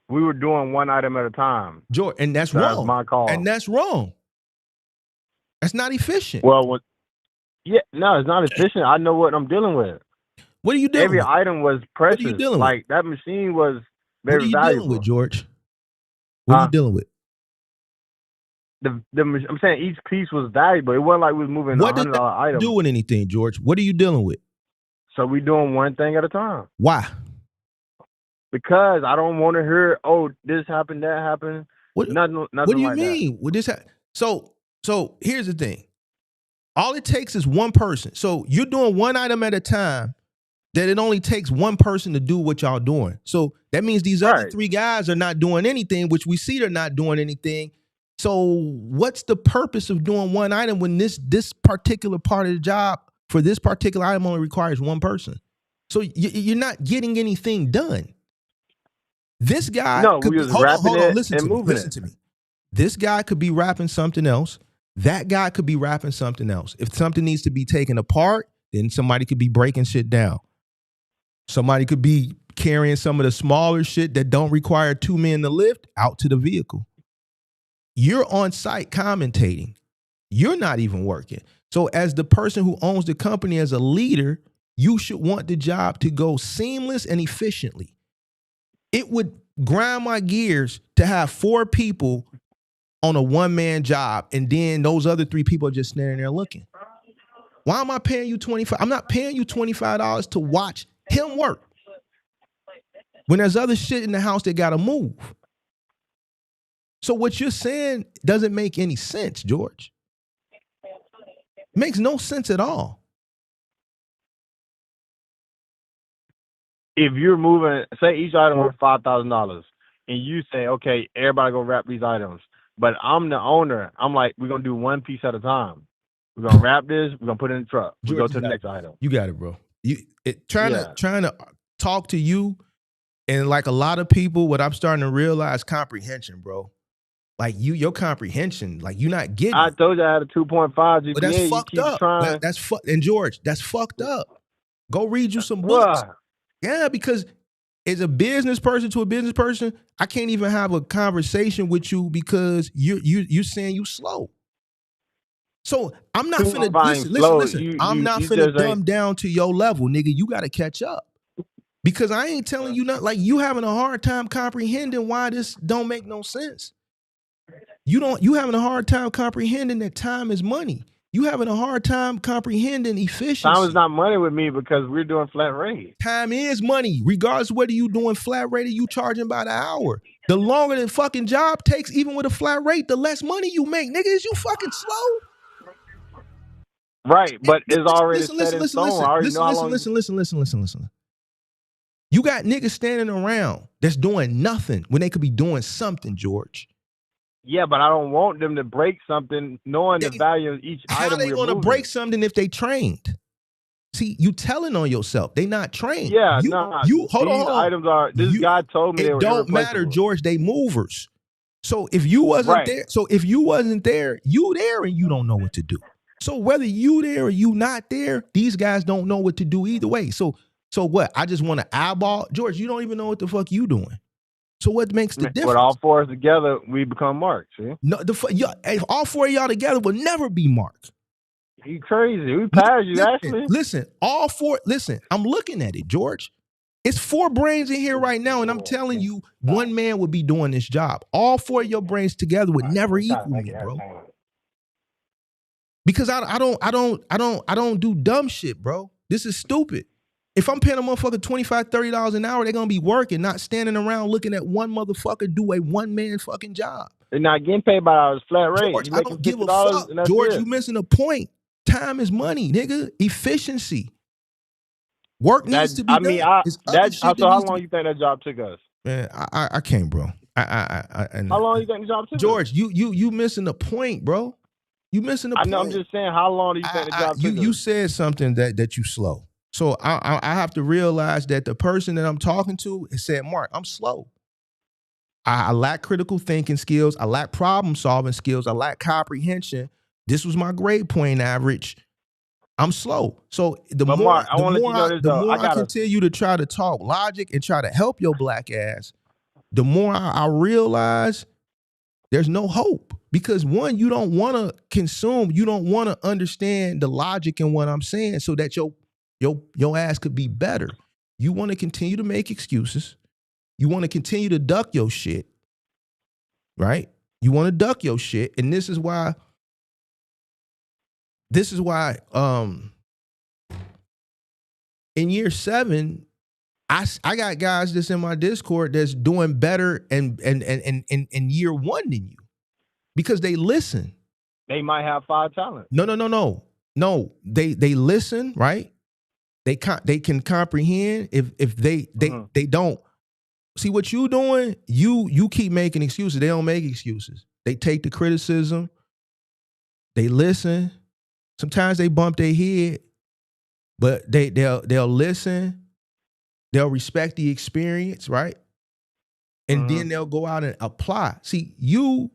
we were doing 1 item at a time. George, and that's That's wrong. my call. And that's wrong. That's not efficient. Well, no, it's not efficient. I know what I'm dealing with. What are you dealing Every with? item was precious. What are you dealing like with? that machine was What very are you valuable. dealing with, George? What are you dealing with? I'm saying each piece was valuable. It wasn't like we was moving What $100 does that items. do with anything, George? What are you dealing with? So we doing 1 thing at a time. Why? Because I don't want to hear, oh, this happened, that happened. Nothing What do you like mean? Would this So here's the thing. All it takes is 1 person. So you're doing 1 item at a time. That it only takes 1 person to do what y'all doing. So that means these other 3 guys are not doing anything, which we see they're not doing anything. So what's the purpose of doing 1 item when this particular part of the job for this particular item only requires 1 person? So you're not getting anything done. This guy could we be, was hold wrapping on, it listen and to me. moving Listen it. to me. This guy could be wrapping something else. That guy could be wrapping something else. If something needs to be taken apart, then somebody could be breaking shit down. Somebody could be carrying some of the smaller shit that don't require 2 men to lift out to the vehicle. You're on site commentating. You're not even working. So as the person who owns the company, as a leader, you should want the job to go seamless and efficiently. It would grind my gears to have 4 people on a 1-man job, and then those other 3 people are just standing there looking. Why am I paying you $25? I'm not paying you $25 to watch him work when there's other shit in the house that gotta move. So what you're saying doesn't make any sense, George. It makes no sense at all. If you're moving, say each item was $5,000, and you say, okay, everybody go wrap these items, but I'm the owner. I'm like, we're gonna do 1 piece at a time. We're gonna wrap this. We're gonna put it in the truck. We go to the next item. You got it, bro. Trying to talk to you, and like a lot of people, what I'm starting to realize, comprehension, bro. Like your comprehension, like you're not getting. I told you I had a 2.5 GPA. But that's fucked up. And George, that's fucked up. Go read you some books. Yeah, because as a business person to a business person, I can't even have a conversation with you because you're saying you slow. So I'm not finna listen. I'm not finna dumb down to your level, nigga. You gotta catch up. Because I ain't telling you nothing. Like you having a hard time comprehending why this don't make no sense. You having a hard time comprehending that time is money. You having a hard time comprehending efficiency. Time is not money with me because we're doing flat rate. Time is money, regardless of whether you doing flat rate or you charging by the hour. The longer the fucking job takes, even with a flat rate, the less money you make. Nigga, is you fucking slow? Right, but it's already set in stone. I already know how long. Listen. You got niggas standing around that's doing nothing when they could be doing something, George. Yeah, but I don't want them to break something knowing the value of each item. How they gonna break something if they trained? See, you telling on yourself. They not trained. Yeah, you, nah. you hold These on. items are. This guy told me they It were don't matter, irreplaceable. George. They movers. So if you wasn't Right. there, you there and you don't know what to do. So whether you there or you not there, these guys don't know what to do either way. So what? I just want to eyeball, George. You don't even know what the fuck you doing. So what makes the difference? But all four of us together, we become Mark. See? No, all four of y'all together will never be Mark. You crazy? We passed you actually. Listen, all four. Listen, I'm looking at it, George. It's 4 brains in here right now, and I'm telling you, one man would be doing this job. All 4 of your brains together would never equal me, bro. Because I don't do dumb shit, bro. This is stupid. If I'm paying a motherfucker $25, $30 an hour, they're gonna be working, not standing around looking at one motherfucker do a one-man fucking job. They're not getting paid by our flat rate. George, I don't give a fuck. George, you missing a point. Time is money, nigga. Efficiency. Work needs to be done. So how long you think that job took us? Man, I can't, bro. How long you think the job took George, us? you missing the point, bro. You missing the point. I know. I'm just saying. How long do you think the job took us? You said something that you slow. So I have to realize that the person that I'm talking to has said, Mark, I'm slow. I lack critical thinking skills. I lack problem solving skills. I lack comprehension. This was my grade point average. I'm slow. So the more I continue to try to talk logic and try to help your black ass, the more I realize there's no hope. Because one, you don't want to consume, you don't want to understand the logic in what I'm saying so that your ass could be better. You want to continue to make excuses. You want to continue to duck your shit. Right? You want to duck your shit. And this is why in year 7, I got guys that's in my Discord that's doing better and in year 1 than you because they listen. They might have 5 talents. No. They listen, right? They can comprehend. If they don't see what you doing, you keep making excuses. They don't make excuses. They take the criticism. They listen. Sometimes they bump their head, but they'll listen. They'll respect the experience, right? And then they'll go out and apply. See, you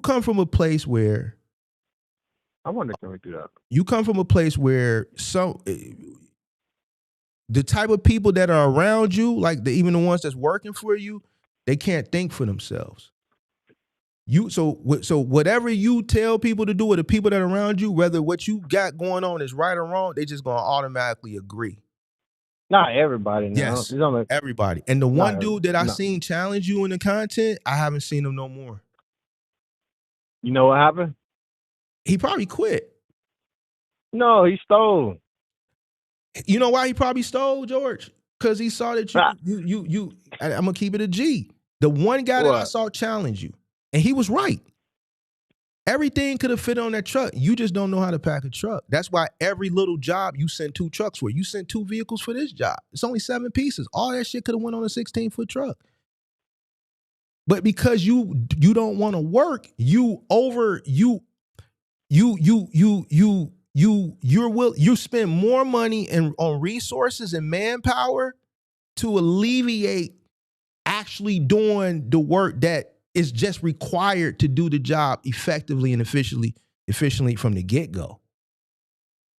come from a place where I wonder can we do that. You come from a place where the type of people that are around you, like even the ones that's working for you, they can't think for themselves. So whatever you tell people to do with the people that are around you, whether what you got going on is right or wrong, they just gonna automatically agree. Not everybody. No. Yes, everybody. And the one dude that I seen challenge you in the content, I haven't seen him no more. You know what happened? He probably quit. No, he stole. You know why he probably stole, George? Because he saw that you. I'm gonna keep it a G. The one guy that I saw challenge you, and he was right. Everything could have fit on that truck. You just don't know how to pack a truck. That's why every little job you send 2 trucks for. You sent 2 vehicles for this job. It's only 7 pieces. All that shit could have went on a 16-foot truck. But because you don't want to work, you spend more money on resources and manpower to alleviate actually doing the work that is just required to do the job effectively and efficiently from the get-go.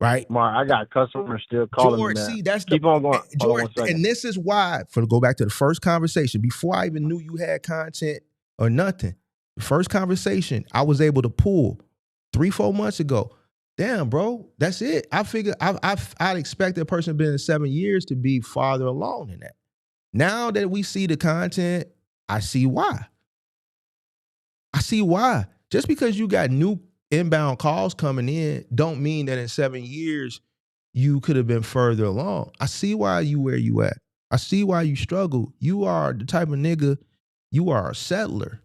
Right? Mark, I got customers still calling George, me. See, that's Keep on going. George, and this is why, to go back to the first conversation, before I even knew you had content or nothing, the first conversation I was able to pull 3-4 months ago. Damn, bro, that's it. I figured I'd expect that person been in 7 years to be farther along than that. Now that we see the content, I see why. Just because you got new inbound calls coming in don't mean that in 7 years you could have been further along. I see why you where you at. I see why you struggle. You are the type of nigga, you are a settler.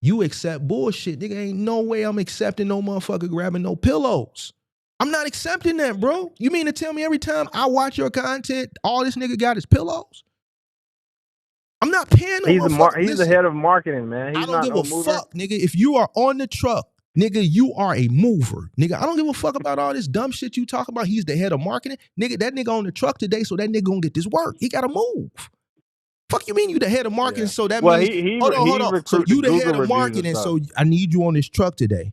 You accept bullshit. Nigga, ain't no way I'm accepting no motherfucker grabbing no pillows. I'm not accepting that, bro. You mean to tell me every time I watch your content, all this nigga got is pillows? I'm not paying no motherfucker. He's the head of marketing, man. He's I don't give a fuck, nigga. If you are on the truck Nigga, you are a mover. Nigga, I don't give a fuck about all this dumb shit you talk about. He's the head of marketing. Nigga, that nigga on the truck today, so that nigga gonna get this work. He gotta move. Fuck you mean you the head of marketing, so that means hold on. So you the head of marketing, so I need you on this truck today.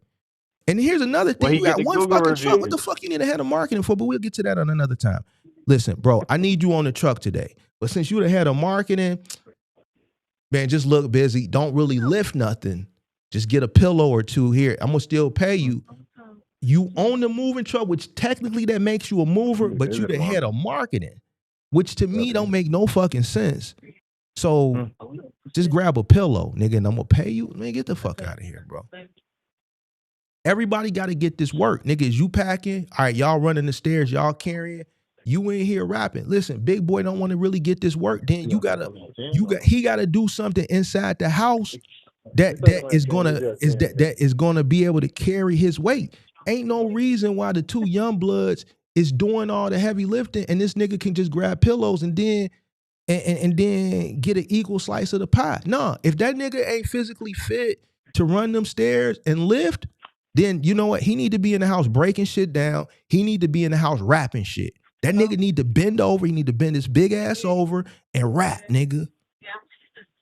And here's another thing. You got one fucking truck. What the fuck you need a head of marketing for? But we'll get to that on another time. Listen, bro, I need you on the truck today. But since you the head of marketing, man, just look busy. Don't really lift nothing. Just get a pillow or two here. I'm gonna still pay you. You own the moving truck, which technically that makes you a mover, but you the head of marketing, which to me don't make no fucking sense. So just grab a pillow, nigga, and I'm gonna pay you. Man, get the fuck out of here, bro. Everybody got to get this work. Nigga, is you packing? All right, y'all running the stairs, y'all carrying. You in here rapping. Listen, big boy don't want to really get this work. Then he gotta do something inside the house that is gonna be able to carry his weight. Ain't no reason why the two young bloods is doing all the heavy lifting and this nigga can just grab pillows and then get an equal slice of the pie. Nah, if that nigga ain't physically fit to run them stairs and lift, then you know what? He need to be in the house breaking shit down. He need to be in the house rapping shit. That nigga need to bend over. He need to bend his big ass over and rap, nigga.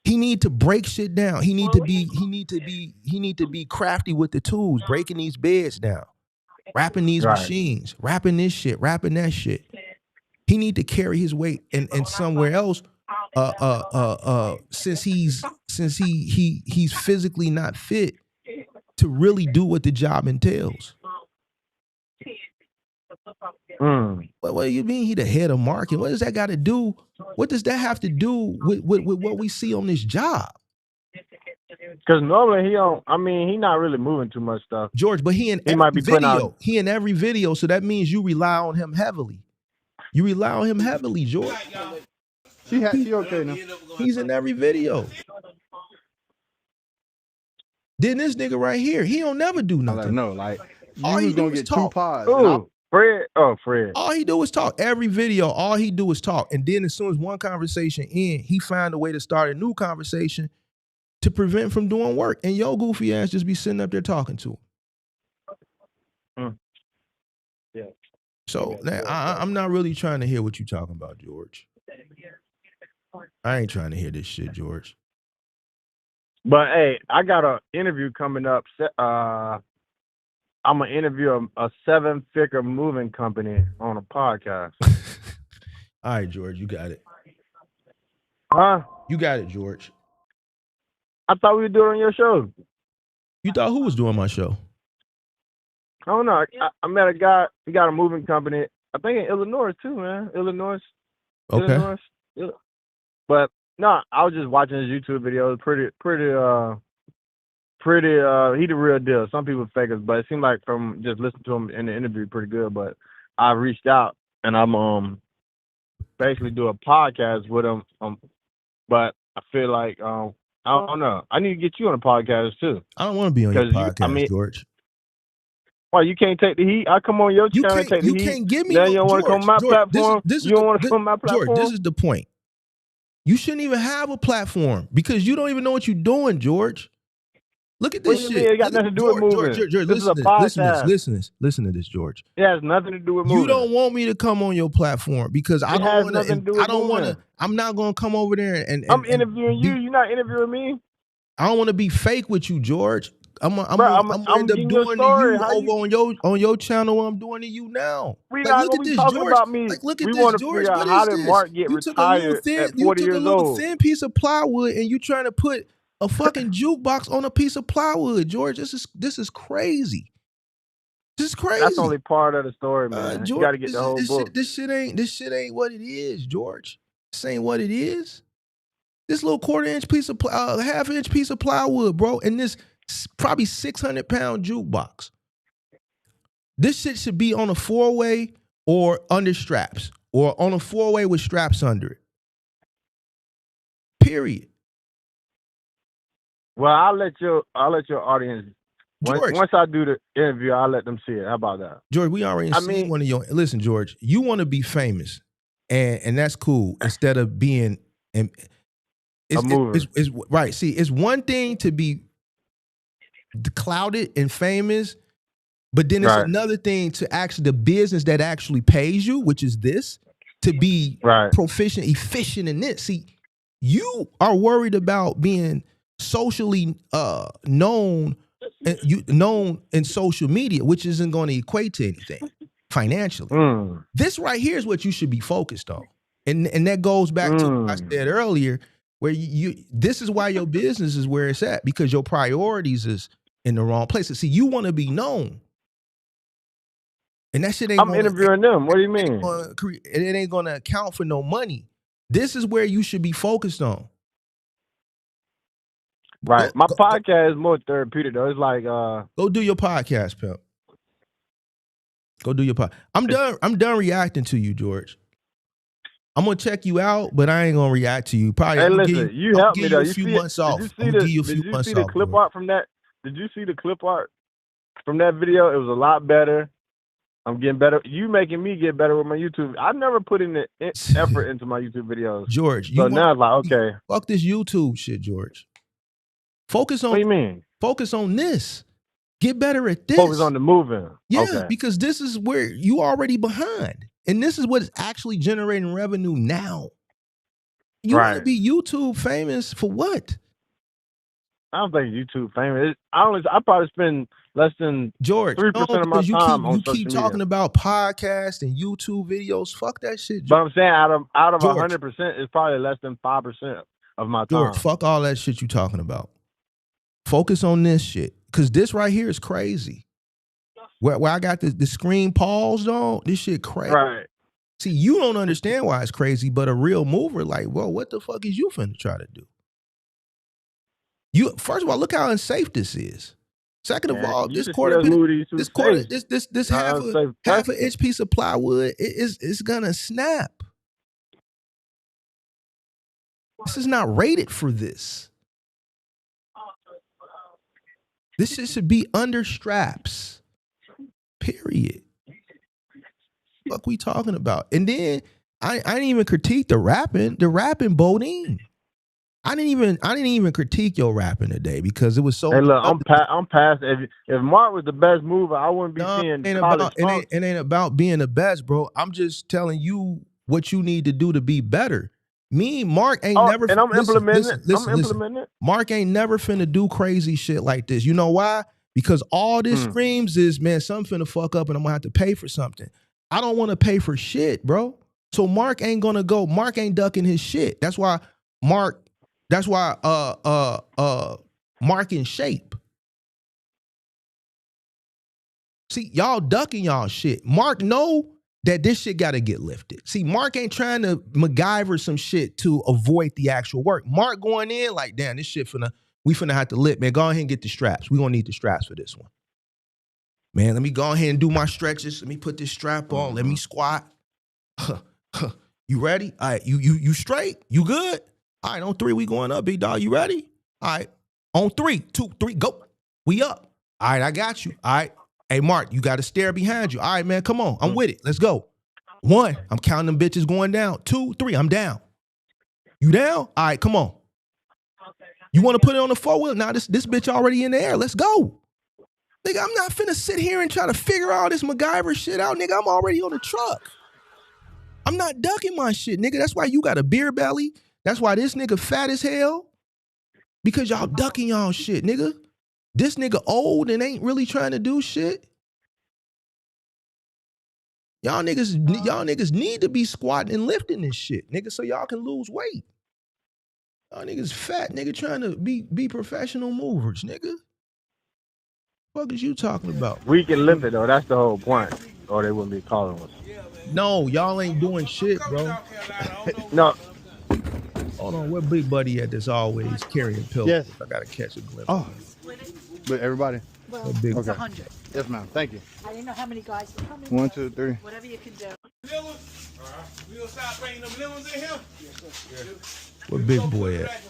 He need to break shit down. He need to be crafty with the tools, breaking these beds down, rapping these machines, rapping this shit, rapping that shit. He need to carry his weight and somewhere else. Since he's physically not fit to really do what the job entails. What do you mean he the head of marketing? What does that got to do? What does that have to do with what we see on this job? Because normally he not really moving too much stuff. George, but he in every video. He in every video, so that means you rely on him heavily. You rely on him heavily, George. She okay now. He's in every video. Then this nigga right here, he don't never do nothing. No, like all you he gonna do is get talk. 2 pods. Ooh, Fred. Oh, Fred. All he do is talk. Every video, all he do is talk. And then as soon as one conversation ends, he find a way to start a new conversation to prevent from doing work. And your goofy ass just be sitting up there talking to him. Yeah. So I'm not really trying to hear what you talking about, George. I ain't trying to hear this shit, George. But hey, I got an interview coming up. I'm gonna interview a 7-figure moving company on a podcast. All right, George, you got it. Huh? You got it, George. I thought we were doing your show. You thought who was doing my show? I don't know. I met a guy. He got a moving company. I think in Illinois too, man. Illinois. Okay. Yeah. But no, I was just watching his YouTube videos. Pretty. He the real deal. Some people fakers, but it seemed like from just listening to him in the interview, pretty good. But I reached out and I'm basically do a podcast with him. But I feel like I don't know. I need to get you on a podcast too. I don't want to be on your podcast, George. Why you can't take the heat? I come on your channel and take the heat. You can't give me. Now you don't want to come on my platform. You don't want to come on my platform. George, this is the point. You shouldn't even have a platform because you don't even know what you're doing, George. Look at this shit. It got nothing to do with moving. George, this is a podcast. Listen to this, George. It has nothing to do with moving. You don't want me to come on your platform because I don't want to. I'm not going to come over there and I'm interviewing you. You're not interviewing me. I don't want to be fake with you, George. I'm end up doing to you on your channel what I'm doing to you now. Look at this, George. Look at this, George. What is this? You took a little thin piece of plywood and you trying to put a fucking jukebox on a piece of plywood, George. This is crazy. This is crazy. That's only part of the story, man. George, you got to get the whole book. This shit ain't what it is, George. This ain't what it is. This little quarter-inch piece of half-inch piece of plywood, bro, and this probably 600-pound jukebox. This shit should be on a 4-way or under straps, or on a 4-way with straps under it. Period. Well, I'll let your audience. Once I do the interview, I'll let them see it. How about that, George? We already seen one of your. Listen, George, you want to be famous, and that's cool. Instead of being, it's right. See, it's one thing to be clouded and famous, but then it's Right. another thing to actually the business that actually pays you, which is this, to be Right. proficient, efficient in this. See, you are worried about being socially known in social media, which isn't going to equate to anything financially. This right here is what you should be focused on. And that goes back to what I said earlier, where you this is why your business is where it's at, because your priorities is in the wrong place. See, you want to be known. And that shit ain't I'm interviewing them. What do you mean? It ain't gonna account for no money. This is where you should be focused on. Right. My podcast is more therapeutic though. It's like go do your podcast, pimp. Go do your podcast. I'm done reacting to you, George. I'm gonna check you out, but I ain't gonna react to you. Probably. Hey, listen, you helped me though. You few months off. Did you see the clip art from that? Did you see the clip art from that video? It was a lot better. I'm getting better. You making me get better with my YouTube. I've never put in the effort into my YouTube videos. George, so now it's like, okay. Fuck this YouTube shit, George. Focus on. What do you mean? Focus on this. Get better at this. Focus on the moving. Yeah, okay. Because this is where you already behind. And this is what is actually generating revenue now. You want to be YouTube famous for what? I don't think YouTube famous. I probably spend less than George 3% of my time on social media. You keep talking about podcasts and YouTube videos. Fuck that shit, George. But I'm saying out of 100%, it's probably less than 5% of my time. George, fuck all that shit you talking about. Focus on this shit. Because this right here is crazy. Where I got the screen paused on, this shit crazy. Right. See, you don't understand why it's crazy, but a real mover, like, well, what the fuck is you finna try to do? First of all, look how unsafe this is. Second of all, this half an inch piece of plywood is gonna snap. This is not rated for this. This shit should be under straps. Period. What we talking about? And then I didn't even critique the rapping. The rapping Bodine. I didn't even critique your rapping today because it was so. Hey, look, I'm past. If Mark was the best mover, I wouldn't be seeing college funk. It ain't about being the best, bro. I'm just telling you what you need to do to be better. Me, Mark ain't never. And I'm implementing it. Mark ain't never finna do crazy shit like this. You know why? Because all this screams is, man, something finna fuck up and I'm gonna have to pay for something. I don't want to pay for shit, bro. So Mark ain't gonna go. Mark ain't ducking his shit. That's why Mark in shape. See, y'all ducking y'all shit. Mark know that this shit gotta get lifted. See, Mark ain't trying to MacGyver some shit to avoid the actual work. Mark going in like, damn, this shit we finna have to lift. Man, go ahead and get the straps. We gonna need the straps for this one. Man, let me go ahead and do my stretches. Let me put this strap on. Let me squat. You ready? All right, you straight? You good? All right, on 3, we going up, big dog. You ready? All right, on 3, 2, 3, go. We up. All right, I got you. All right. Hey, Mark, you got to stare behind you. All right, man, come on. I'm with it. Let's go. 1, I'm counting them bitches going down. 2, 3, I'm down. You down? All right, come on. You want to put it on the 4-wheel? Now this bitch already in the air. Let's go. Nigga, I'm not finna sit here and try to figure all this MacGyver shit out. Nigga, I'm already on the truck. I'm not ducking my shit, nigga. That's why you got a beer belly. That's why this nigga fat as hell. Because y'all ducking y'all shit, nigga. This nigga old and ain't really trying to do shit. Y'all niggas need to be squatting and lifting this shit, nigga, so y'all can lose weight. Y'all niggas fat, nigga, trying to be professional movers, nigga. What is you talking about? We can lift it though. That's the whole point. Or they wouldn't be calling us. No, y'all ain't doing shit, bro. No. Hold on, where Big Buddy at that's always carrying pills? Yes. I gotta catch a glimpse. Oh. But everybody? Well, big it's okay. 100. Yes, ma'am. Thank you. I didn't know how many guys were coming. 1, 2, 3. Whatever you can do. We gonna start bringing them little ones in here? Where Big Boy at?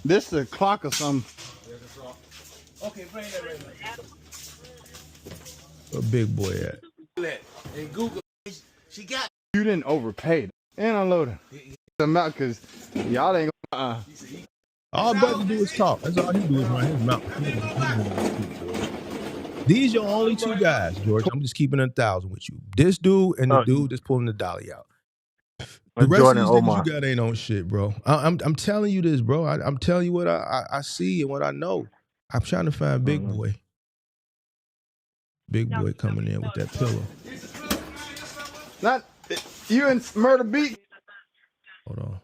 This is a clock or something. Okay, bring that right now. Where Big Boy at? And Google, she got. You didn't overpay. And unload it. Because y'all ain't gonna. All brother do is talk. That's all he do is run his mouth. He don't do it. These your only two guys, George. I'm just keeping 1,000 with you. This dude and the dude that's pulling the dolly out. The rest Jordan of these Omar. niggas you got ain't on shit, bro. I'm telling you this, bro. I'm telling you what I see and what I know. I'm trying to find Big Boy. Big Boy coming in with that pillow. Not you in Murder Beat. Hold on.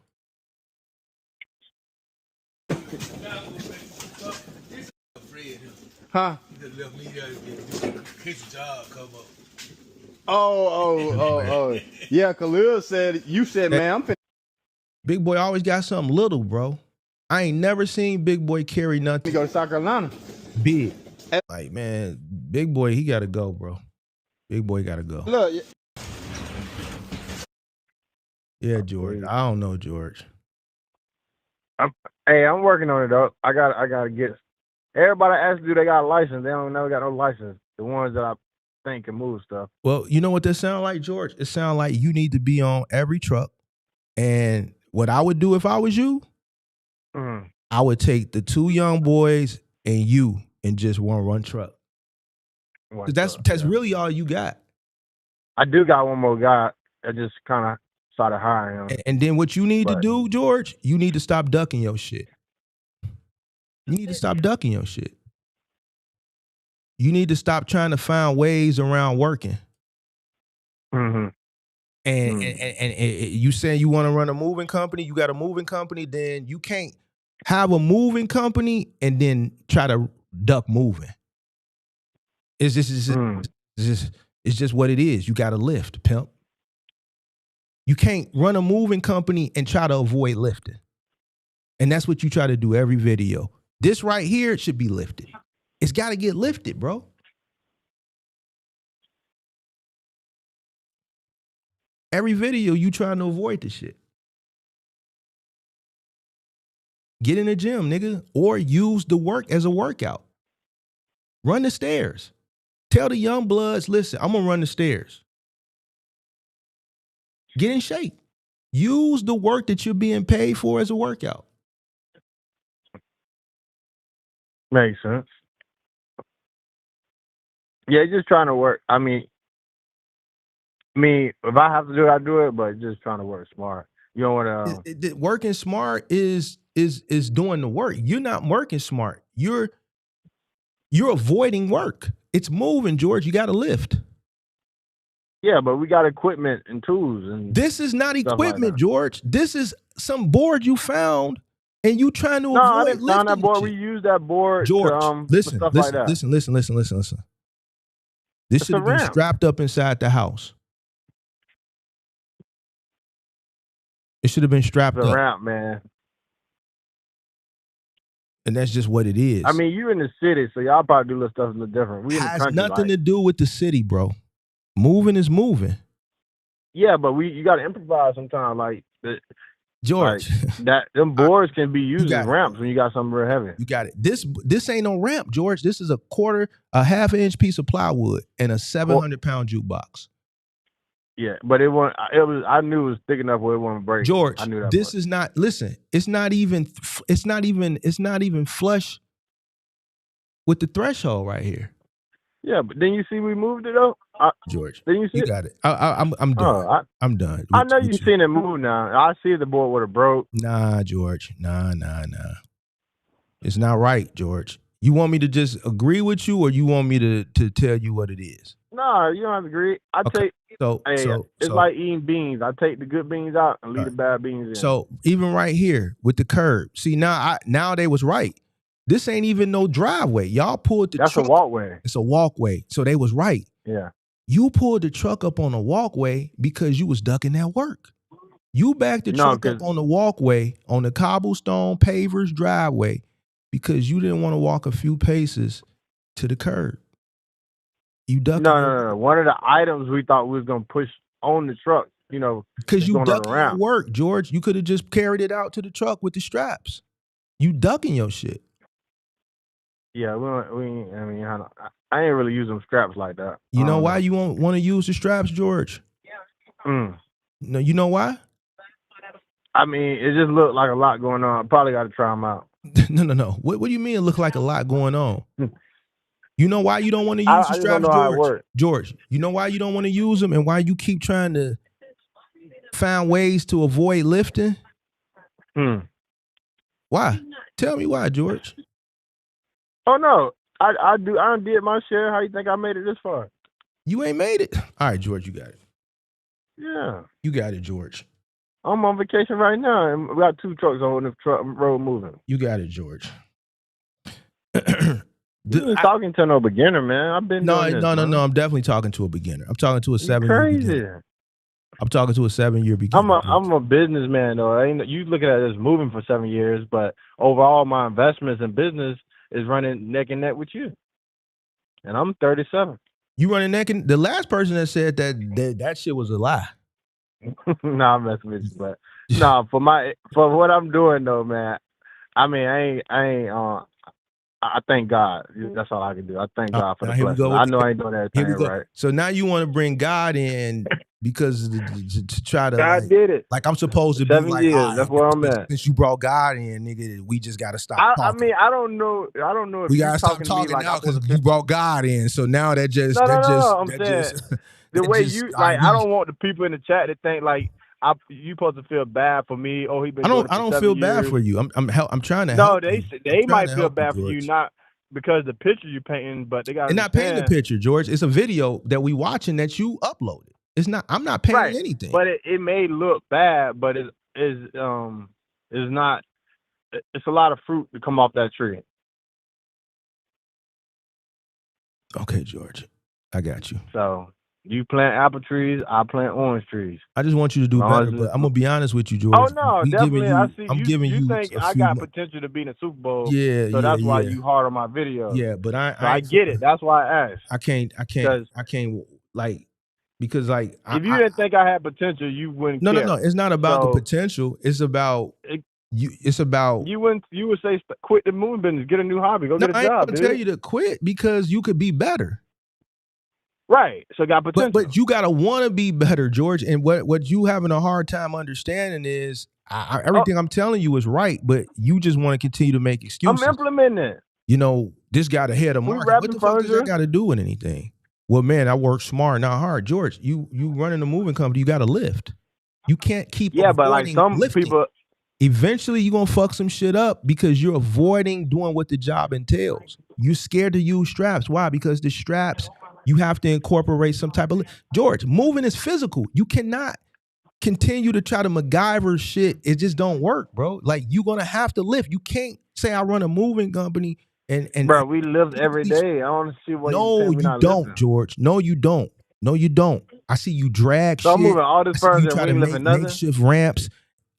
Huh? He just left me there to get his job come up. Oh. Yeah, Khalil said, you said, man, I'm finna. Big Boy always got something little, bro. I ain't never seen Big Boy carry nothing. Go to South Carolina. Big. Like, man, Big Boy, he got to go, bro. Big Boy got to go. Look. Yeah, George. I don't know, George. I'm working on it though. I gotta get. Everybody asks, do they got a license? They don't never got no license. The ones that I think can move stuff. Well, you know what that sound like, George? It sound like you need to be on every truck. And what I would do if I was you, I would take the two young boys and you and just run truck. That's really all you got. I do got one more guy. I just kind of started hiring him. And then what you need to do, George, you need to stop ducking your shit. You need to stop ducking your shit. You need to stop trying to find ways around working. And you saying you want to run a moving company, you got a moving company, then you can't have a moving company and then try to duck moving. It's just what it is. You got to lift, pimp. You can't run a moving company and try to avoid lifting. And that's what you try to do every video. This right here, it should be lifted. It's got to get lifted, bro. Every video, you trying to avoid the shit. Get in the gym, nigga, or use the work as a workout. Run the stairs. Tell the young bloods, listen, I'm going to run the stairs. Get in shape. Use the work that you're being paid for as a workout. Makes sense. Yeah, just trying to work. I mean, if I have to do it, I do it, but just trying to work smart. You don't want to. Working smart is doing the work. You're not working smart. You're avoiding work. It's moving, George. You got to lift. Yeah, but we got equipment and tools. And this is not equipment, like George. This is some board you found, and you trying to avoid lifting. No, I didn't find that board. Shit. We use that board, George. to, listen. Like that. Listen. This should have been strapped up inside the house. It should have been strapped up. It's a ramp, man. And that's just what it is. I mean, you in the city, so y'all probably do little stuff a little different. We in the country, nothing to do with the city, bro. Moving is moving. Yeah, but you got to improvise sometimes. Like George, them boards can be used as ramps when you got something real heavy. You got it. This ain't no ramp, George. This is a half-inch piece of plywood and a 700-pound jukebox. Yeah, but it was. I knew it was thick enough where it wouldn't break. George, I knew that this is not. Listen, it's not even flush with the threshold right here. Yeah, but then you see we moved it up. George, then you see got it. I'm done. I'm done. I know you've seen it move now. I see the board would have broke. Nah, George. Nah. It's not right, George. You want me to just agree with you, or you want me to tell you what it is? No, you don't have to agree. It's like eating beans. I take the good beans out and leave the bad beans in. So even right here with the curb, see now they was right. This ain't even no driveway. Y'all pulled the truck. That's a walkway. It's a walkway. So they was right. Yeah. You pulled the truck up on a walkway because you was ducking that work. You backed the truck up on the walkway, on the cobblestone pavers driveway, because you didn't want to walk a few paces to the curb. You ducked. No. One of the items we thought we was gonna push on the truck, because you ducking your work, George. You could have just carried it out to the truck with the straps. You ducking your shit. Yeah, I ain't really use them straps like that. You know why you won't want to use the straps, George? No, you know why? I mean, it just looked like a lot going on. I probably got to try them out. No. What do you mean it look like a lot going on? You know why you don't want to use I the just don't straps, know how it George? works. George, you know why you don't want to use them and why you keep trying to find ways to avoid lifting? Why? Tell me why, George. Oh no, I did my share. How you think I made it this far? You ain't made it. All right, George, you got it. Yeah, You got it, George. I'm on vacation right now, and we got 2 trucks on the truck road moving. You got it, George. You ain't talking to no beginner, man. I've been doing this. No. I'm definitely talking to a beginner. I'm talking to a 7-year beginner. I'm talking to a 7-year beginner. I'm a businessman though. You looking at it as moving for 7 years, but overall my investments in business is running neck and neck with you. And I'm 37. You running neck and the last person that said that shit was a lie. Nah, I'm messing with you, but no, for what I'm doing though, man. I mean, I thank God. That's all I can do. I thank God for the blessing. I know I ain't doing everything right. So now you want to bring God in because to try to God did it. Like I'm supposed to 7 be like, years. That's where I'm at. Since you brought God in, nigga, we just gotta stop talking. I mean, I don't know if we you gotta stop talking like now because you brought God in. So now that just I'm saying the way you like. I don't want the people in the chat to think like you supposed to feel bad for me. Oh, he been. I don't feel bad for you. I'm trying to. No, help they might feel bad for you, not because the picture you painting, but they got. They're not painting the picture, George. It's a video that we watching that you uploaded. It's not. I'm not painting anything. But it may look bad, but it's not. It's a lot of fruit to come off that tree. Okay, George, I got you. So you plant apple trees, I plant orange trees. I just want you to do better, but I'm gonna be honest with you, George. Oh no, definitely. I'm giving you. You think I got potential to be in the Super Bowl? Yeah, so that's why you hard on my video. Yeah, but I get it. That's why I asked. I can't like because like if you didn't think I had potential, you wouldn't. No. It's not about the potential. It's about you. It's about you would say quit the moving business, get a new hobby, go get a job. I ain't gonna tell you to quit because you could be better. Right. So got potential. But you gotta want to be better, George. And what you having a hard time understanding is everything I'm telling you is right, but you just want to continue to make excuses. I'm implementing it. You know, this got ahead of market. What the fuck does that got to do with anything? Well, man, I work smart, not hard. George, you running a moving company, you got to lift. You can't keep but like some lifting. people. Eventually, you're going to fuck some shit up because you're avoiding doing what the job entails. You're scared to use straps. Why? Because the straps, you have to incorporate some type of... George, moving is physical. You cannot continue to try to MacGyver shit. It just don't work, bro. Like, you're going to have to lift. You can't say I run a moving company and bro, we live every day. I don't see what you don't, living. George. No, you don't. No, you don't. I see you drag so shit. I'm moving all this furniture and we living nothing. Makeshift ramps.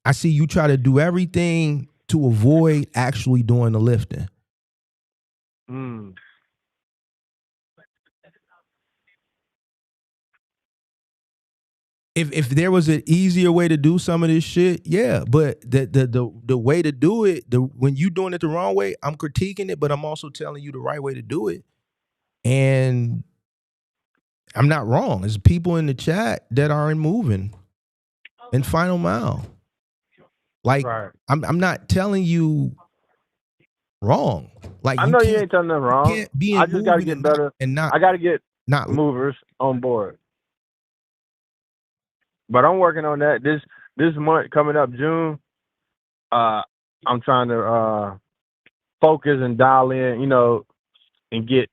I see you try to do everything to avoid actually doing the lifting. If there was an easier way to do some of this shit, yeah. But the way to do it, when you doing it the wrong way, I'm critiquing it, but I'm also telling you the right way to do it. And I'm not wrong. There's people in the chat that are in moving and final mile. Like I'm not telling you wrong. Like I know you ain't telling them wrong. I just gotta get better I gotta get movers on board. But I'm working on that. This month coming up June, I'm trying to focus and dial in, and get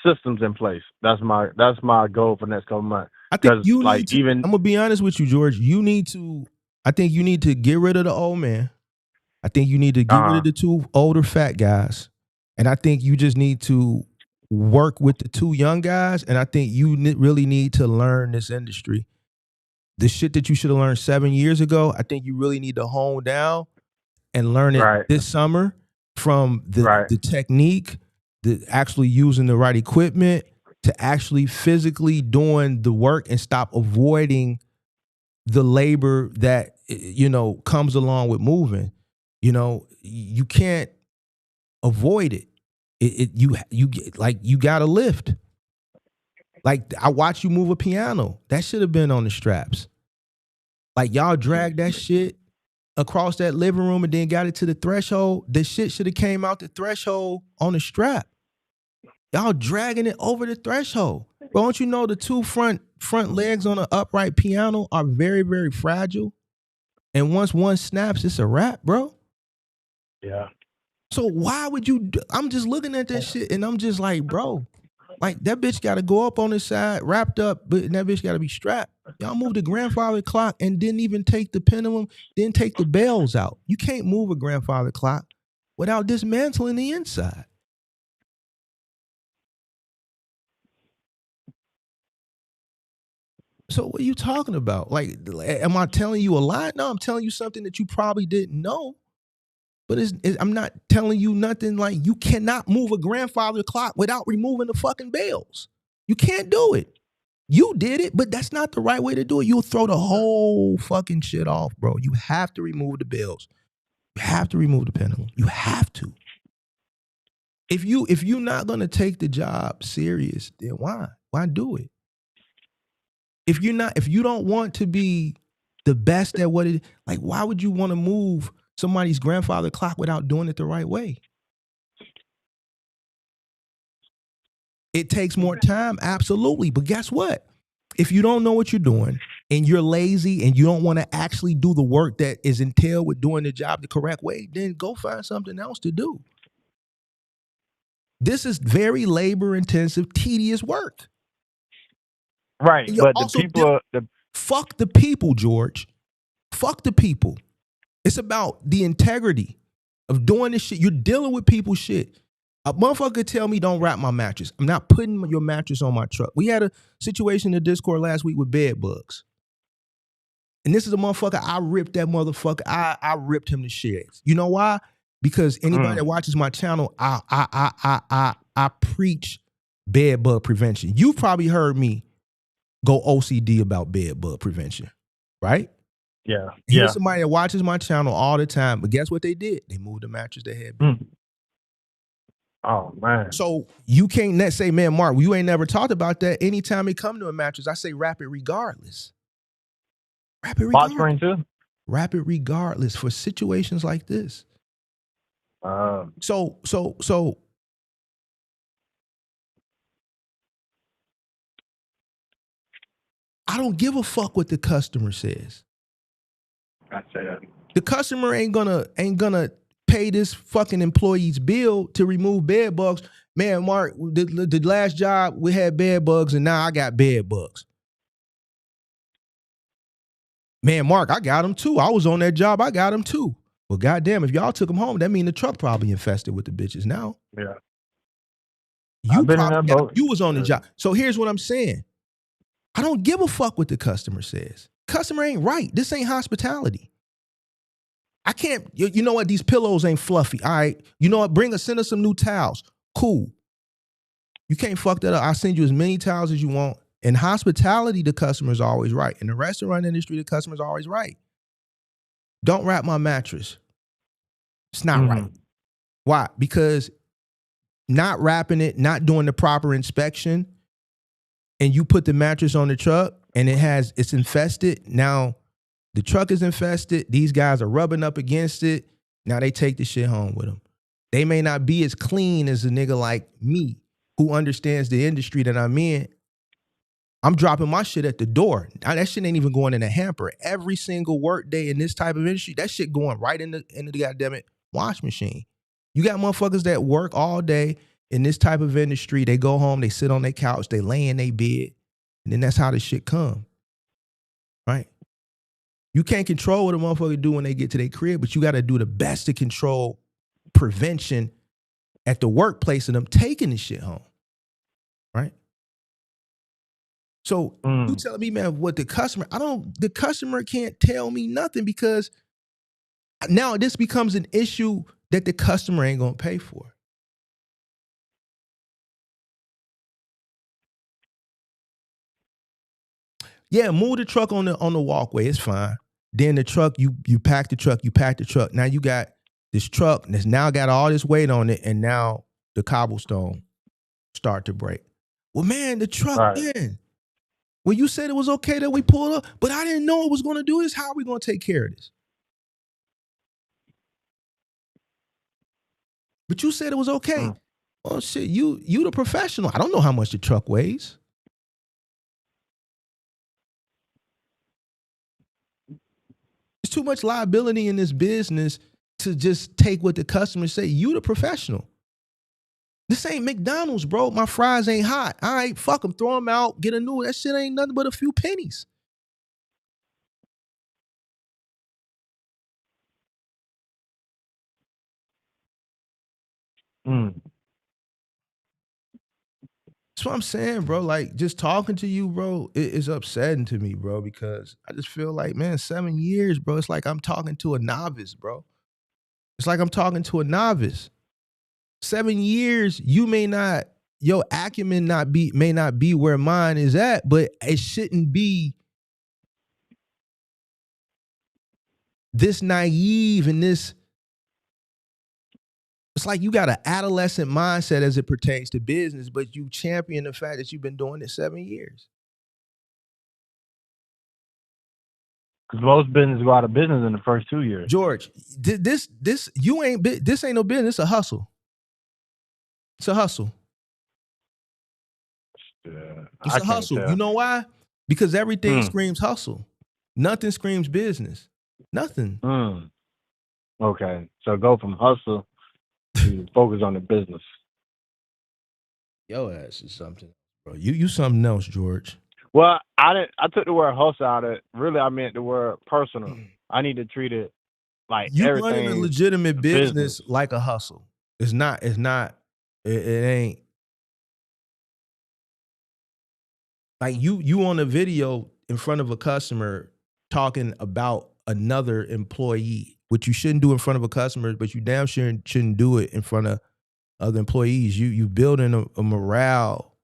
systems in place. That's my goal for the next couple months. I think you need to, I'm gonna be honest with you, George. I think you need to get rid of the old man. I think you need to get rid of the 2 older fat guys. And I think you just need to work with the 2 young guys. And I think you really need to learn this industry. The shit that you should have learned 7 years ago, I think you really need to hone down and learn it this summer from the technique, the actually using the right equipment, to actually physically doing the work and stop avoiding the labor that, comes along with moving. You can't avoid it. You gotta lift. Like, I watch you move a piano. That should have been on the straps. Like, y'all drag that shit across that living room and then got it to the threshold, the shit should have came out the threshold on the strap. Y'all dragging it over the threshold. But don't you know the two front legs on an upright piano are very, very fragile? And once one snaps, it's a wrap, bro. Yeah. So why would you I'm just looking at that shit and I'm just like, bro, like that bitch got to go up on the side, wrapped up, but that bitch got to be strapped. Y'all moved the grandfather clock and didn't even take the pendulum, didn't take the bells out. You can't move a grandfather clock without dismantling the inside. So what are you talking about? Like, am I telling you a lie? No, I'm telling you something that you probably didn't know. But I'm not telling you nothing like you cannot move a grandfather clock without removing the fucking bells. You can't do it. You did it, but that's not the right way to do it. You'll throw the whole fucking shit off, bro. You have to remove the bells. You have to remove the pendulum. You have to. If you're not gonna take the job serious, then why? Why do it? If you don't want to be the best at what it, like, why would you want to move somebody's grandfather clock without doing it the right way? It takes more time, absolutely. But guess what? If you don't know what you're doing and you're lazy and you don't want to actually do the work that is entailed with doing the job the correct way, then go find something else to do. This is very labor-intensive, tedious work. Right, but the people... Fuck the people, George. Fuck the people. It's about the integrity of doing this shit. You're dealing with people's shit. A motherfucker could tell me don't wrap my mattress. I'm not putting your mattress on my truck. We had a situation in the Discord last week with bed bugs. And this is a motherfucker, I ripped that motherfucker. I ripped him to shreds. You know why? Because anybody that watches my channel, I preach bed bug prevention. You've probably heard me go OCD about bed bug prevention, right? Yeah. Here's somebody that watches my channel all the time, but guess what they did? They moved the mattress they had. Oh, man. So you can't say, man, Mark, you ain't never talked about that. Anytime it come to a mattress, I say wrap it regardless. Wrap it regardless. Box spring too? Wrap it regardless for situations like this. So I don't give a fuck what the customer says. I say that. The customer ain't gonna pay this fucking employee's bill to remove bed bugs. Man, Mark, the last job we had bed bugs and now I got bed bugs. Man, Mark, I got them too. I was on that job, I got them too. Well, goddamn, if y'all took them home, that mean the truck probably infested with the bitches now. Yeah. You was on the job. So here's what I'm saying. I don't give a fuck what the customer says. Customer ain't right. This ain't hospitality. I can't, you know what? These pillows ain't fluffy. All right. You know what? Send us some new towels. Cool. You can't fuck that up. I'll send you as many towels as you want. In hospitality, the customer's always right. In the restaurant industry, the customer's always right. Don't wrap my mattress. It's not right. Why? Because not wrapping it, not doing the proper inspection, and you put the mattress on the truck and it's infested. Now the truck is infested. These guys are rubbing up against it. Now they take the shit home with them. They may not be as clean as a nigga like me who understands the industry that I'm in. I'm dropping my shit at the door. Now, that shit ain't even going in a hamper. Every single work day in this type of industry, that shit going right in the goddamn wash machine. You got motherfuckers that work all day in this type of industry. They go home, they sit on their couch, they lay in their bed, and then that's how the shit come. Right? You can't control what a motherfucker do when they get to their crib, but you got to do the best to control prevention at the workplace of them taking the shit home. Right? So you telling me, man, what the customer can't tell me nothing because now this becomes an issue that the customer ain't gonna pay for. Yeah, move the truck on the walkway, it's fine. Then the truck, you pack the truck. Now you got this truck that's now got all this weight on it, and now the cobblestone start to break. Well, man, the truck in. Well, you said it was okay that we pulled up, but I didn't know it was going to do this. How are we going to take care of this? But you said it was okay. Oh shit, you the professional. I don't know how much the truck weighs. There's too much liability in this business to just take what the customers say. You the professional. This ain't McDonald's, bro. My fries ain't hot. All right, fuck them. Throw them out. Get a new one. That shit ain't nothing but a few pennies. That's what I'm saying, bro. Like, just talking to you, bro, it is upsetting to me, bro, because I just feel like, man, 7 years, bro. It's like I'm talking to a novice, bro. It's like I'm talking to a novice. 7 years, you may not, your acumen may not be where mine is at, but it shouldn't be this naive and this. It's like you got an adolescent mindset as it pertains to business, but you champion the fact that you've been doing it 7 years. Because most businesses go out of business in the first 2 years. George, this ain't no business. It's a hustle. It's a hustle. Yeah, it's a hustle. Tell. You know why? Because everything screams hustle. Nothing screams business. Nothing. Okay, so go from hustle to focus on the business. Yo ass is something, bro. You something else, George. Well, I took the word hustle out of it. Really, I meant the word personal. I need to treat it like you everything. running a legitimate business like a hustle. It ain't like you on a video in front of a customer talking about another employee, which you shouldn't do in front of a customer, but you damn sure shouldn't do it in front of other employees. You building a morale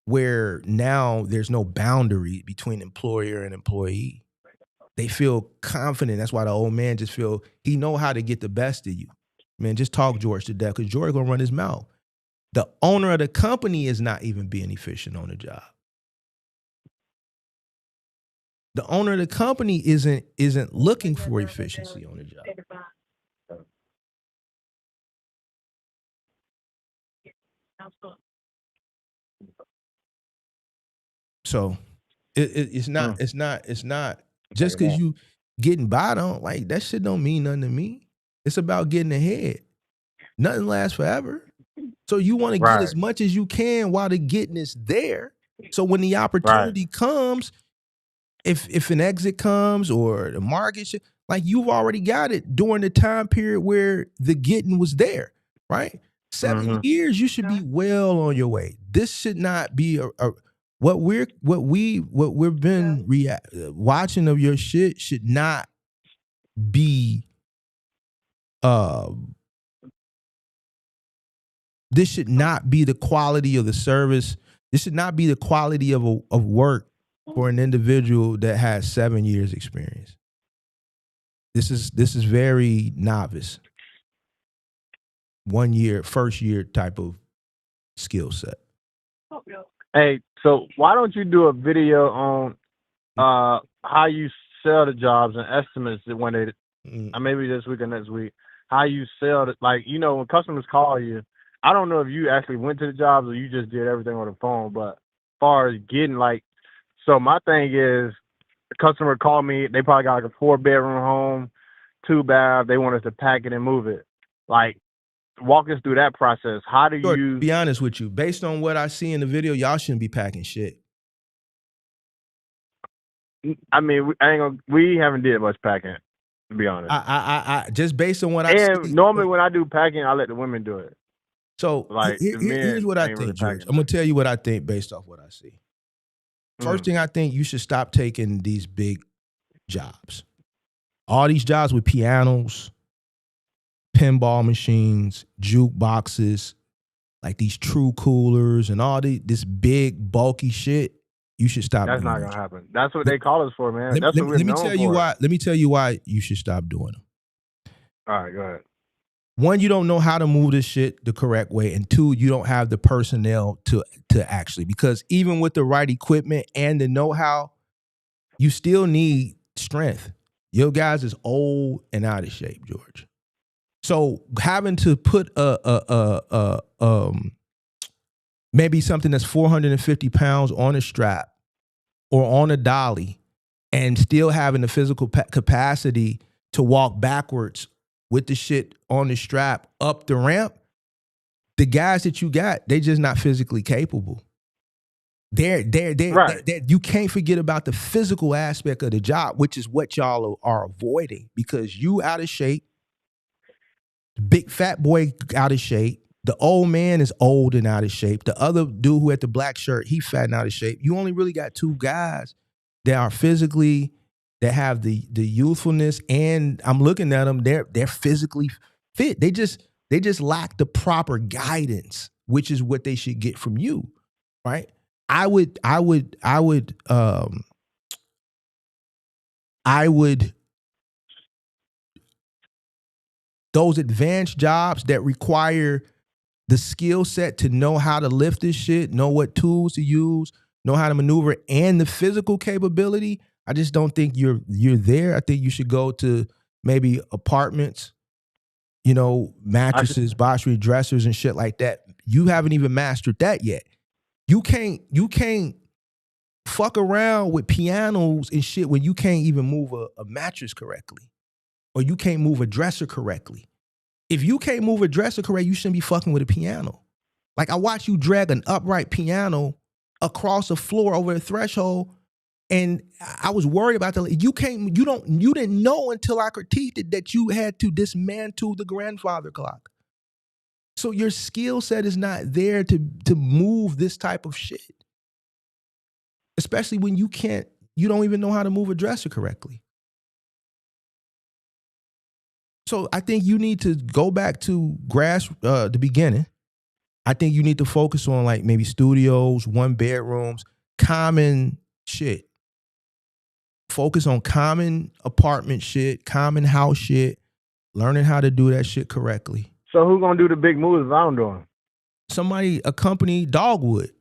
where now there's no boundary between employer and employee. They feel confident. That's why the old man just feel he know how to get the best of you. Man, just talk George to death because George gonna run his mouth. The owner of the company is not even being efficient on the job. The owner of the company isn't looking for efficiency on the job. So it's not just because you getting by don't like that shit don't mean nothing to me. It's about getting ahead. Nothing lasts forever. So you want to get as much as you can while the getting is there. So when the opportunity comes, if an exit comes or the market shit, like you've already got it during the time period where the getting was there, right? 7 years, you should be well on your way. This should not be what we've been watching of your shit should not be this should not be the quality of the service. This should not be the quality of work for an individual that has 7 years experience. This is very novice. 1 year, first year type of skill set. Hey, so why don't you do a video on how you sell the jobs and estimates when they maybe this week or next week, how you sell it, like, you know, when customers call you, I don't know if you actually went to the jobs or you just did everything on the phone, but as far as getting like, so my thing is the customer called me, they probably got like a 4-bedroom home, 2-bath, they want us to pack it and move it. Like, walk us through that process. How do you... To be honest with you, based on what I see in the video, y'all shouldn't be packing shit. I mean, we haven't did much packing, to be honest. I just based on what I see. Normally when I do packing, I let the women do it. So like, here's what I think, really George. I'm going to tell you what I think based off what I see. First thing, I think you should stop taking these big jobs. All these jobs with pianos, pinball machines, jukeboxes, like these true coolers and all this big, bulky shit. You should stop. That's not going to happen. That's what they call us for, man. That's what we're known for. Let me tell you why you should stop doing them. All right, go ahead. One, you don't know how to move this shit the correct way. And two, you don't have the personnel to actually, because even with the right equipment and the know-how, you still need strength. Your guys is old and out of shape, George. So having to put maybe something that's 450 pounds on a strap or on a dolly and still having the physical capacity to walk backwards with the shit on the strap up the ramp, the guys that you got, they just not physically capable. They're you can't forget about the physical aspect of the job, which is what y'all are avoiding because you out of shape, the big fat boy out of shape, the old man is old and out of shape, the other dude who had the black shirt, he fat and out of shape. You only really got two guys that are physically, that have the youthfulness, and I'm looking at them, they're physically fit. They just lack the proper guidance, which is what they should get from you, right? I would those advanced jobs that require the skill set to know how to lift this shit, know what tools to use, know how to maneuver, and the physical capability, I just don't think you're there. I think you should go to maybe apartments, mattresses, box dressers and shit like that. You haven't even mastered that yet. You can't fuck around with pianos and shit when you can't even move a mattress correctly, or you can't move a dresser correctly. If you can't move a dresser correctly, you shouldn't be fucking with a piano. Like, I watch you drag an upright piano across the floor over a threshold, and I was worried about that. You didn't know until I critiqued it that you had to dismantle the grandfather clock. So your skill set is not there to move this type of shit. Especially when you don't even know how to move a dresser correctly. So I think you need to go back to the beginning. I think you need to focus on like maybe studios, 1 bedrooms, common shit. Focus on common apartment shit, common house shit, learning how to do that shit correctly. So who's gonna do the big moves if I don't do them? Somebody, a company, Dogwood.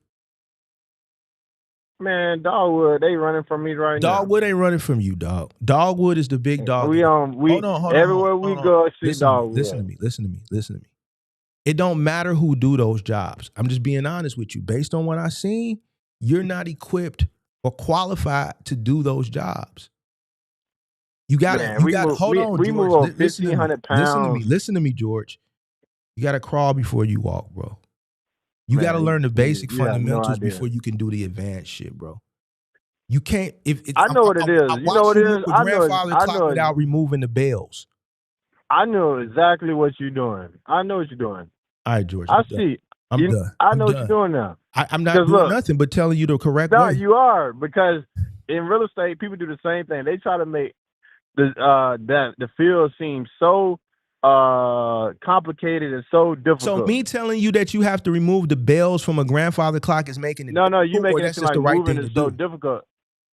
Man, Dogwood, they running from me right now. Dogwood ain't running from you, dog. Dogwood is the big dog. Hold on, everywhere we go, see Dogwood. Listen to me. It don't matter who do those jobs. I'm just being honest with you. Based on what I seen, you're not equipped or qualified to do those jobs. You got to hold on, we George. move on 1,500 pounds. Listen to me, George. You got to crawl before you walk, bro. You got to learn the basic fundamentals before you can do the advanced shit, bro. You can't. I know what it is. You know what it is. I know without removing the bells. I know exactly what you're doing. I know what you're doing. All right, George. I'm done. I know what you're doing now. I'm not doing nothing but telling you the correct way. No, you are, because in real estate, people do the same thing. They try to make the field seem so complicated and so difficult. So me telling you that you have to remove the bells from a grandfather clock is making it no, you making it seem like moving is so difficult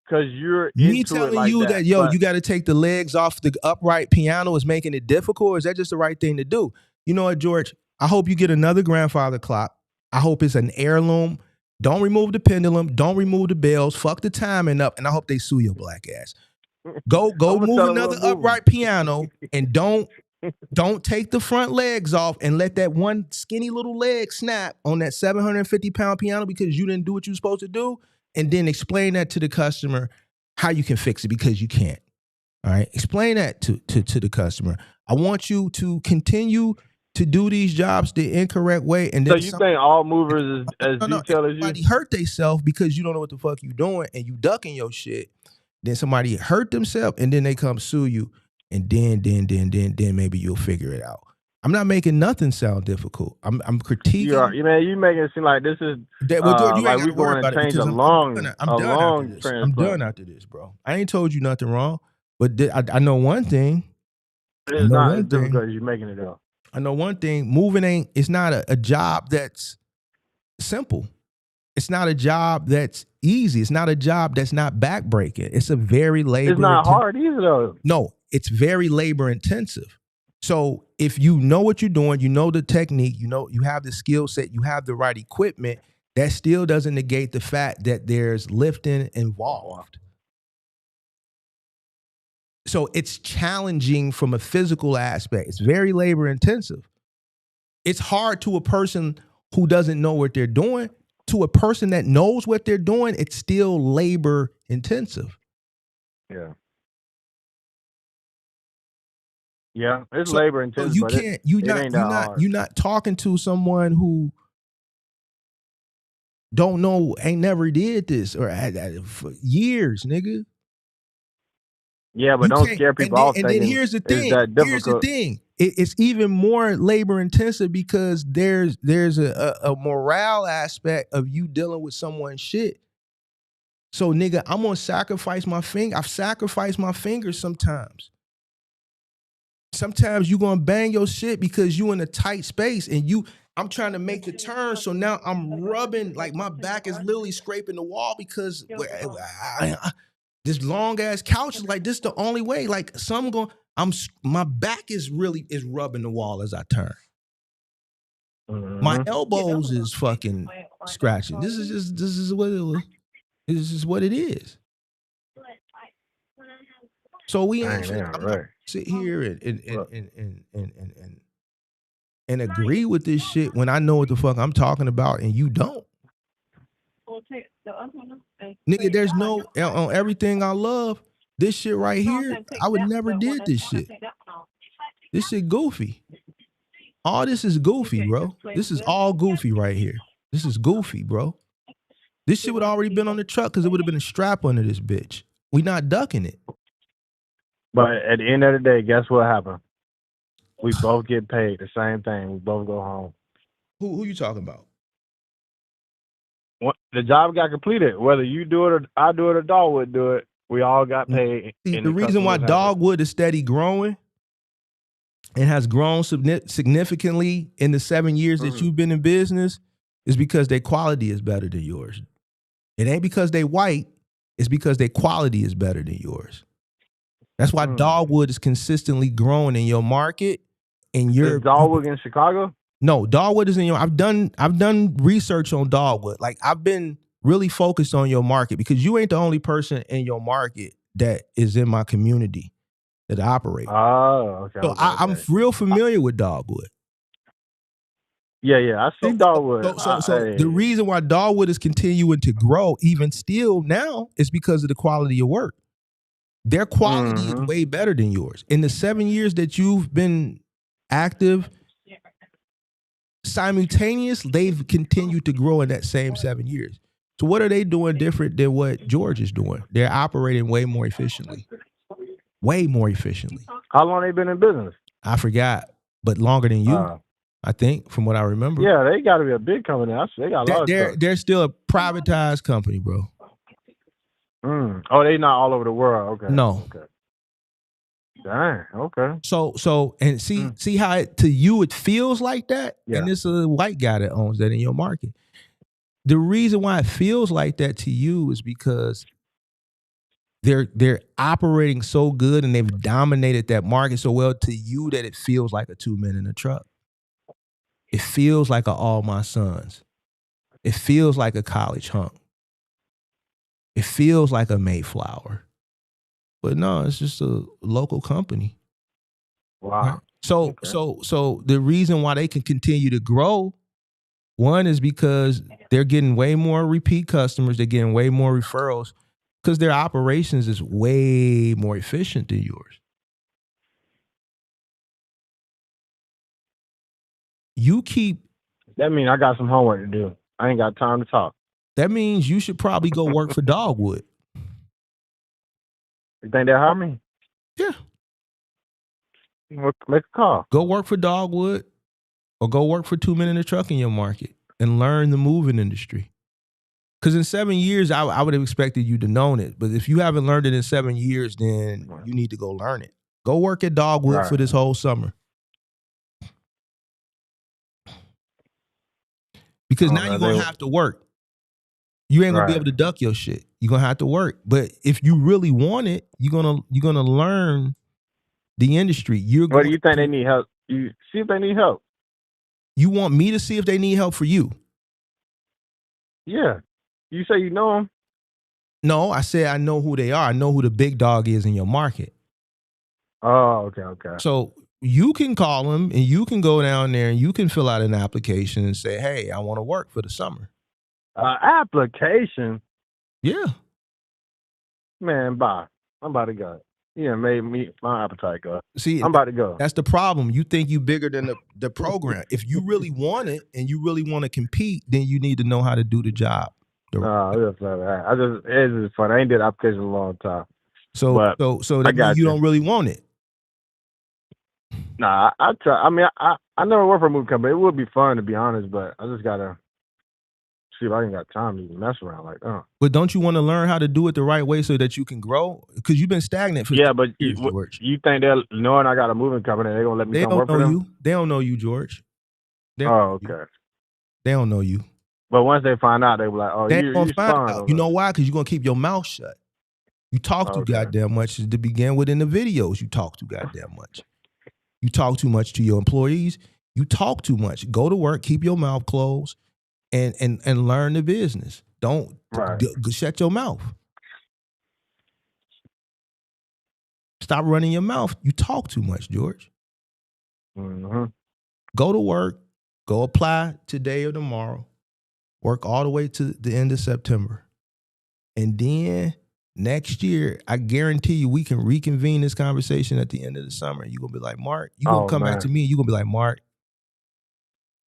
because you're me telling you that you got to take the legs off the upright piano is making it difficult, or is that just the right thing to do? You know what, George? I hope you get another grandfather clock. I hope it's an heirloom. Don't remove the pendulum. Don't remove the bells. Fuck the timing up, and I hope they sue your black ass. Go move another upright piano, and don't take the front legs off and let that one skinny little leg snap on that 750-pound piano because you didn't do what you were supposed to do, and then explain that to the customer how you can fix it, because you can't. All right? Explain that to the customer. I want you to continue to do these jobs the incorrect way. And then so you think all movers is as detailed as you? Somebody hurt themselves because you don't know what the fuck you doing and you ducking your shit. Then somebody hurt themselves and then they come sue you. And then maybe you'll figure it out. I'm not making nothing sound difficult. I'm critiquing. You making it seem like this is like we're going to change I'm done after this, bro. I ain't told you nothing wrong, but I know one thing. It's not as difficult as you're making it up. I know one thing. Moving it's not a job that's simple. It's not a job that's easy. It's not a job that's not backbreaking. It's a very labor. It's not hard either, though. No, it's very labor intensive. So if you know what you're doing, you know the technique, you have the skill set, you have the right equipment, that still doesn't negate the fact that there's lifting involved. So it's challenging from a physical aspect. It's very labor intensive. It's hard to a person who doesn't know what they're doing. To a person that knows what they're doing, it's still labor intensive. Yeah. Yeah, it's So- labor So intensive, you but can't. You're not talking to someone who don't know, ain't never did this or had for years, nigga. Yeah, but You don't can't- scare people and off then thinking here's the it's thing. that Here's the difficult. thing. It's even more labor intensive because there's a morale aspect of you dealing with someone's shit. So nigga, I'm gonna sacrifice my finger. I've sacrificed my fingers sometimes. Sometimes you gonna bang your shit because you in a tight space and I'm trying to make the turn. So now I'm rubbing, like my back is literally scraping the wall because this long ass couch is like, this the only way. Like my back is rubbing the wall as I turn. My elbows is fucking scratching. This is what it is. So we ain't I'm not sit here and agree with this shit when I know what the fuck I'm talking about and you don't. Nigga, there's no on everything I love. This shit right here, I would never did this shit. This shit goofy. All this is goofy, bro. This is all goofy right here. This is goofy, bro. This shit would already been on the truck because it would have been a strap under this bitch. We not ducking it. But at the end of the day, guess what happened? We both get paid the same thing. We both go home. Who you talking about? The job got completed. Whether you do it or I do it or Dogwood do it, we all got paid. See, the reason why Dogwood is steady growing and has grown significantly in the 7 years that you've been in business is because their quality is better than yours. It ain't because they white. It's because their quality is better than yours. That's why Dogwood is consistently growing in your market. And Is Dogwood in Chicago? No, Dogwood is in your. I've done research on Dogwood. Like I've been really focused on your market because you ain't the only person in your market that is in my community that operate. Oh, okay. So I'm real familiar with Dogwood. Yeah, I see Dogwood. So the reason why Dogwood is continuing to grow even still now is because of the quality of work. Their quality is way better than yours. In the 7 years that you've been active, simultaneous, they've continued to grow in that same 7 years. So what are they doing different than what George is doing? They're operating way more efficiently. Way more efficiently. How long they been in business? I forgot, but longer than you, I think, from what I remember. Yeah, they got to be a big company. They got a lot of stuff. They're still a privatized company, bro. Oh, they not all over the world. Okay. No. Okay. Dang. Okay. So and see how to you it feels like that? Yeah. And it's a white guy that owns that in your market. The reason why it feels like that to you is because they're operating so good and they've dominated that market so well to you that it feels like a 2 men in a truck. It feels like a All My Sons. It feels like a College Hunk. It feels like a Mayflower. But no, it's just a local company. Wow. Right? So the reason why they can continue to grow, one is because they're getting way more repeat customers, they're getting way more referrals, because their operations is way more efficient than yours. That means I got some homework to do. I ain't got time to talk. That means you should probably go work for Dogwood. You think they'll hire me? Yeah. Make a call. Go work for Dogwood or go work for 2 Men in a Truck in your market and learn the moving industry. Because in 7 years, I would have expected you to know it. But if you haven't learned it in 7 years, then you need to go learn it. Go work at Dogwood for this whole summer. Because now you're going to have to work. You ain't going to be able to duck your shit. You're going to have to work. But if you really want it, you're gonna learn the industry. What do you think they need help? You see if they need help. You want me to see if they need help for you? Yeah. You say you know them. No, I said I know who they are. I know who the big dog is in your market. Oh, okay. So you can call him and you can go down there and you can fill out an application and say, hey, I want to work for the summer. Application? Yeah. Man, bye. I'm about to go. Yeah, made me my appetite go. See, I'm about to go. That's the problem. You think you bigger than the program. If you really want it and you really want to compete, then you need to know how to do the job. It's just fun. I ain't did application in a long time. So that means you don't really want it. Nah, I try. I mean, I never worked for a movie company. It would be fun to be honest, but I just gotta see if I ain't got time to even mess around like that. But don't you want to learn how to do it the right way so that you can grow? Because you've been stagnant for but years, George. You think they're knowing I got a moving company, they're gonna let me come work for them? They don't know you, George. Okay. They don't know you. But once they find out, they be like, "Oh, you're fine." You know why? Because you're gonna keep your mouth shut. You talk too goddamn much to begin with in the videos. You talk too goddamn much. You talk too much to your employees. You talk too much. Go to work, keep your mouth closed, and learn the business. Don't shut your mouth. Stop running your mouth. You talk too much, George. Mm-hmm. Go to work. Go apply today or tomorrow. Work all the way to the end of September. And then next year, I guarantee you we can reconvene this conversation at the end of the summer. You're going to be like, Mark, you're going to come back to me. You're going to be like, Mark,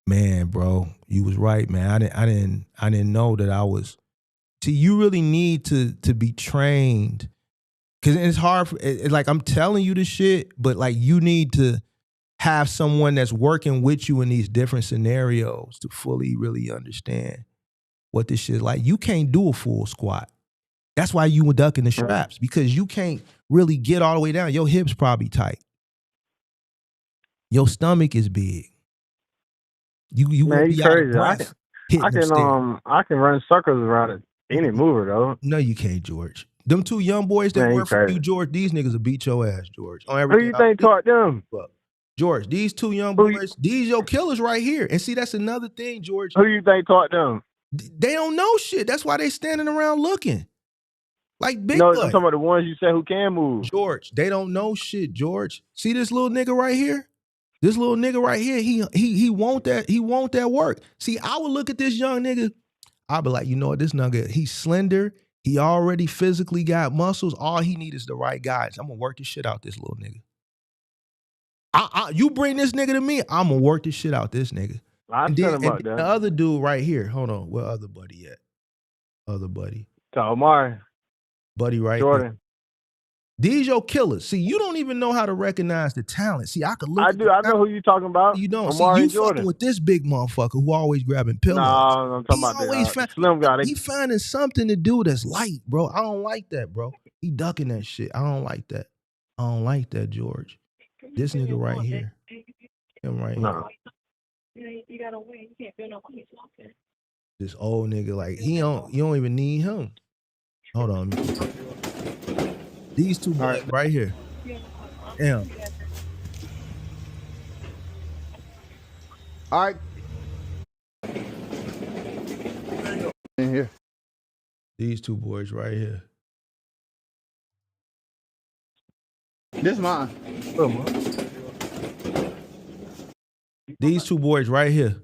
man, bro, you was right, man. I didn't know that I was. See, you really need to be trained. Because it's hard. It's like I'm telling you this shit, but like you need to have someone that's working with you in these different scenarios to fully really understand what this shit is like. You can't do a full squat. That's why you were ducking the straps, because you can't really get all the way down. Your hips probably tight. Your stomach is big. You man, you crazy. I can run circles around it. Any mover though. No, you can't, George. Them two young boys that work for you, George, these niggas will beat your ass, George. Who you think taught them? George, these two young boys, these your killers right here. And see, that's another thing, George. Who you think taught them? They don't know shit. That's why they standing around looking. Like big I'm talking about the ones you said who can move. George, they don't know shit, George. See this little nigga right here? This little nigga right here, he want that work. See, I would look at this young nigga, I'll be like, you know what, this nigga, he's slender. He already physically got muscles. All he need is the right guys. I'm gonna work the shit out this little nigga. You bring this nigga to me, I'm gonna work the shit out this nigga. And the other dude right here, hold on, where other buddy at? Other buddy. Omar. Buddy right Jordan. here. These your killers. See, you don't even know how to recognize the talent. See, I could look. I do. I know who you talking about. You don't. Omar see, you Jordan. fucking with this big motherfucker who always grabbing pillows. No, I'm talking about the slim guy. He finding something to do that's light, bro. I don't like that, bro. He ducking that shit. I don't like that. I don't like that, George. This nigga right here. Him right here. You gotta win. You can't feel no money talking. This old nigga, like, you don't even need him. Hold on. These two boys right here. Damn. All right. In here. These two boys right here. This mine. These two boys right here.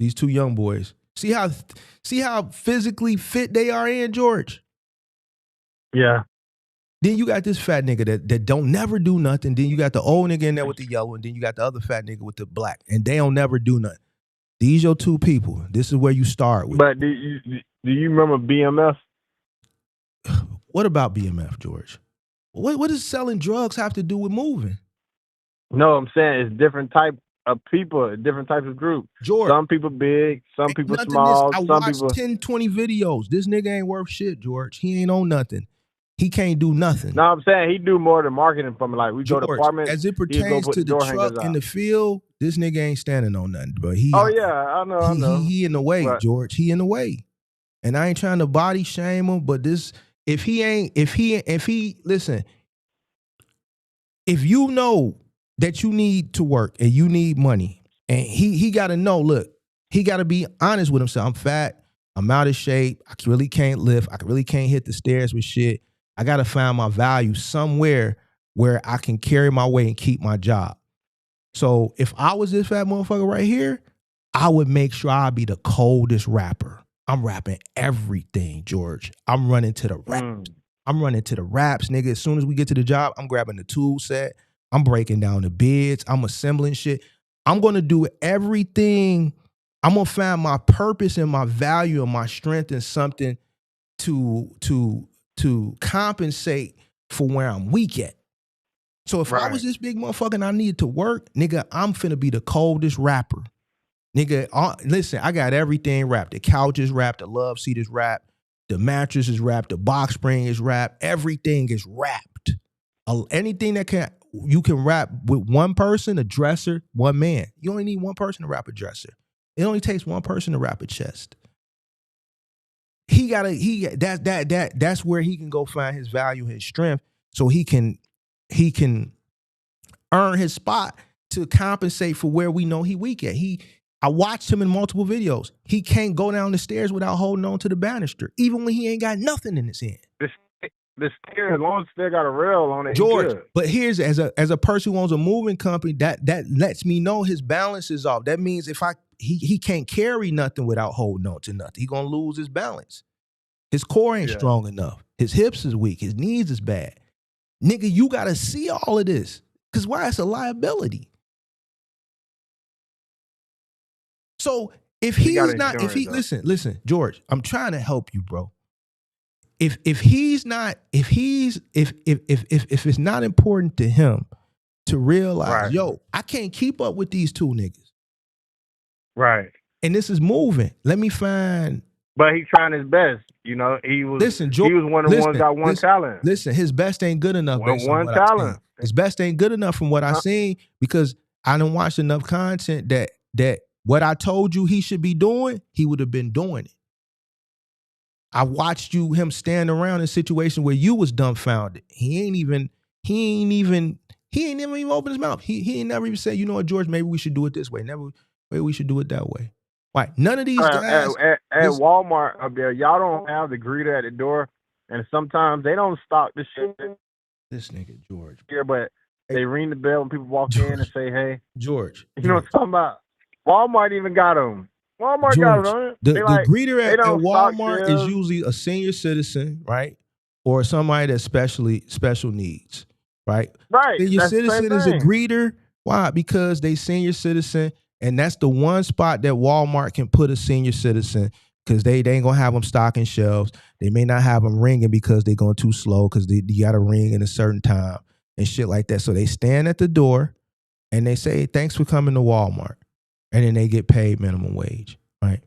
These two young boys. See how physically fit they are in, George? Yeah. Then you got this fat nigga that don't never do nothing. Then you got the old nigga in there with the yellow, and then you got the other fat nigga with the black, and they don't never do nothing. These your two people. This is where you start with. But do you remember BMF? What about BMF, George? What does selling drugs have to do with moving? No, I'm saying it's different type of people, different types of groups. George, some people big, some people small. I watched 10, 20 videos. This nigga ain't worth shit, George. He ain't on nothing. He can't do nothing. No, I'm saying he do more than marketing from like we George, go to apartments. As it pertains to the truck in the field, this nigga ain't standing on nothing, bro. I know. He in the way, right. George. He in the way. And I ain't trying to body shame him, but this, if he listen, if you know that you need to work and you need money, and he gotta know, look, he gotta be honest with himself. I'm fat, I'm out of shape, I really can't lift, I really can't hit the stairs with shit. I gotta find my value somewhere where I can carry my weight and keep my job. So if I was this fat motherfucker right here, I would make sure I be the coldest rapper. I'm rapping everything, George. I'm running to the raps. I'm running to the raps, nigga. As soon as we get to the job, I'm grabbing the tool set. I'm breaking down the bids. I'm assembling shit. I'm going to do everything. I'm going to find my purpose and my value and my strength in something to compensate for where I'm weak at. So if I was this big motherfucker and I needed to work, nigga, I'm finna be the coldest rapper. Nigga, listen, I got everything wrapped. The couch is wrapped. The love seat is wrapped. The mattress is wrapped. The box spring is wrapped. Everything is wrapped. Anything that you can wrap with one person, a dresser, one man. You only need one person to wrap a dresser. It only takes one person to wrap a chest. That's where he can go find his value, his strength, so he can earn his spot to compensate for where we know he weak at. I watched him in multiple videos. He can't go down the stairs without holding on to the banister, even when he ain't got nothing in his hand. The stairs, as long as they got a rail on it, George, but here's as a person who owns a moving company, that lets me know his balance is off. That means if he can't carry nothing without holding on to nothing. He gonna lose his balance. His core ain't strong enough. His hips is weak. His knees is bad. Nigga, you gotta see all of this. Cause why? It's a liability. So if he's not, listen, George, I'm trying to help you, bro. If it's not important to him to realize, yo, I can't keep up with these two niggas. Right. And this is moving. Let me find. But he's trying his best. You know, he was one of the ones that got one talent. Listen, his best ain't good enough. One talent. His best ain't good enough from what I seen, because I done watched enough content that what I told you he should be doing, he would have been doing it. I watched him stand around in a situation where you was dumbfounded. He ain't even opened his mouth. He ain't never even said, you know what, George, maybe we should do it this way. Maybe we should do it that way. Why? None of these guys at Walmart up there, y'all don't have the greeter at the door, and sometimes they don't stock the shit. This nigga George. Yeah, but they ring the bell when people walk in and say, "Hey, George." You know what I'm talking about? Walmart even got them. Walmart got them. The greeter at Walmart is usually a senior citizen, right, or somebody that's special needs, right? Right. Senior citizen is a greeter. Why? Because they senior citizen. And that's the one spot that Walmart can put a senior citizen, because they ain't gonna have them stocking shelves. They may not have them ringing because they're going too slow, because you got to ring in a certain time and shit like that. So they stand at the door and they say, "Thanks for coming to Walmart," and then they get paid minimum wage, right?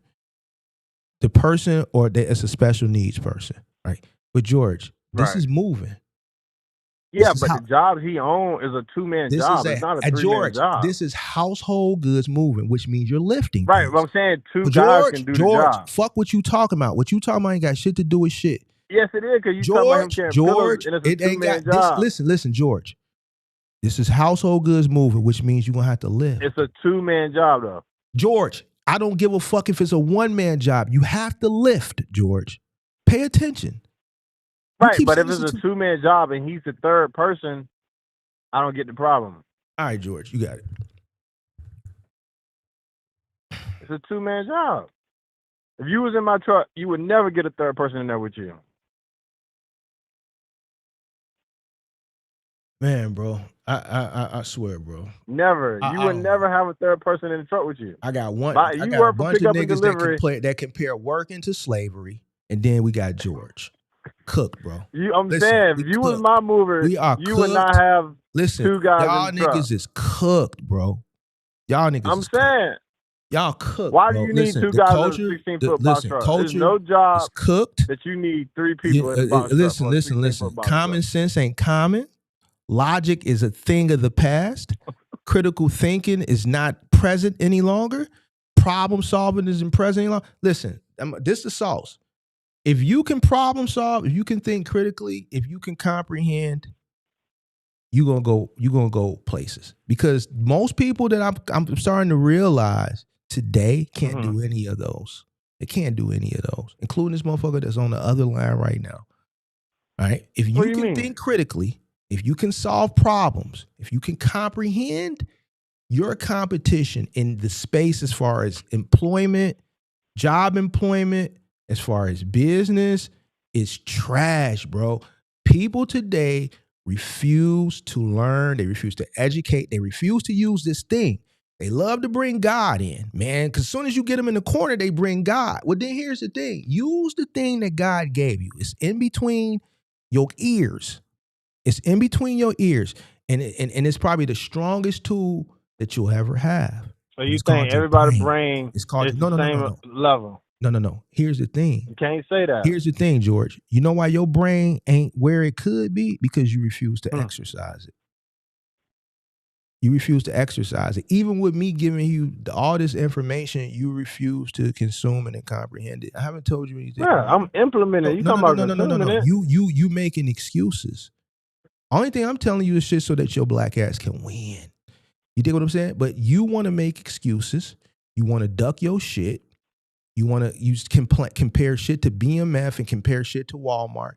The person, it's a special needs person, right? But George, this is moving. Yeah, but the job he owns is a two-man job. It's not a three-man job. This is household goods moving, which means you're lifting. Right, but I'm saying two guys can do the job. Fuck what you talking about. What you talking about ain't got shit to do with shit. Yes, it is, because you talking about him carrying pillows, and it's a two-man job. Listen, George. This is household goods moving, which means you're going to have to lift. It's a two-man job, though. George, I don't give a fuck if it's a one-man job. You have to lift, George. Pay attention. Right, but if it's a two-man job and he's the third person, I don't get the problem. All right, George, you got it. It's a two-man job. If you was in my truck, you would never get a third person in there with you. Man, bro, I swear, bro. Never. You would never have a third person in the truck with you. I got one. You I got work a bunch of niggas that compare working to slavery, and then we got George. Cooked, bro. I'm saying, if you was my mover, you would not have two guys y'all in the truck. niggas is cooked, bro. Y'all niggas I'm saying. Y'all cooked. Why do you need two guys in a 16-foot box truck? There's no job that you need three people in the box truck. Listen. Common sense ain't common. Logic is a thing of the past. Critical thinking is not present any longer. Problem solving isn't present any longer. Listen, this is the sauce. If you can problem solve, if you can think critically, if you can comprehend, you're gonna go places. Because most people that I'm starting to realize today can't do any of those. They can't do any of those, including this motherfucker that's on the other line right now. All right. If you can think critically If you can solve problems, if you can comprehend your competition in the space as far as employment, job employment, as far as business, is trash, bro. People today refuse to learn. They refuse to educate. They refuse to use this thing. They love to bring God in, man, because as soon as you get them in the corner, they bring God. Well, then here's the thing. Use the thing that God gave you. It's in between your ears. It's in between your ears. And it's probably the strongest tool that you'll ever have. So you It's think called your everybody's brain. brain It's called is the same level? No. Here's the thing. You can't say that. Here's the thing, George. You know why your brain ain't where it could be? Because you refuse to exercise it. You refuse to exercise it. Even with me giving you all this information, you refuse to consume it and comprehend it. I haven't told you anything. Yeah, I'm implementing. You talking about consuming it? You making excuses. Only thing I'm telling you is shit so that your black ass can win. You dig what I'm saying? But you want to make excuses. You want to duck your shit. You want to compare shit to BMF and compare shit to Walmart.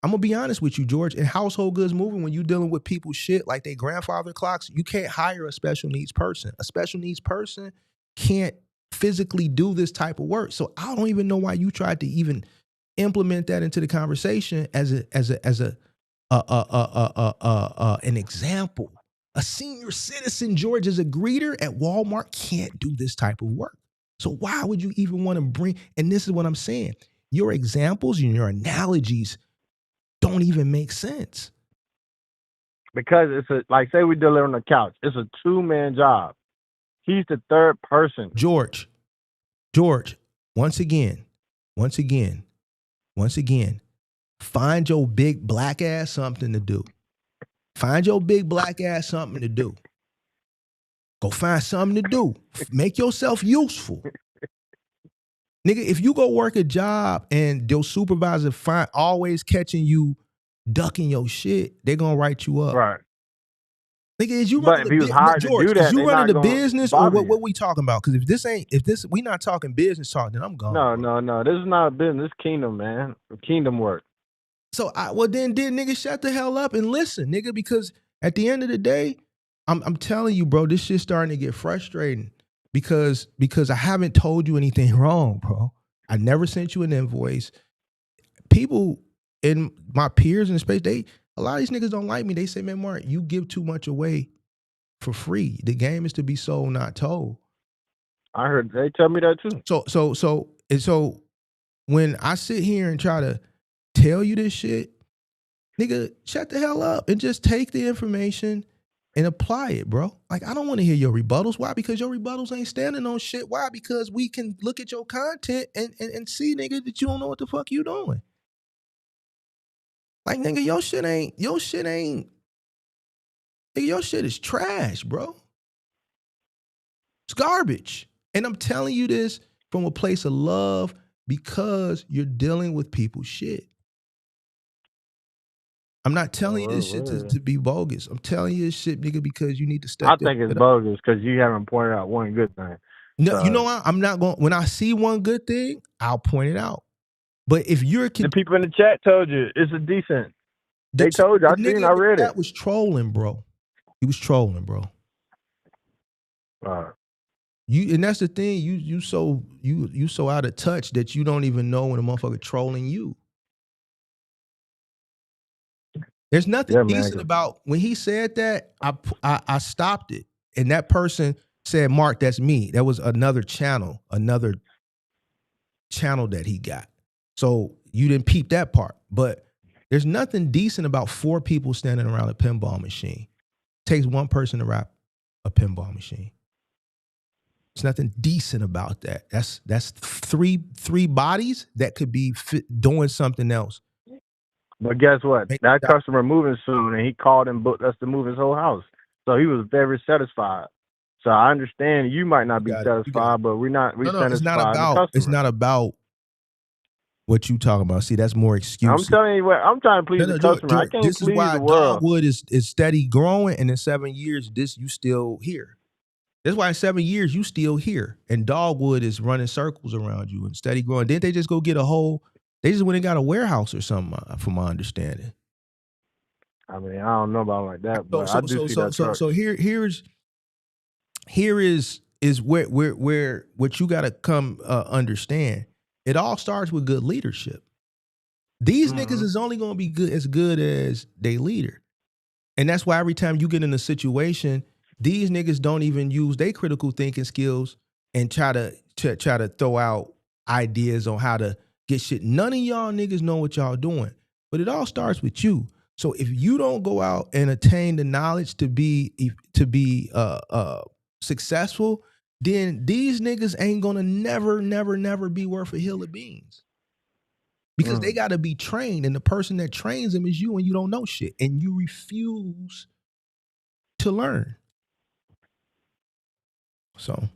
I'm going to be honest with you, George. In household goods moving, when you're dealing with people's shit like they grandfather clocks, you can't hire a special needs person. A special needs person can't physically do this type of work. So I don't even know why you tried to even implement that into the conversation as an example. A senior citizen, George, as a greeter at Walmart can't do this type of work. So why would you even want to bring, and this is what I'm saying, your examples and your analogies don't even make sense. Because it's like, say we deliver on a couch. It's a 2-man job. He's the third person. George, once again, find your big black ass something to do. Find your big black ass something to do. Go find something to do. Make yourself useful. Nigga, if you go work a job and your supervisor always catching you ducking your shit, they're gonna write you up. Right. Nigga, is you but if he was hired to do that, is you running the business or what you. we talking about? Because if this we not talking business talk, then I'm gone. No. This is not a business. This kingdom, man. Kingdom work. So then nigga, shut the hell up and listen, nigga, because at the end of the day, I'm telling you, bro, this shit's starting to get frustrating because I haven't told you anything wrong, bro. I never sent you an invoice. People in my peers in the space, a lot of these niggas don't like me. They say, man, Mark, you give too much away for free. The game is to be sold, not told. I heard they tell me that too. So when I sit here and try to tell you this shit, nigga, shut the hell up and just take the information and apply it, bro. Like, I don't want to hear your rebuttals. Why? Because your rebuttals ain't standing on shit. Why? Because we can look at your content and see, nigga, that you don't know what the fuck you doing. Like, nigga, your shit is trash, bro. It's garbage. And I'm telling you this from a place of love because you're dealing with people's shit. I'm not telling you this shit to be bogus. I'm telling you this shit, nigga, because you need to step. I think it's bogus because you haven't pointed out one good thing. No, you know what? I'm not going. When I see one good thing, I'll point it out. But if you're the people in the chat told you it's a decent. They told you. I read it. That was trolling, bro. He was trolling, bro. And that's the thing. You so out of touch that you don't even know when a motherfucker trolling you. There's nothing decent about when he said that. I stopped it, and that person said, "Mark, that's me." That was another channel that he got. So you didn't peep that part, but there's nothing decent about 4 people standing around a pinball machine. It takes one person to wrap a pinball machine. There's nothing decent about that. That's three bodies that could be doing something else. But guess what? That customer moving soon, and he called and booked us to move his whole house. So he was very satisfied. So I understand you might not be satisfied, but we're satisfied. It's not about what you talking about. See, that's more excuses. I'm telling you what. I'm trying to please the customer. George, I can't this please is why the world. Dogwood is steady growing, and in 7 years, you still here. That's why in 7 years you still here, and Dogwood is running circles around you and steady growing. Didn't they just go get a whole? They just went and got a warehouse or something, from my understanding. I mean, I don't know about like that, but I do see that truck. So here is where what you got to come understand. It all starts with good leadership. These niggas is only going to be good as they leader. And that's why every time you get in a situation, these niggas don't even use their critical thinking skills and try to throw out ideas on how to get shit. None of y'all niggas know what y'all doing, but it all starts with you. So if you don't go out and attain the knowledge to be successful, then these niggas ain't gonna never be worth a hill of beans. Because they got to be trained, and the person that trains them is you, and you don't know shit, and you refuse to learn. So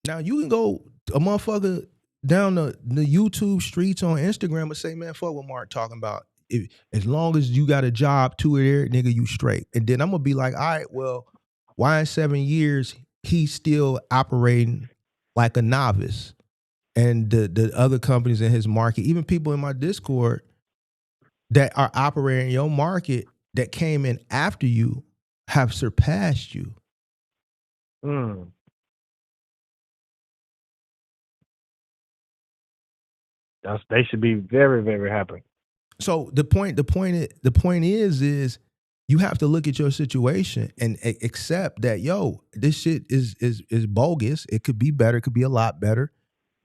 now you can go a motherfucker down the YouTube streets on Instagram and say, man, fuck what Mark talking about. As long as you got a job to it, nigga, you straight. And then I'm gonna be like, all right, well, why in 7 years he's still operating like a novice? And the other companies in his market, even people in my Discord that are operating in your market that came in after you have surpassed you. They should be very, very happy. So the point is you have to look at your situation and accept that, yo, this shit is bogus. It could be better. It could be a lot better.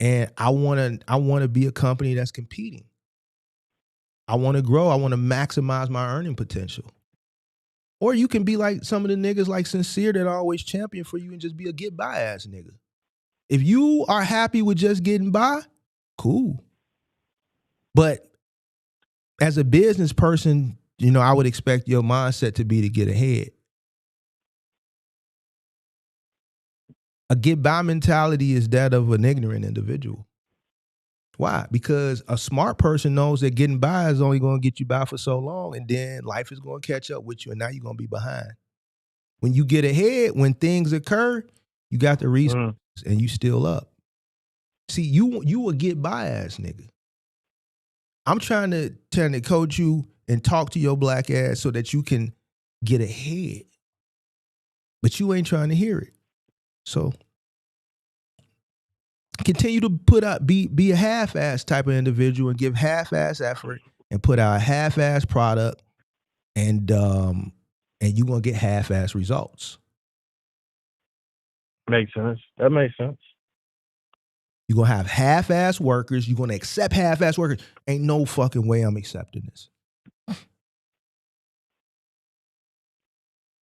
And I want to be a company that's competing. I want to grow. I want to maximize my earning potential. Or you can be like some of the niggas like Sincere that always champion for you and just be a get by ass nigga. If you are happy with just getting by, cool. But as a business person, you know, I would expect your mindset to be to get ahead. A get by mentality is that of an ignorant individual. Why? Because a smart person knows that getting by is only going to get you by for so long, and then life is going to catch up with you, and now you're going to be behind. When you get ahead, when things occur, you got the resources and you still up. See, you a get by ass nigga. I'm trying to coach you and talk to your black ass so that you can get ahead. But you ain't trying to hear it. So continue to put out, be a half-ass type of individual and give half-ass effort and put out a half-ass product, and you're gonna get half-ass results. Makes sense. That makes sense. You're gonna have half-ass workers. You're gonna accept half-ass workers. Ain't no fucking way I'm accepting this.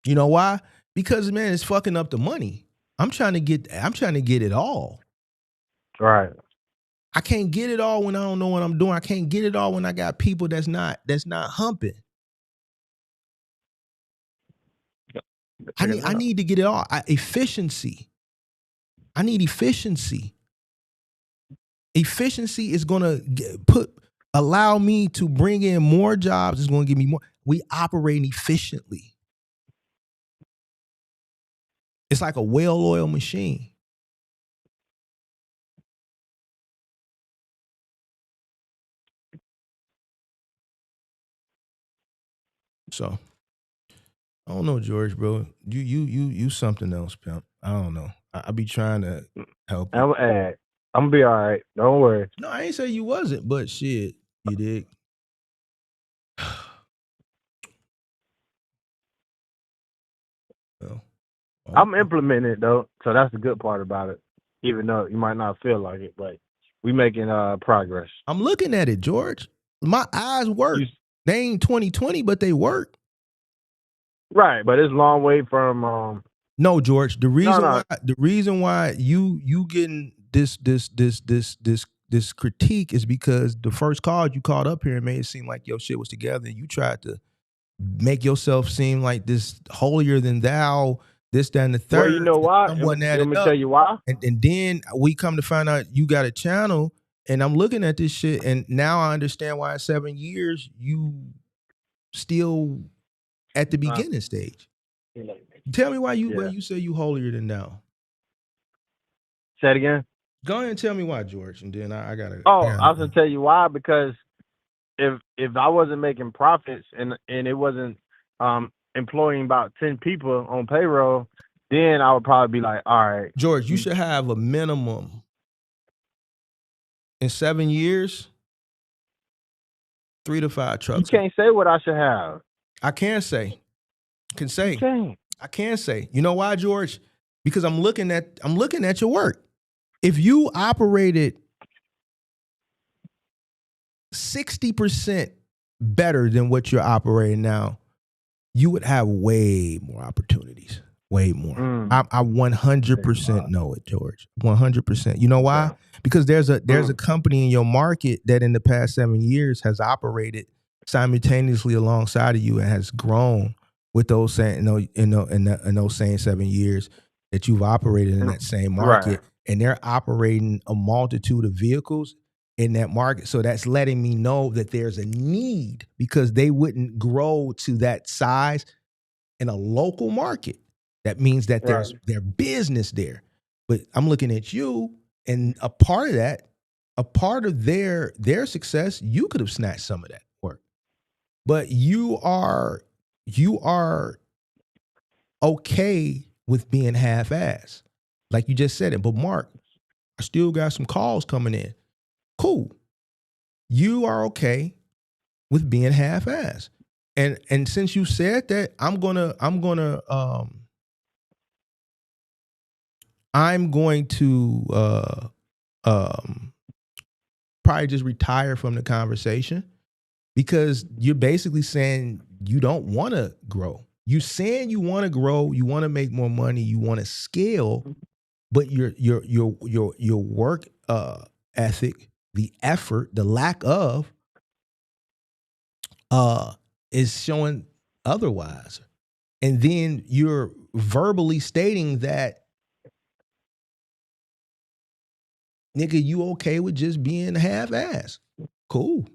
You know why? Because, man, it's fucking up the money. I'm trying to get it all. Right. I can't get it all when I don't know what I'm doing. I can't get it all when I got people that's not humping. I need to get it all. Efficiency. I need efficiency. Efficiency is gonna allow me to bring in more jobs. It's gonna give me more. We operating efficiently. It's like a well-oiled machine. So I don't know, George, bro. You something else, pimp. I don't know. I be trying to help you. I'm gonna be all right. Don't worry. No, I ain't say you wasn't, but shit, you dig? Well, I'm implementing it though, so that's the good part about it. Even though you might not feel like it, but we making progress. I'm looking at it, George. My eyes work. They ain't 20/20, but they work. Right, but it's a long way from. No, George. The reason why you getting this critique is because the first card you called up here and made it seem like your shit was together, and you tried to make yourself seem like this holier than thou, this, that, and the third. Well, you know why? Let me tell you why. And then we come to find out you got a channel, and I'm looking at this shit, and now I understand why in 7 years you still at the beginning stage. Tell me why you say you holier than thou. Say it again. Go ahead and tell me why, George, and then I gotta. I was gonna tell you why, because if I wasn't making profits and it wasn't employing about 10 people on payroll, then I would probably be like, all right, George, you should have a minimum in 7 years, 3 to 5 you trucks. can't say what I should have. I can say. Can say. You can't. I can say. You know why, George? Because I'm looking at your work. If you operated 60% better than what you're operating now, you would have way more opportunities. Way more. I 100% know it, George. 100%. You know why? Yeah. Because there's a company in your market that in the past 7 years has operated simultaneously alongside of you and has grown with those same in those same 7 years that you've operated in that same market, Right. and they're operating a multitude of vehicles in that market. So that's letting me know that there's a need, because they wouldn't grow to that size in a local market. That means that there's their business there. But I'm looking at you, and a part of that, a part of their success, you could have snatched some of that work. But you are okay with being half-assed. Like you just said it. But Mark, I still got some calls coming in. Cool. You are okay with being half-assed. And since you said that, I'm gonna probably just retire from the conversation, because you're basically saying you don't want to grow. You're saying you want to grow, you want to make more money, you want to scale, but your work ethic, the effort, the lack of, is showing otherwise. And then you're verbally stating that, nigga, you okay with just being half-ass? Cool.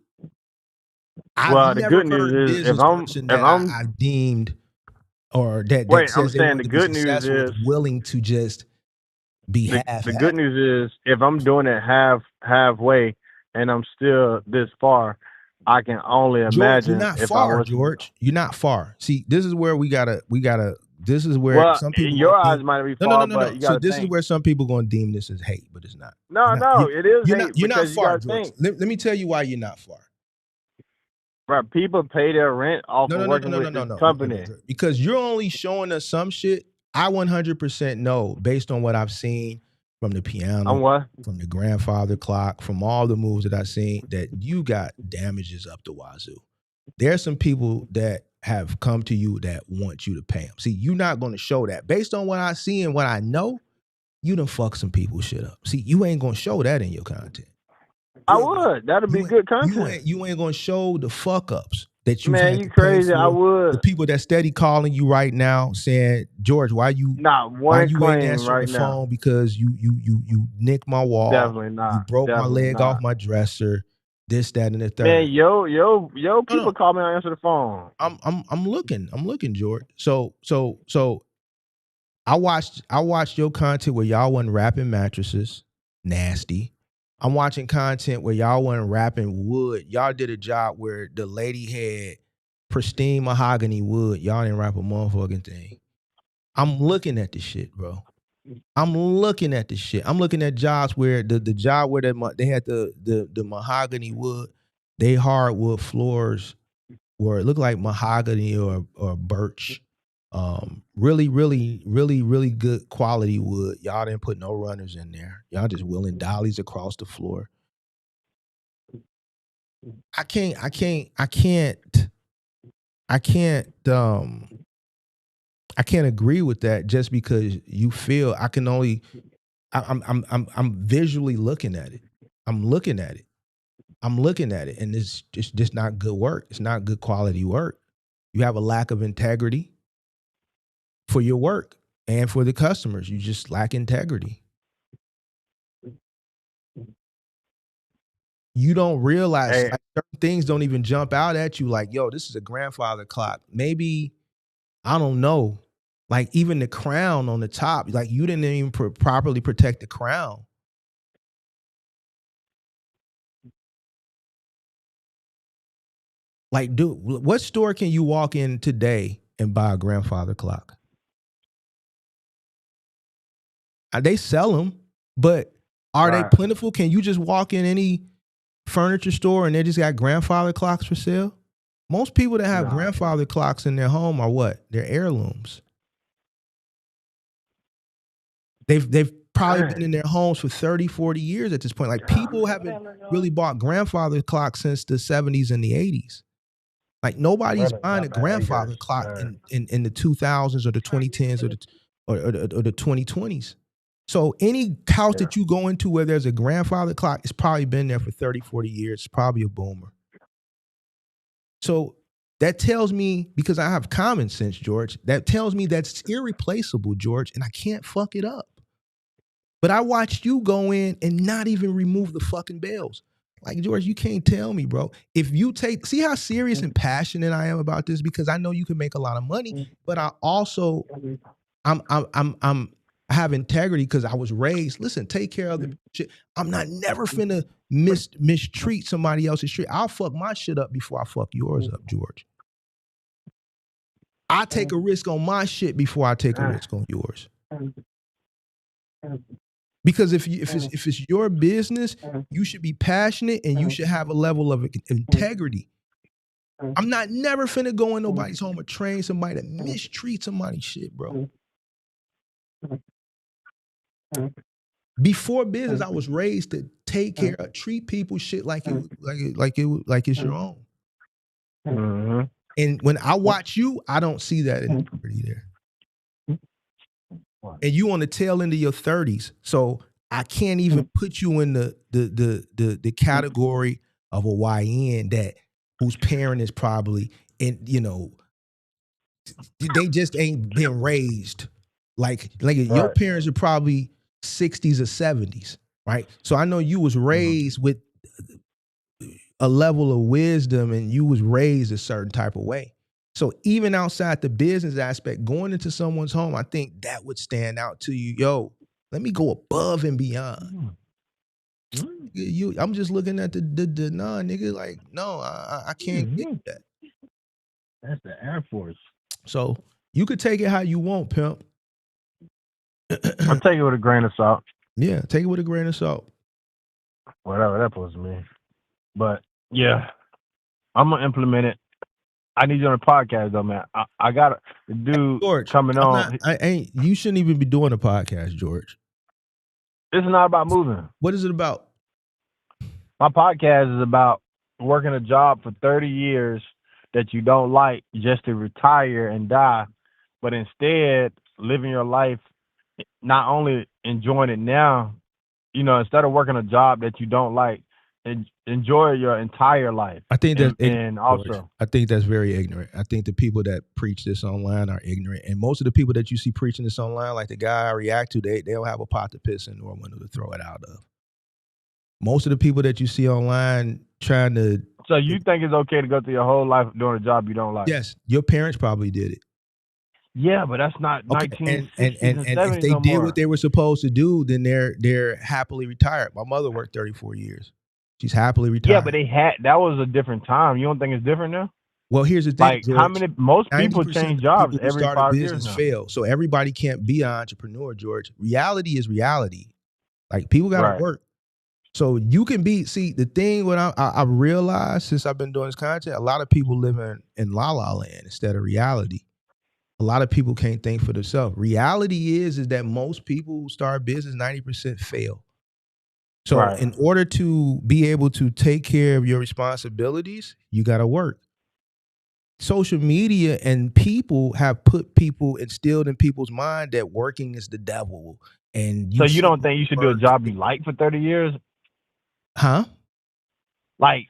Well, I've the never good heard a news is business person that I've deemed, or that wait, I'm says they saying want the to be good news successful, is is willing to just be the half-assed. good news is if I'm doing it halfway and I'm still this far, I can only George, imagine you're not if far, I was. George. You're not far. See, this is where we gotta. This is where Well, some people your gonna eyes deem, might be no, no, no, far, no, no. but you got So to this is think. where some people gonna deem this as hate, but it's not. No, it is hate You're not because you got far, to George. think. Let me tell you why you're not far. Right, people pay their rent off of working with this company. Because you're only showing us some shit. I 100% know, based on what I've seen from the piano, On what? from the grandfather clock, from all the moves that I've seen, that you got damages up the wazoo. There's some people that have come to you that want you to pay them. See, you're not going to show that. Based on what I see and what I know, you done fuck some people's shit up. See, you ain't going to show that in your content. I would. That'd be good content. You ain't going to show the fuck ups that you've Man, had you to pay crazy. for. I would. The people that steady calling you right now saying, George, why you ain't answering the phone? Because you nicked my wall. Definitely not. You broke my leg off my dresser. This, that, and the third. Man, yo, people call me, I answer the phone. I'm looking, George. So I watched your content where y'all wasn't wrapping mattresses, nasty. I'm watching content where y'all wasn't wrapping wood. Y'all did a job where the lady had pristine mahogany wood. Y'all didn't wrap a motherfucking thing. I'm looking at this shit, bro. I'm looking at this shit. I'm looking at jobs where the job where they had the mahogany wood, they hardwood floors where it looked like mahogany or birch. Really good quality wood. Y'all didn't put no runners in there. Y'all just wheeling dollies across the floor. I can't agree with that just because you feel I'm visually looking at it. I'm looking at it, and it's just not good work. It's not good quality work. You have a lack of integrity for your work and for the customers. You just lack integrity. You don't realize like, certain things don't even jump out at you like, yo, this is a grandfather clock. Maybe, I don't know, like even the crown on the top, like you didn't even properly protect the crown. Like, dude, what store can you walk in today and buy a grandfather clock? They sell them, but are they plentiful? Can you just walk in any furniture store and they just got grandfather clocks for sale? Most people that have grandfather clocks in their home are what? They're heirlooms. They've probably been in their homes for 30, 40 years at this point. Like, people haven't really bought grandfather clocks since the 70s and the 80s. Like, nobody's buying a grandfather clock in the 2000s or the 2010s or the 2020s. So any house that you go into where there's a grandfather clock, it's probably been there for 30, 40 years. It's probably a boomer. So that tells me, because I have common sense, George, that tells me that's irreplaceable, George, and I can't fuck it up. But I watched you go in and not even remove the fucking bells. Like, George, you can't tell me, bro. If you see how serious and passionate I am about this, because I know you can make a lot of money, but I also, I have integrity because I was raised. Listen, take care of the shit. I'm not never finna mistreat somebody else's shit. I'll fuck my shit up before I fuck yours up, George. I take a risk on my shit before I take a risk on yours. Because if it's your business, you should be passionate and you should have a level of integrity. I'm not never finna go in nobody's home or train somebody to mistreat somebody's shit, bro. Before business, I was raised to take care of, treat people's shit like it's your own. Mm-hmm. And when I watch you, I don't see that integrity there. And you on the tail end of your 30s, so I can't even put you in the category of a YN whose parent is probably, and they just ain't been raised like your parents are probably 60s or 70s, right? So I know you was raised with a level of wisdom and you was raised a certain type of way. So even outside the business aspect, going into someone's home, I think that would stand out to you. Yo, let me go above and beyond. I'm just looking at the nah, nigga. Like, no, I can't get that. That's the Air Force. So you could take it how you want, pimp. I'll take it with a grain of salt. Yeah, take it with a grain of salt. Whatever that supposed to mean. But yeah, I'm gonna implement it. I need you on the podcast though, man. I got the dude George, coming on. You shouldn't even be doing a podcast, George. This is not about moving. What is it about? My podcast is about working a job for 30 years that you don't like just to retire and die, but instead living your life, not only enjoying it now, instead of working a job that you don't like, enjoy your entire life. I think that's and also, I think that's very ignorant. I think the people that preach this online are ignorant, and most of the people that you see preaching this online, like the guy I react to, they don't have a pot to piss in or a window to throw it out of. Most of the people that you see online trying to. So you think it's okay to go through your whole life doing a job you don't like? Yes, your parents probably did it. Yeah, but that's not 1960s and if they did what they were supposed to do, then they're happily retired. My mother worked 34 years. She's happily retired. Yeah, but that was a different time. You don't think it's different now? Well, here's the thing. Like, George, most people change jobs every 5 years now. Fail. So everybody can't be an entrepreneur, George. Reality is reality. Like, people got to work. So you can the thing what I've realized since I've been doing this content, a lot of people live in la la land instead of reality. A lot of people can't think for themselves. Reality is that most people who start business, 90% fail. So in order to be able to take care of your responsibilities, you got to work. Social media and people have instilled in people's mind that working is the devil. And so you don't think you should do a job you like for 30 years? Huh? Like,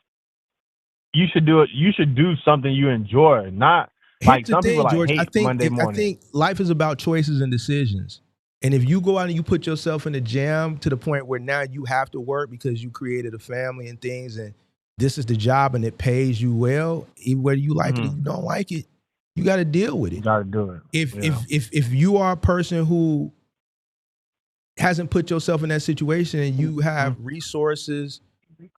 you should do it. You should do something you enjoy, not like some people like hate Monday morning. I think life is about choices and decisions. And if you go out and you put yourself in a jam to the point where now you have to work because you created a family and things, and this is the job and it pays you well, even whether you like it or you don't like it, you got to deal with it. You got to do it. If you are a person who hasn't put yourself in that situation and you have resources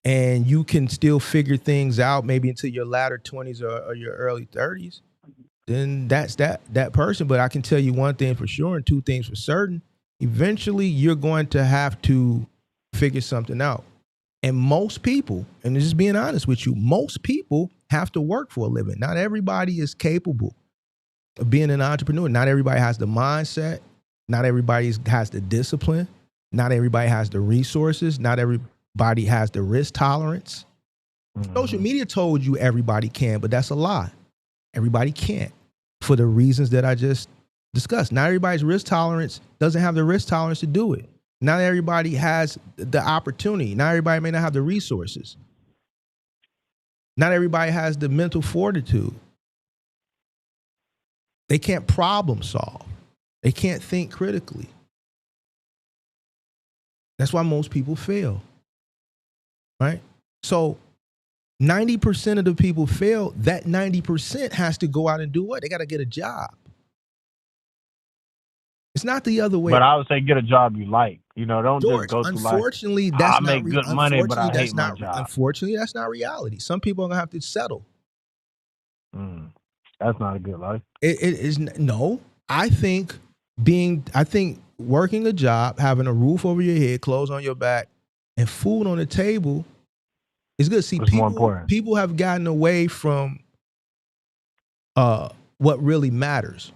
and you can still figure things out maybe into your latter 20s or your early 30s, then that's that person. But I can tell you one thing for sure and two things for certain. Eventually, you're going to have to figure something out. And most people, and just being honest with you, most people have to work for a living. Not everybody is capable of being an entrepreneur. Not everybody has the mindset. Not everybody has the discipline. Not everybody has the resources. Not everybody has the risk tolerance. Social media told you everybody can, but that's a lie. Everybody can't for the reasons that I just discussed. Not everybody's risk tolerance doesn't have the risk tolerance to do it. Not everybody has the opportunity. Not everybody may not have the resources. Not everybody has the mental fortitude. They can't problem solve. They can't think critically. That's why most people fail, right? So 90% of the people fail. That 90% has to go out and do what? They got to get a job. It's not the other way. But I would say get a job you like. You know, don't George, just go through life. unfortunately, that's I make good money, but I hate my job. Unfortunately, that's not reality. Some people are gonna have to settle. That's not a good life. It is no. I think working a job, having a roof over your head, clothes on your back, and food on the table is good. See, more important. People have gotten away from what really matters.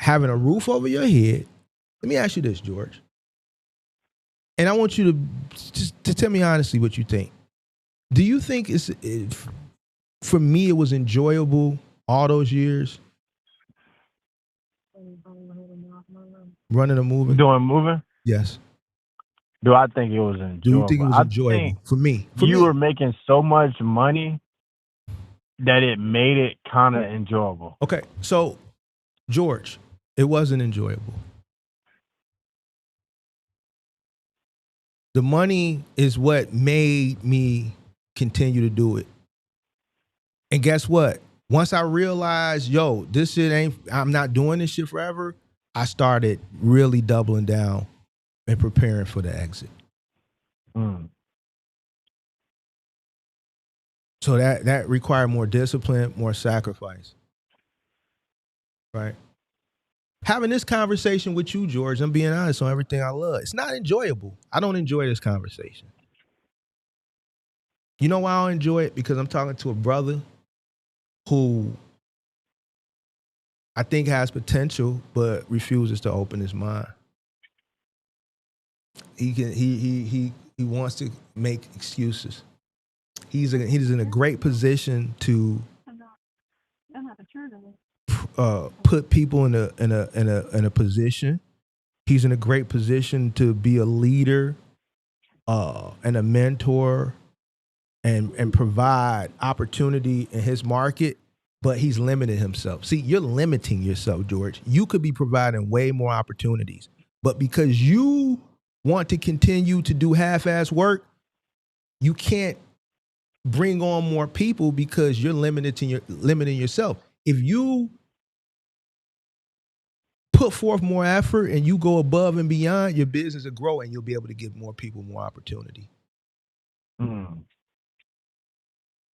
Having a roof over your head. Let me ask you this, George. And I want you to tell me honestly what you think. Do you think for me, it was enjoyable all those years? Running a movie? Doing moving? Yes. Do I think it was enjoyable? Do you think it was enjoyable? For me. You were making so much money that it made it kind of enjoyable. Okay, so, George, it wasn't enjoyable. The money is what made me continue to do it. And guess what? Once I realized, this shit I'm not doing this shit forever, I started really doubling down and preparing for the exit. So that required more discipline, more sacrifice. Right? Having this conversation with you, George, I'm being honest on everything I love. It's not enjoyable. I don't enjoy this conversation. You know why I don't enjoy it? Because I'm talking to a brother who I think has potential, but refuses to open his mind. He wants to make excuses. He's in a great position to put people in a position. He's in a great position to be a leader and a mentor and provide opportunity in his market, but he's limited himself. See, you're limiting yourself, George. You could be providing way more opportunities, but because you want to continue to do half-ass work, you can't bring on more people because you're limiting yourself. If you put forth more effort and you go above and beyond, your business will grow and you'll be able to give more people more opportunity.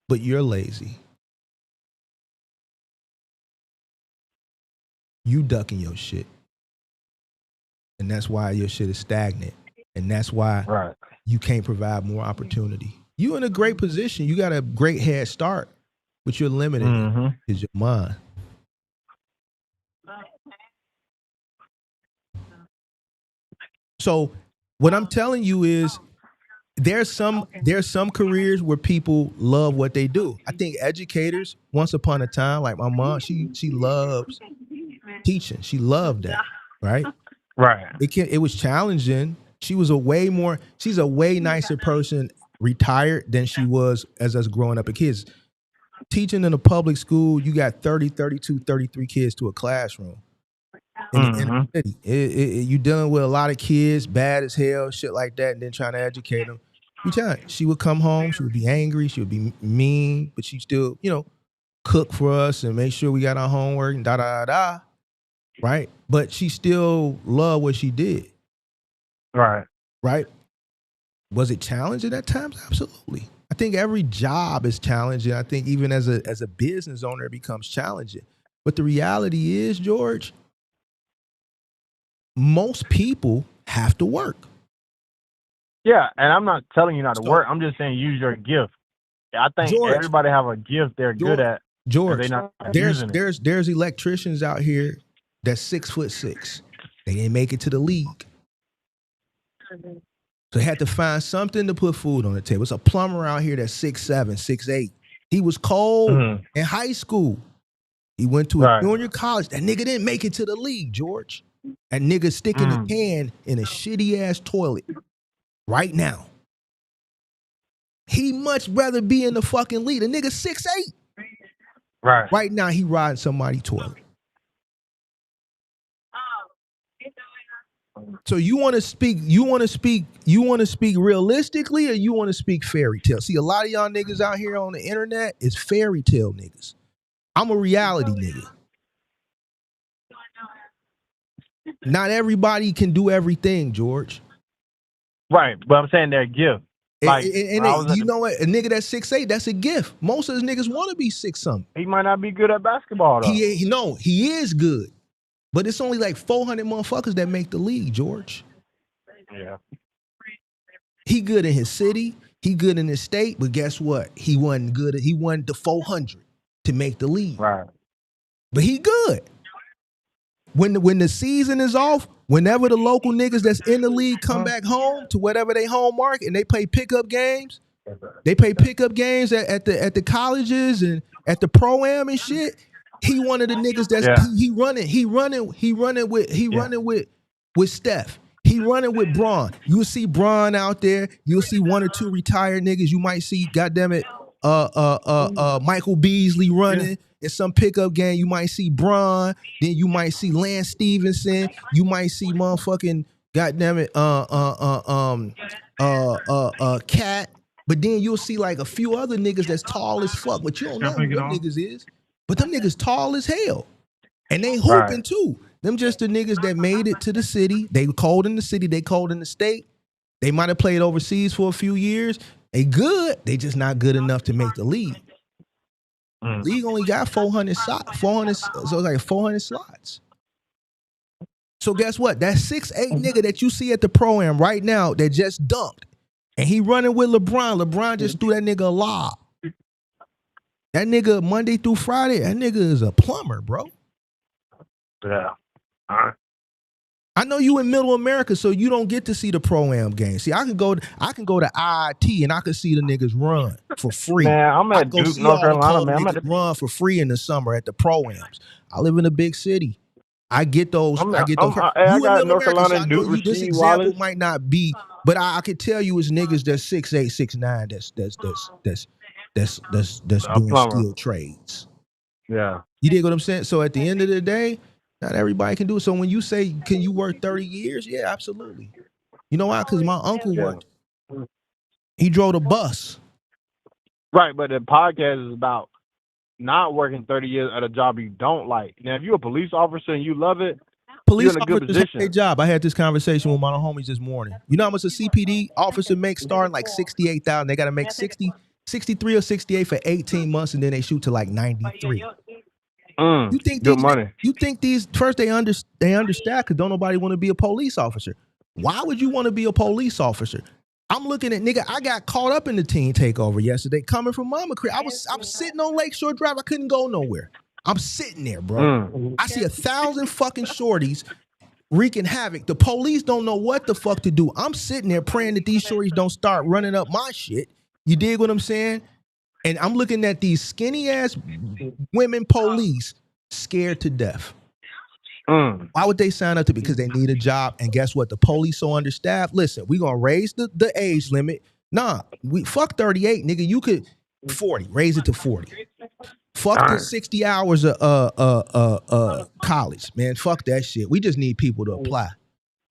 But you're lazy. You ducking your shit. And that's why your shit is stagnant. And that's why you can't provide more opportunity. You're in a great position. You got a great head start, but you're limited is your mind. So what I'm telling you is there's some careers where people love what they do. I think educators, once upon a time, like my mom, she loves teaching. She loved that, right? Right. It was challenging. She's a way nicer person retired than she was as us growing up as kids. Teaching in a public school, you got 30, 32, 33 kids to a classroom. In the city. You dealing with a lot of kids, bad as hell, shit like that, and then trying to educate them. She would come home, she would be angry, she would be mean, but she still, cook for us and make sure we got our homework and da-da-da-da, right? But she still loved what she did. Right. Right? Was it challenging at times? Absolutely. I think every job is challenging. I think even as a business owner, it becomes challenging. But the reality is, George, most people have to work. Yeah, and I'm not telling you not to So- work. I'm just saying use your gift. I think George, everybody have a gift they're good at. George, They not using it. there's electricians out here that's 6'6". They didn't make it to the league. So they had to find something to put food on the table. It's a plumber out here that's 6'7", 6'8". He was cold in high school. He went to a junior college. That nigga didn't make it to the league, George. That nigga sticking a can in a shitty ass toilet right now. He much rather be in the fucking league. The nigga 6'8". Right. Right now he riding somebody's toilet. So you want to speak realistically, or you want to speak fairy tale? See, a lot of y'all niggas out here on the internet is fairy tale niggas. I'm a reality nigga. Not everybody can do everything, George. Right, but I'm saying their gift. Like, you know what? A nigga that's 6'8", that's a gift. Most of those niggas want to be 6-something. He might not be good at basketball though. He is good. But it's only like 400 motherfuckers that make the league, George. Yeah. He good in his city. He good in his state. But guess what? He wasn't good. He wasn't the 400 to make the league. Right. But he good. When the season is off, whenever the local niggas that's in the league come back home to whatever they home market and they play pickup games, at the colleges and at the pro-am and shit. He one of the niggas that's he running with Steph. He running with Braun. You'll see Braun out there. You'll see one or two retired niggas. You might see, goddammit, Michael Beasley running in some pickup game. You might see Braun. Then you might see Lance Stevenson. You might see motherfucking goddammit Cat. But then you'll see like a few other niggas that's tall as fuck, but you don't know who them niggas is. But them niggas tall as hell. And they hooping too. Them just the niggas that made it to the city. They cold in the city. They cold in the state. They might have played overseas for a few years. They good. They just not good enough to make the league. League only got 400 slots. So it's like 400 slots. So guess what? That 6'8" nigga that you see at the Pro-Am right now that just dunked. And he running with LeBron. LeBron just threw that nigga a lob. That nigga Monday through Friday, that nigga is a plumber, bro. Yeah. All right. I know you in Middle America, so you don't get to see the Pro-Am game. See, I can go to IIT and I can see the niggas run for free. Man, I'm at Duke, North Carolina, man. I'm at run for free in the summer at the Pro-Ams. I live in a big city. I get those. I got North Carolina and Duke. This example might not be, but I could tell you it's niggas that's 6'8", 6'9", that's doing skilled trades. Yeah. You dig what I'm saying? So at the end of the day, not everybody can do it. So when you say, can you work 30 years? Yeah, absolutely. You know why? Because my uncle worked. He drove the bus. Right, but the podcast is about not working 30 years at a job you don't like. Now, if you're a police officer and you love it, police you're in a good officers have position. their job. I had this conversation with my homies this morning. You know how much a CPD officer makes starting like $68,000? They got to make 63 or 68 for 18 months, and then they shoot to like 93. You think good money? You think these first they understand because don't nobody want to be a police officer. Why would you want to be a police officer? I'm looking at nigga. I got caught up in the teen takeover yesterday, coming from Mama Crib. I'm sitting on Lakeshore Drive. I couldn't go nowhere. I'm sitting there, bro. I see 1,000 fucking shorties wreaking havoc. The police don't know what the fuck to do. I'm sitting there praying that these shorties don't start running up my shit. You dig what I'm saying? And I'm looking at these skinny ass women police scared to death. Why would they sign up to? Because they need a job. And guess what? The police so understaffed. Listen, we gonna raise the age limit. Nah, we fuck 38, nigga. You could 40, raise it to 40. Fuck the 60 hours of college, man. Fuck that shit. We just need people to apply.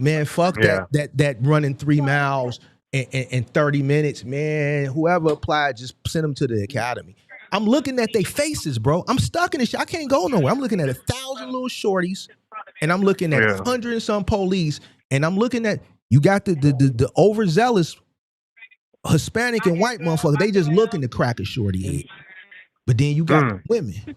Man, fuck that running 3 miles in 30 minutes, man. Whoever applied, just send them to the academy. I'm looking at their faces, bro. I'm stuck in this shit. I can't go nowhere. I'm looking at 1,000 little shorties, and I'm looking at 100 and some police, and I'm looking at, you got the overzealous Hispanic and white motherfuckers, they just looking to crack a shorty egg. But then you got the women.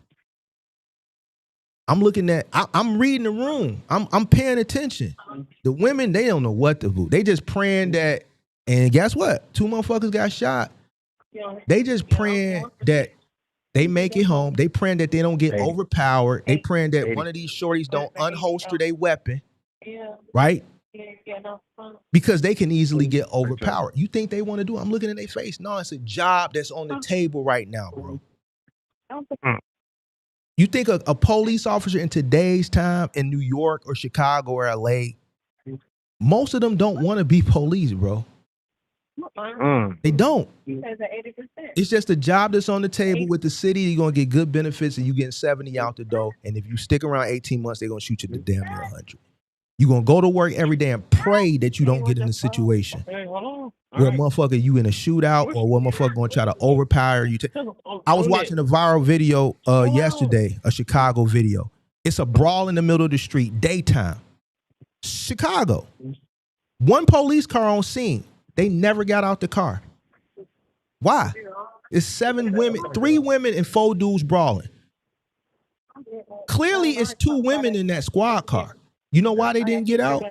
I'm looking at, I'm reading the room. I'm paying attention. The women, they don't know what to do. They just praying that, and guess what? 2 motherfuckers got shot. They just praying that they make it home. They praying that they don't get overpowered. They praying that one of these shorties don't unholster their weapon, right? Because they can easily get overpowered. You think they want to do it? I'm looking in their face. No, it's a job that's on the table right now, bro. You think a police officer in today's time in New York or Chicago or LA, most of them don't want to be police, bro. They don't. It's just a job that's on the table with the city. You're going to get good benefits and you getting 70 out the door. And if you stick around 18 months, they're going to shoot you to damn near 100. You're going to go to work every day and pray that you don't get in a situation where motherfucker you in a shootout or where motherfucker going to try to overpower you. I was watching a viral video yesterday, a Chicago video. It's a brawl in the middle of the street, daytime. Chicago. One police car on scene. They never got out the car. Why? It's 7 women, 3 women and 4 dudes brawling. Clearly it's 2 women in that squad car. You know why they didn't get out?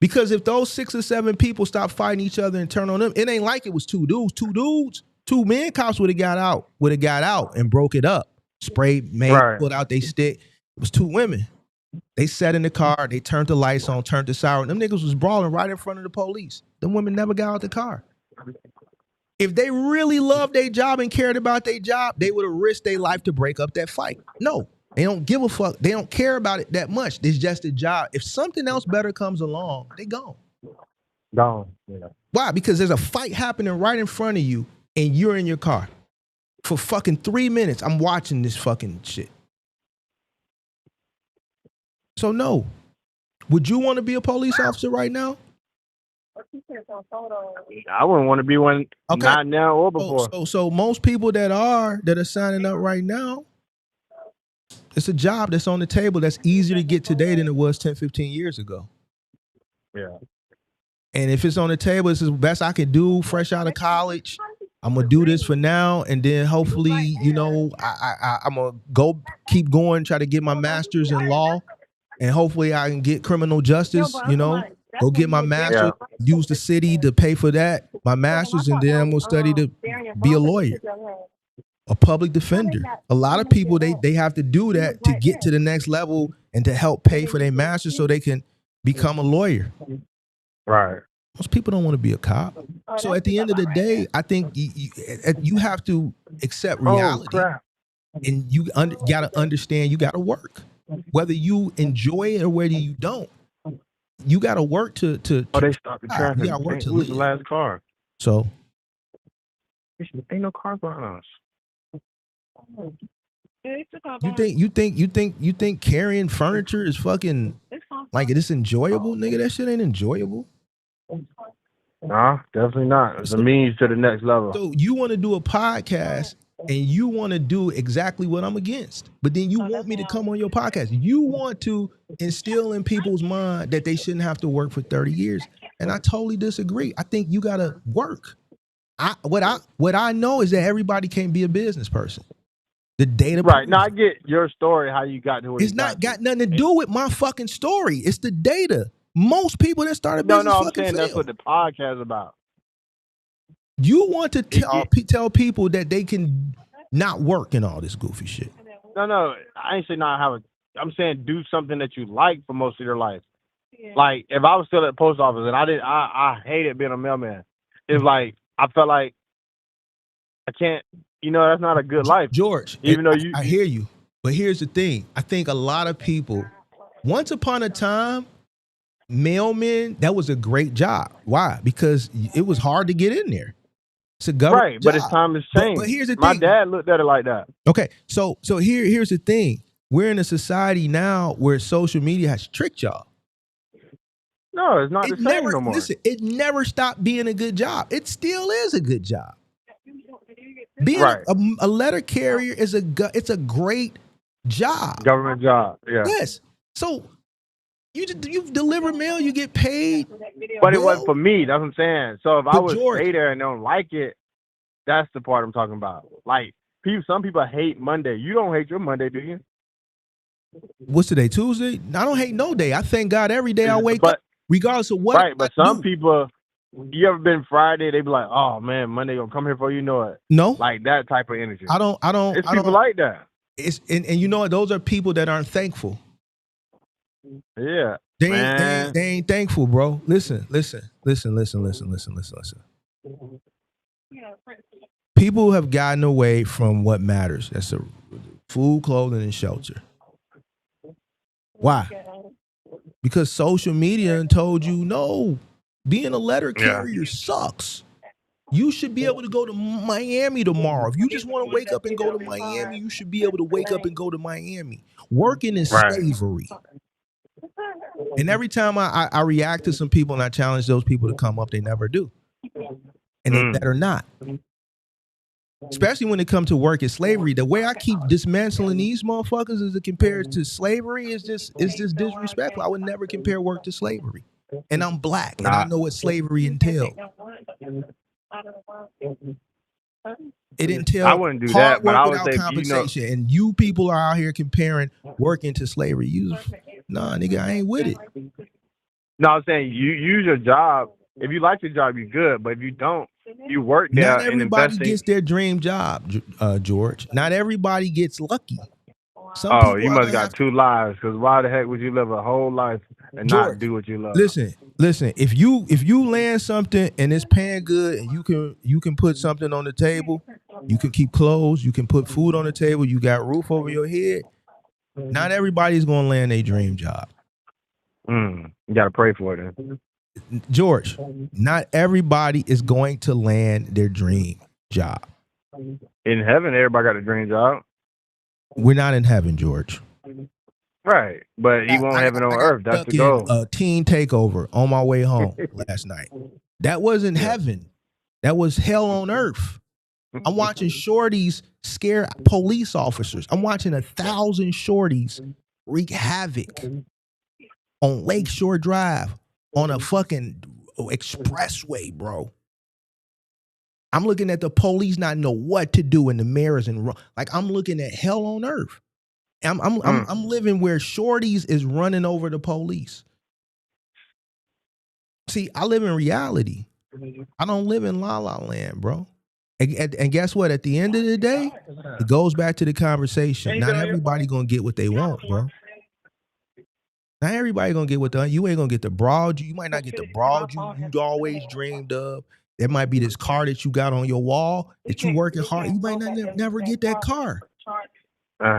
Because if those 6 or 7 people stop fighting each other and turn on them, it ain't like it was 2 dudes. 2 dudes, 2 men cops would have got out and broke it up. Sprayed, put out they stick. It was 2 women. They sat in the car, they turned the lights on, turned the siren. Them niggas was brawling right in front of the police. Them women never got out the car. If they really loved their job and cared about their job, they would have risked their life to break up that fight. No, they don't give a fuck. They don't care about it that much. It's just a job. If something else better comes along, they gone. Gone. Yeah. Why? Because there's a fight happening right in front of you and you're in your car. For fucking 3 minutes, I'm watching this fucking shit. So no. Would you want to be a police officer right now? I wouldn't want to be one, not now or before. So most people that are signing up right now, it's a job that's on the table that's easier to get today than it was 10, 15 years ago. Yeah. And if it's on the table, it's the best I can do fresh out of college. I'm going to do this for now. And then hopefully, you know, I'm going to keep going, try to get my master's in law. And hopefully I can get criminal justice, you know, go get my master's, use the city to pay for that, my master's, and then I'm going to study to be a lawyer, a public defender. A lot of people, they have to do that to get to the next level and to help pay for their master's so they can become a lawyer. Right. Most people don't want to be a cop. So at the end of the day, I think you have to accept reality. And you got to understand you got to work. Whether you enjoy it or whether you don't, you got to work to they stopped the traffic. You got to work to Who's live. the last car? So ain't no car behind us. You think carrying furniture is fucking like it's enjoyable, nigga? That shit ain't enjoyable. Nah, definitely not. It's a means to the next level. So you want to do a podcast and you want to do exactly what I'm against, but then you want me to come on your podcast. You want to instill in people's mind that they shouldn't have to work for 30 years. And I totally disagree. I think you got to work. What I know is that everybody can't be a business person. The data. Right. Now I get your story, how you got to where it's you not got nothing to do with my fucking story. It's the data. Most people that start a business I'm fucking saying fail. that's what the podcast is about. You want to tell people that they can not work and all this goofy shit. No, I ain't saying not have a. I'm saying do something that you like for most of your life. Like if I was still at the post office and I hated being a mailman. It's like I felt like I can't. You know, that's not a good life, George. Even though I hear you, but here's the thing. I think a lot of people, once upon a time, mailmen, that was a great job. Why? Because it was hard to get in there. It's a government job. But it's time to change. But here's the thing. My dad looked at it like that. Okay, so here's the thing. We're in a society now where social media has tricked y'all. No, it's not the same no more. Listen, it never stopped being a good job. It still is a good job. Being a letter carrier is it's a great job. Government job, yeah. Yes. So You deliver mail, you get paid. But it bro. wasn't for me. That's what I'm saying. So if I But would George, stay there and don't like it, that's the part I'm talking about. Like some people hate Monday. You don't hate your Monday, do you? what's today? Tuesday? I don't hate no day. I thank God every day I wake up, regardless of what. Right, but some people, you ever been Friday? They be like, "Oh man, Monday gonna come here before you know it." No, like that type of energy. I don't. It's people like that. It's and you know what? Those are people that aren't thankful. Yeah, They man. ain't thankful, bro. Listen. People have gotten away from what matters. That's food, clothing, and shelter. Why? Because social media told you, no, being a letter carrier sucks. You should be able to go to Miami tomorrow. If you just want to wake up and go to Miami, you should be able to wake up and go to Miami. Working is slavery. And every time I react to some people and I challenge those people to come up, they never do. And they better not. Especially when it comes to work as slavery. The way I keep dismantling these motherfuckers as it compares to slavery is just disrespectful. I would never compare work to slavery. And I'm black and I know what slavery entailed. It entailed I wouldn't do hard that, but work I would without say, compensation. And you people are out here comparing working to slavery. Nah, nigga, I ain't with it. No, I'm saying you use your job. If you like your job, you're good. But if you don't, you work there. Not everybody gets their dream job, George. Not everybody gets lucky. Some you must got two lives. Because why the heck would you live a whole life and not do what you love? Listen. If you land something and it's paying good and you can put something on the table, you can keep clothes, you can put food on the table, you got roof over your head. Not everybody's gonna land a dream job. You gotta pray for it then. George, not everybody is going to land their dream job. In heaven, everybody got a dream job. We're not in heaven, George. Right, but he won't have it on earth. That's the goal. A teen takeover on my way home last night. That wasn't heaven. That was hell on earth. I'm watching shorties scare police officers. I'm watching 1,000 shorties wreak havoc on Lakeshore Drive on a fucking expressway, bro. I'm looking at the police not know what to do in the mirrors and like I'm looking at hell on earth. I'm living where shorties is running over the police. See, I live in reality. I don't live in La La Land, bro. And guess what? At the end of the day, it goes back to the conversation. Not everybody gonna get what they want, bro. Not everybody gonna get you ain't gonna get the broad. You might not get the broad you always dreamed of. There might be this car that you got on your wall that you working hard. You might not never get that car.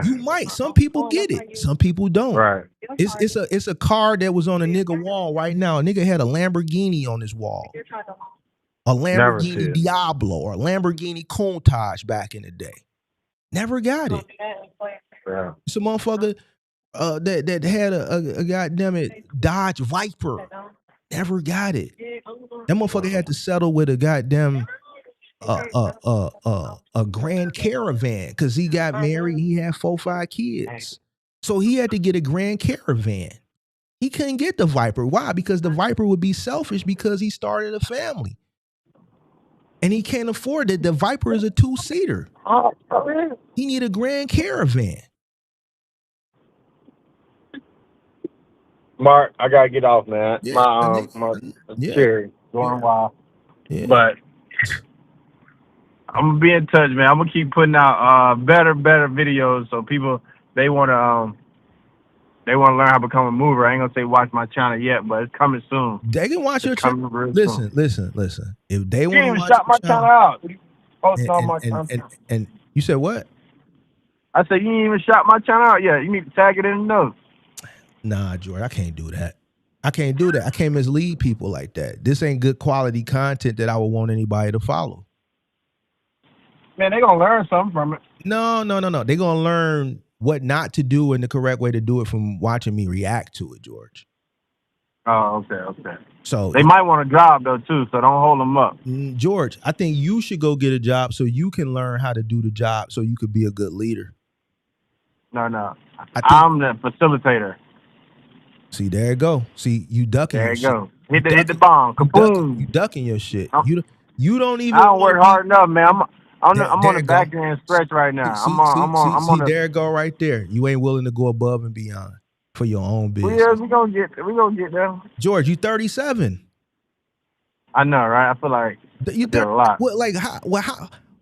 You might. Some people get it. Some people don't. Right. It's a car that was on a nigga wall right now. A nigga had a Lamborghini on his wall. A Lamborghini Diablo or a Lamborghini Countach back in the day. Never got it. Yeah. It's a motherfucker that had a goddamn it Dodge Viper. Never got it. That motherfucker had to settle with a goddamn a Grand Caravan because he got married. He had 4-5 kids, so he had to get a Grand Caravan. He couldn't get the Viper. Why? Because the Viper would be selfish because he started a family, and he can't afford it. The Viper is a 2-seater. He need a Grand Caravan. Mark, I gotta get off, man. Yeah, my cherry going wild. Yeah. But I'm gonna be in touch, man. I'm gonna keep putting out better videos so people they wanna learn how to become a mover. I ain't gonna say watch my channel yet, but it's coming soon. They can watch your channel. Listen. If they want to watch shot my channel out. And you said what? I said you ain't even shot my channel out yet. You need to tag it in the notes. Nah, George, I can't do that. I can't mislead people like that. This ain't good quality content that I would want anybody to follow. Man, they gonna learn something from it. No. They gonna learn what not to do and the correct way to do it from watching me react to it, George. Oh, okay. So they might want a job though too, so don't hold them up. George, I think you should go get a job so you can learn how to do the job so you could be a good leader. No. I'm the facilitator. See, there it go. See, you ducking There your you shit. go. Hit the bomb. Kaboom. You ducking your shit. I'm- You don't even I don't want work to be. hard enough, man. I'm on There the it go. back end stretch right now. I'm See, on the. there it go right there. You ain't willing to go above and beyond for your own business. Yeah, we gonna get there. George, you 37. I know, right? I feel like You did a lot. What, like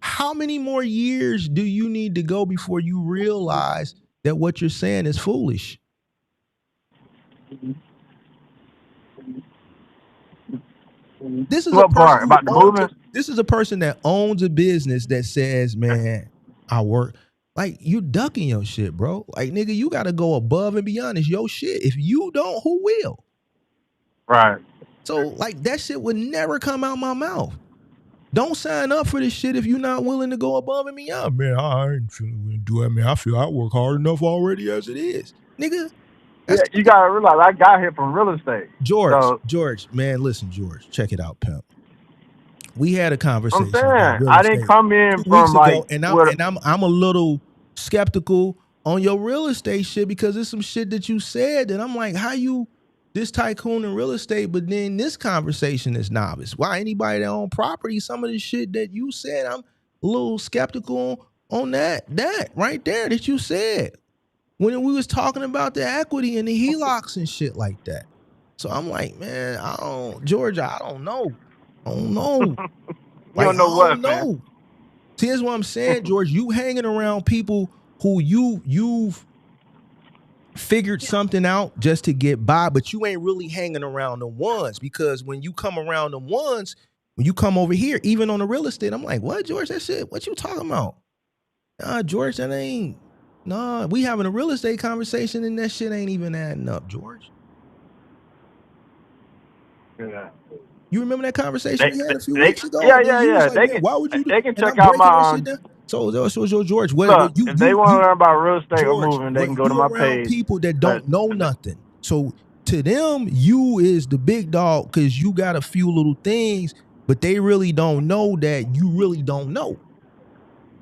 how many more years do you need to go before you realize that what you're saying is foolish? This is What part about the movement? This is a person that owns a business that says, "Man, I work." Like, you ducking your shit, bro. Like, nigga, you got to go above and beyond. It's your shit. If you don't, who will? Right. So, like, that shit would never come out my mouth. Don't sign up for this shit if you're not willing to go above and beyond. Man, I ain't feeling do it, man. I feel I work hard enough already as it is. Nigga. Yeah, you gotta realize I got here from real estate. George, man, listen, George, check it out, pimp. We had a conversation. I'm saying I didn't come in from like, and I'm a little skeptical on your real estate shit because there's some shit that you said that I'm like, how you this tycoon in real estate, but then this conversation is novice. Why anybody that own property, some of the shit that you said, I'm a little skeptical on that right there that you said when we was talking about the equity and the HELOCs and shit like that. So I'm like, man, George, I don't know. You don't know what, man. See, here's what I'm saying, George. You hanging around people who you've figured something out just to get by, but you ain't really hanging around the ones, because when you come around the ones, when you come over here, even on the real estate, I'm like, what, George? That shit, what you talking about? Nah, George, that ain't. Nah, we having a real estate conversation and that shit ain't even adding up, George. Yeah. You remember that conversation we had a few weeks ago? Yeah. Like, why would you do? They can check out my. So George, Look, if they want to learn about real estate or moving, they can go to my page. People that don't know nothing. So to them, you is the big dog because you got a few little things, but they really don't know that you really don't know.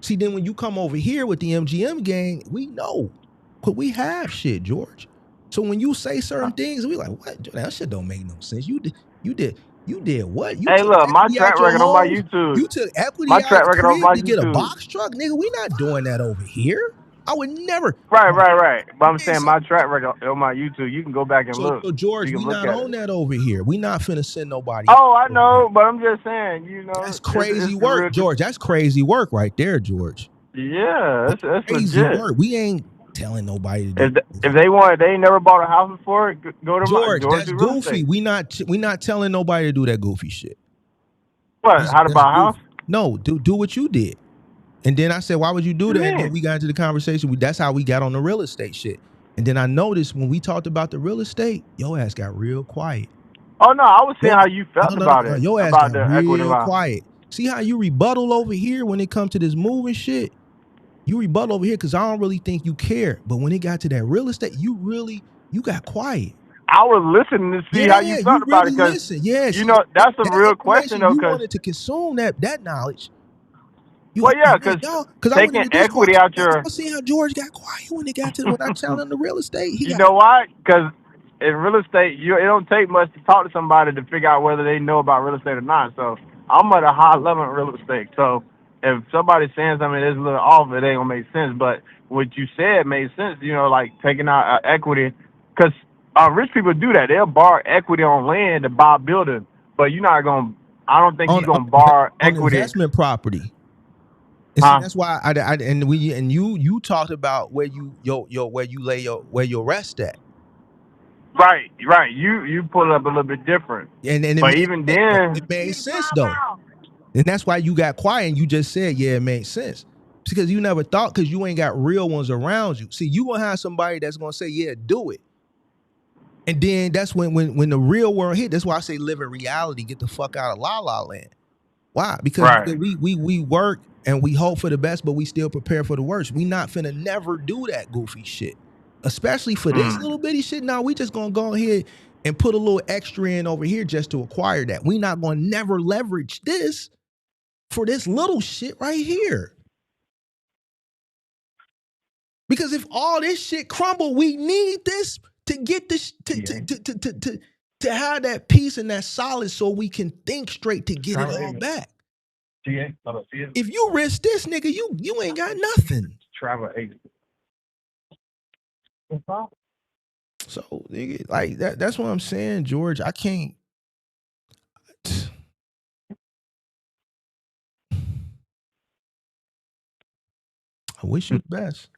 See, then when you come over here with the MGM gang, we know, but we have shit, George. So when you say certain things, we like, what? That shit don't make no sense. You did what? Hey, look, my track record on my YouTube. You took equity out of the crib to get a box truck? Nigga, we not doing that over here. I would never. Right. But I'm saying my track record on my YouTube, you can go back and look. So George, we not on that over here. We not finna send nobody. Oh, I know, but I'm just saying, That's crazy work, George. That's crazy work right there, George. Yeah, that's crazy legit. work. We ain't telling nobody to do if they want, they ain't never bought a house before, go to George. George, that's goofy. We not telling nobody to do that goofy shit. What? How to buy a house? No, do what you did. And then I said, why would you do that? And then we got into the conversation. That's how we got on the real estate shit. And then I noticed when we talked about the real estate, your ass got real quiet. Oh no, I was saying how you felt about it. Your ass about got the equity real quiet. See how you rebuttal over here when it comes to this moving shit? You rebuttal over here because I don't really think you care. But when it got to that real estate, you got quiet. I was listeing to see how you felt about it because that's a real question though. You wanted to consume that knowledge. Because taking equity out your. See how George got quiet when it got to when I challenged the real estate. You know why? Because in real estate, it don't take much to talk to somebody to figure out whether they know about real estate or not. So I'm at a high level in real estate. So if somebody's saying something that's a little off, it ain't gonna make sense. But what you said made sense. Like taking out equity, because rich people do that. They'll borrow equity on land to buy a building, but you're not gonna. I don't think you're gonna borrow equity. Investment property. And so that's why you talked about where you lay your rest at. Right. You pull it up a little bit different. But even then, it made sense though. And that's why you got quiet and you just said, yeah, it made sense. Because you never thought, because you ain't got real ones around you. See, you gonna have somebody that's gonna say, yeah, do it. And then that's when the real world hit. That's why I say live in reality. Get the fuck out of La La Land. Why? Because we work and we hope for the best, but we still prepare for the worst. We not finna never do that goofy shit. Especially for this little bitty shit. Now we just gonna go ahead and put a little extra in over here just to acquire that. We not gonna never leverage this for this little shit right here. Because if all this shit crumble, we need this to get this to have that peace and that solid so we can think straight to get it all back. If you risk this, nigga, you ain't got nothing. Travel agent. So nigga, like that's what I'm saying, George. I can't. I wish you the best.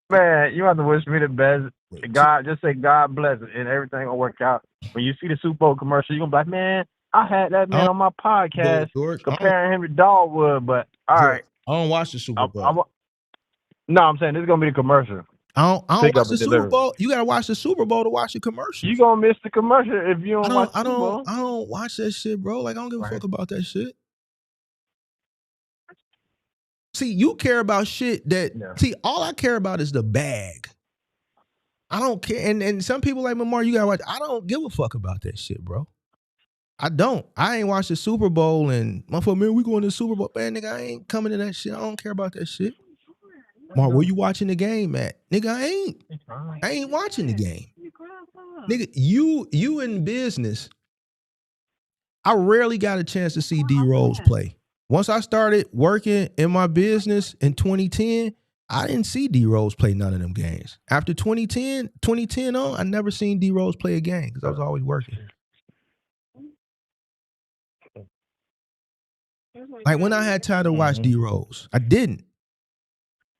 Man, you have to wish me the best. God, just say God bless it, and everything will work out. When you see the Super Bowl commercial, you're gonna be like, man, I had that man on my podcast George, comparing him to Dogwood, but all right. I don't watch the Super Bowl. No, I'm saying this is gonna be the commercial. I don't watch the Super Bowl. You gotta watch the Super Bowl to watch the commercial. You gonna miss the commercial if you don't watch the Super Bowl. I don't watch that shit, bro. Like I don't give a fuck about that shit. See, you care about shit that see, all I care about is the bag. I don't care. And some people like Lamar, you gotta watch. I don't give a fuck about that shit, bro. I don't. I ain't watched the Super Bowl and motherfucker, man, we going to the Super Bowl. Man, nigga, I ain't coming to that shit. I don't care about that shit. Mark, where you watching the game at? Nigga, I ain't watching the game. Nigga, you in business. I rarely got a chance to see D Rose play. Once I started working in my business in 2010, I didn't see D Rose play none of them games. After 2010 on, I never seen D Rose play a game because I was always working. Like when I had time to watch D Rose, I didn't.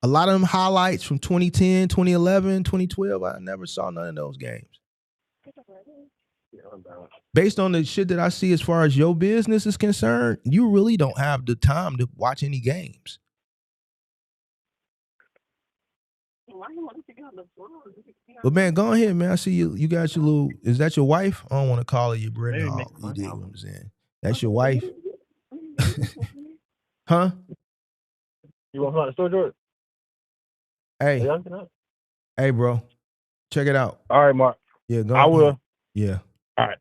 A lot of them highlights from 2010, 2011, 2012, I never saw none of those games. Based on the shit that I see as far as your business is concerned, you really don't have the time to watch any games. But man, go ahead, man. I see you got your little, is that your wife? I don't want to call her your Brenda. You dig what I'm saying? That's your wife? Huh? You want to find the store, George? Hey, bro. Check it out. All right, Mark. Yeah, go I ahead. will. Yeah. All right.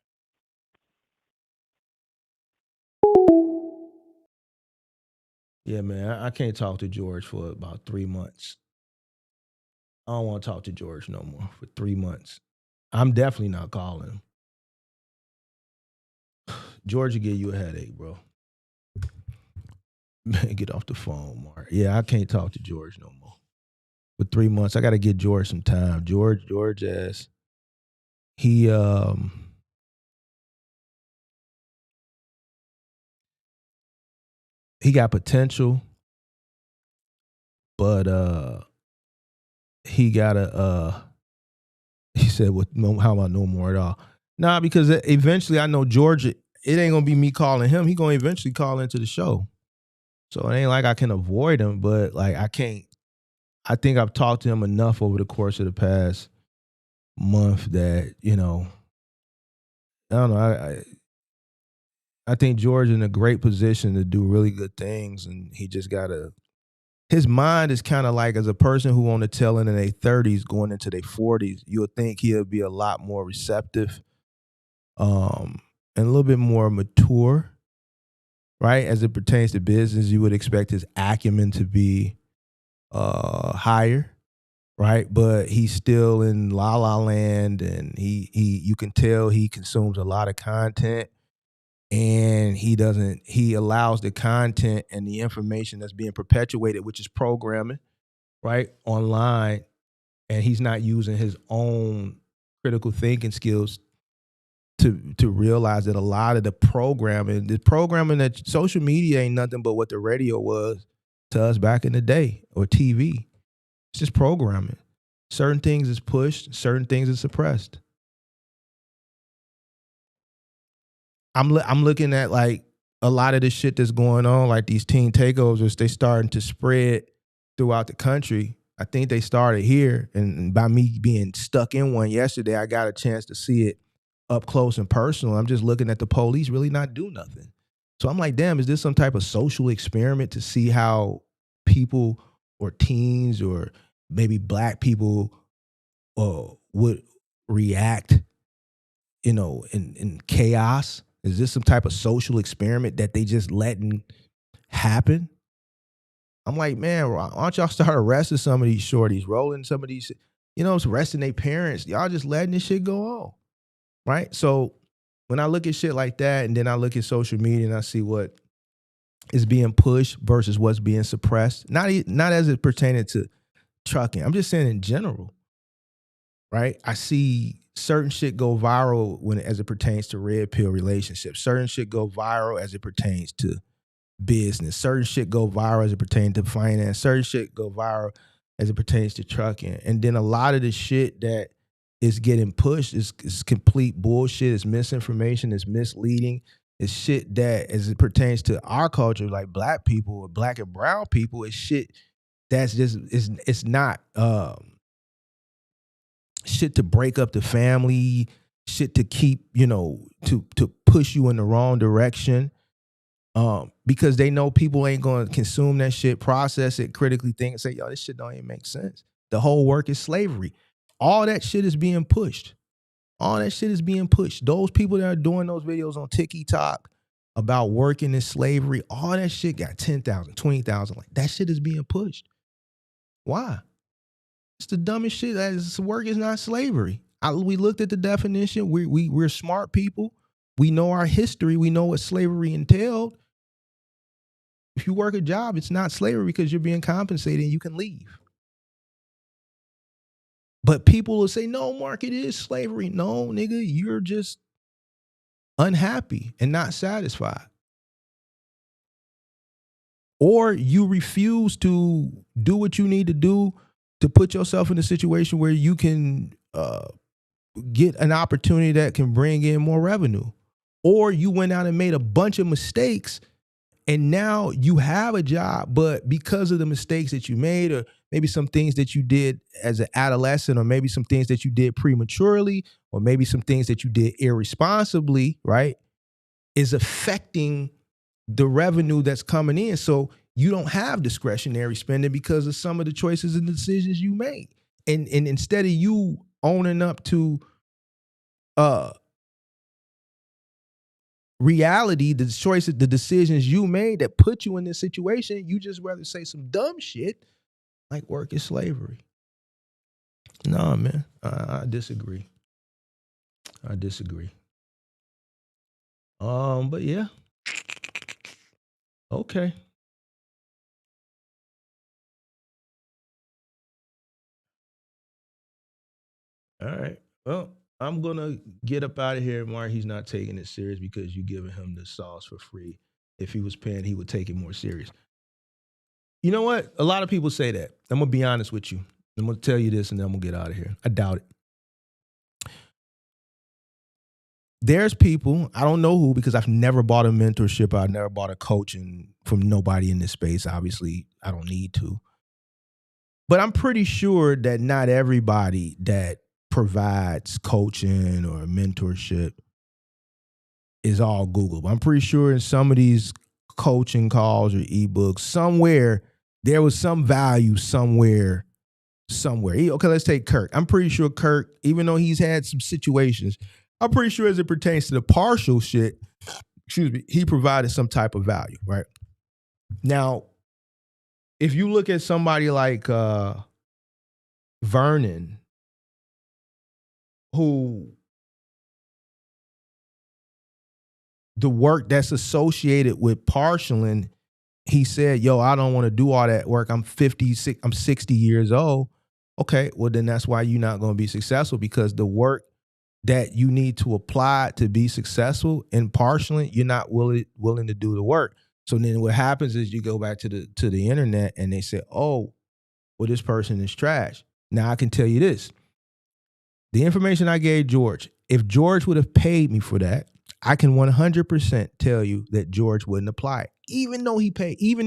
Yeah, man. I can't talk to George for about 3 months. I don't want to talk to George no more for 3 months. I'm definitely not calling him. George will give you a headache, bro. Man, get off the phone, Mark. Yeah, I can't talk to George no more. For 3 months, I got to get George some time. George ass, he got potential, but he gotta he said, "Well, no, how about no more at all?" Nah, because eventually I know George. It ain't gonna be me calling him. He gonna eventually call into the show. So it ain't like I can avoid him, but like I can't. I think I've talked to him enough over the course of the past month that, you know, I don't know. I think George in a great position to do really good things, and he just gotta. His mind is kind of like, as a person who on the tail end of their 30s going into their 40s, you would think he'll be a lot more receptive, and a little bit more mature, right? As it pertains to business, you would expect his acumen to be higher, right? But he's still in la la land, and you can tell he consumes a lot of content, and he allows the content and the information that's being perpetuated, which is programming, right, online, and he's not using his own critical thinking skills to realize that a lot of the programming that social media ain't nothing but what the radio was to us back in the day, or TV. It's just programming. Certain things is pushed, certain things is suppressed. I'm looking at like a lot of the shit that's going on, like these teen takeovers, they starting to spread throughout the country. I think they started here, and by me being stuck in one yesterday, I got a chance to see it up close and personal. I'm just looking at the police really not do nothing. So I'm like, damn, is this some type of social experiment to see how people or teens or maybe black people would react, you know, in chaos? Is this some type of social experiment that they just letting happen? I'm like, man, why don't y'all start arresting some of these shorties, rolling some of these? arresting their parents. Y'all just letting this shit go on, right? So when I look at shit like that, and then I look at social media and I see what is being pushed versus what's being suppressed, not as it pertaining to trucking. I'm just saying in general, right? I see certain shit go viral as it pertains to red pill relationships. Certain shit go viral as it pertains to business. Certain shit go viral as it pertains to finance. Certain shit go viral as it pertains to trucking. And then a lot of the shit that is getting pushed is complete bullshit. It's misinformation. It's misleading. It's shit that, as it pertains to our culture, like black people or black and brown people, it's shit that's just, it's not shit to break up the family, shit to keep, to push you in the wrong direction. Because they know people ain't going to consume that shit, process it, critically think, and say, yo, this shit don't even make sense. The whole work is slavery. All that shit is being pushed. All that shit is being pushed. Those people that are doing those videos on TikTok about working in slavery, all that shit got 10,000, 20,000. Like, that shit is being pushed. Why? It's the dumbest shit. Work is not slavery. We looked at the definition. We're smart people. We know our history. We know what slavery entailed. If you work a job, it's not slavery because you're being compensated and you can leave. But people will say, no, Mark, it is slavery. No, nigga, you're just unhappy and not satisfied. Or you refuse to do what you need to do to put yourself in a situation where you can get an opportunity that can bring in more revenue. Or you went out and made a bunch of mistakes and now you have a job, but because of the mistakes that you made, or maybe some things that you did as an adolescent, or maybe some things that you did prematurely, or maybe some things that you did irresponsibly, right, is affecting the revenue that's coming in. So you don't have discretionary spending because of some of the choices and decisions you made. And instead of you owning up to reality, the choices, the decisions you made that put you in this situation, you just rather say some dumb shit like work is slavery. Nah, man, I disagree. But yeah. Okay. All right. Well, I'm going to get up out of here, Mark. He's not taking it serious because you're giving him the sauce for free. If he was paying, he would take it more serious. You know what? A lot of people say that. I'm going to be honest with you. I'm going to tell you this and then I'm going to get out of here. I doubt it. There's people, I don't know who, because I've never bought a mentorship. I've never bought a coaching from nobody in this space. Obviously, I don't need to. But I'm pretty sure that not everybody that provides coaching or mentorship is all Google. I'm pretty sure in some of these coaching calls or ebooks, somewhere there was some value somewhere. Okay, let's take Kirk. I'm pretty sure Kirk, even though he's had some situations, I'm pretty sure as it pertains to the partial shit, he provided some type of value, right? Now, if you look at somebody like Vernon, who the work that's associated with partialing, he said, yo, I don't want to do all that work. I'm 60 years old. Okay, well, then that's why you're not going to be successful, because the work that you need to apply to be successful in partialing, you're not willing to do the work. So then what happens is you go back to the internet and they say, oh, well, this person is trash. Now I can tell you this. The information I gave George, if George would have paid me for that, I can 100% tell you that George wouldn't apply it, even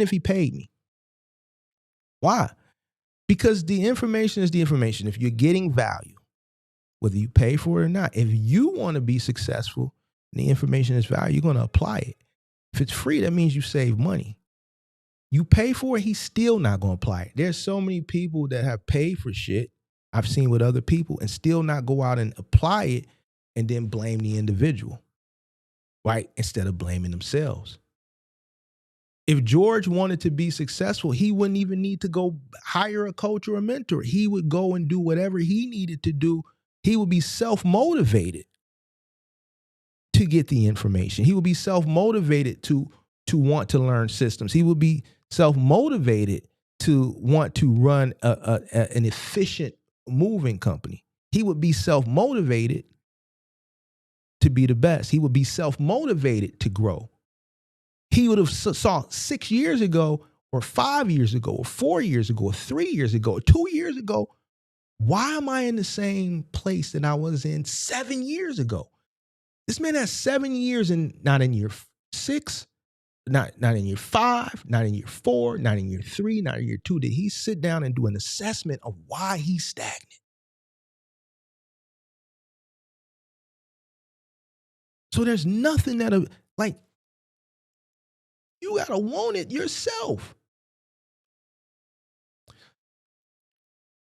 if he paid me. Why? Because the information is the information. If you're getting value, whether you pay for it or not, if you want to be successful and the information is value, you're going to apply it. If it's free, that means you save money. You pay for it, he's still not going to apply it. There's so many people that have paid for shit I've seen with other people and still not go out and apply it and then blame the individual, right? Instead of blaming themselves. If George wanted to be successful, he wouldn't even need to go hire a coach or a mentor. He would go and do whatever he needed to do. He would be self-motivated to get the information. He would be self-motivated to want to learn systems. He would be self-motivated to want to run an efficient moving company. He would be self-motivated to be the best. He would be self-motivated to grow. He would have saw 6 years ago or 5 years ago or 4 years ago or 3 years ago or 2 years ago, why am I in the same place that I was in 7 years ago? This man has 7 years and not in year 6, not in year 5, not in year 4, not in year 3, not in year 2. Did he sit down and do an assessment of why he's stagnant? So there's nothing that, like, you got to want it yourself.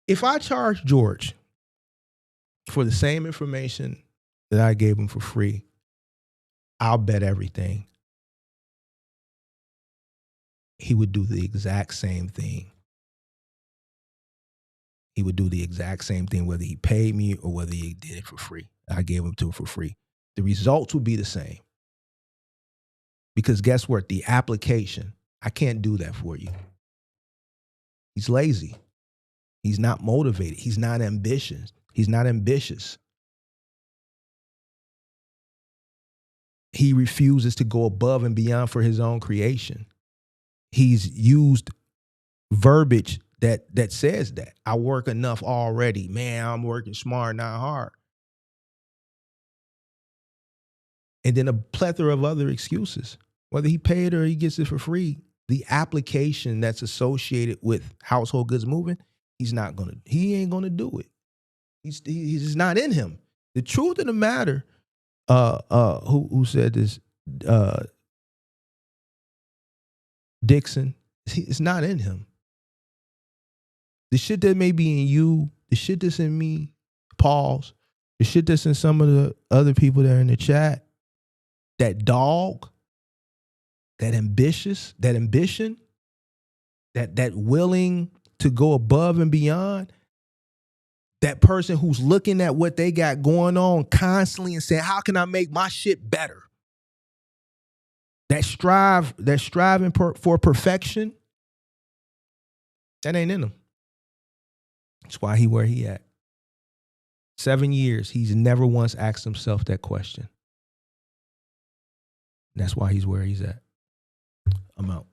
If I charge George for the same information that I gave him for free, I'll bet everything he would do the exact same thing. He would do the exact same thing whether he paid me or whether he did it for free. I gave him to it for free. The results would be the same. Because guess what? The application, I can't do that for you. He's lazy. He's not motivated. He's not ambitious. He's not ambitious. He refuses to go above and beyond for his own creation. He's used verbiage that says that. I work enough already. Man, I'm working smart, not hard. And then a plethora of other excuses. Whether he paid or he gets it for free, the application that's associated with household goods moving, he ain't gonna do it. He's just not in him. The truth of the matter, who said this? Dixon, it's not in him. The shit that may be in you, the shit that's in me, pause, the shit that's in some of the other people that are in the chat, that dog, that ambition, that willing to go above and beyond, that person who's looking at what they got going on constantly and saying, how can I make my shit better? That striving for perfection, that ain't in him. That's why he where he at. 7 years, he's never once asked himself that question. That's why he's where he's at. I'm out.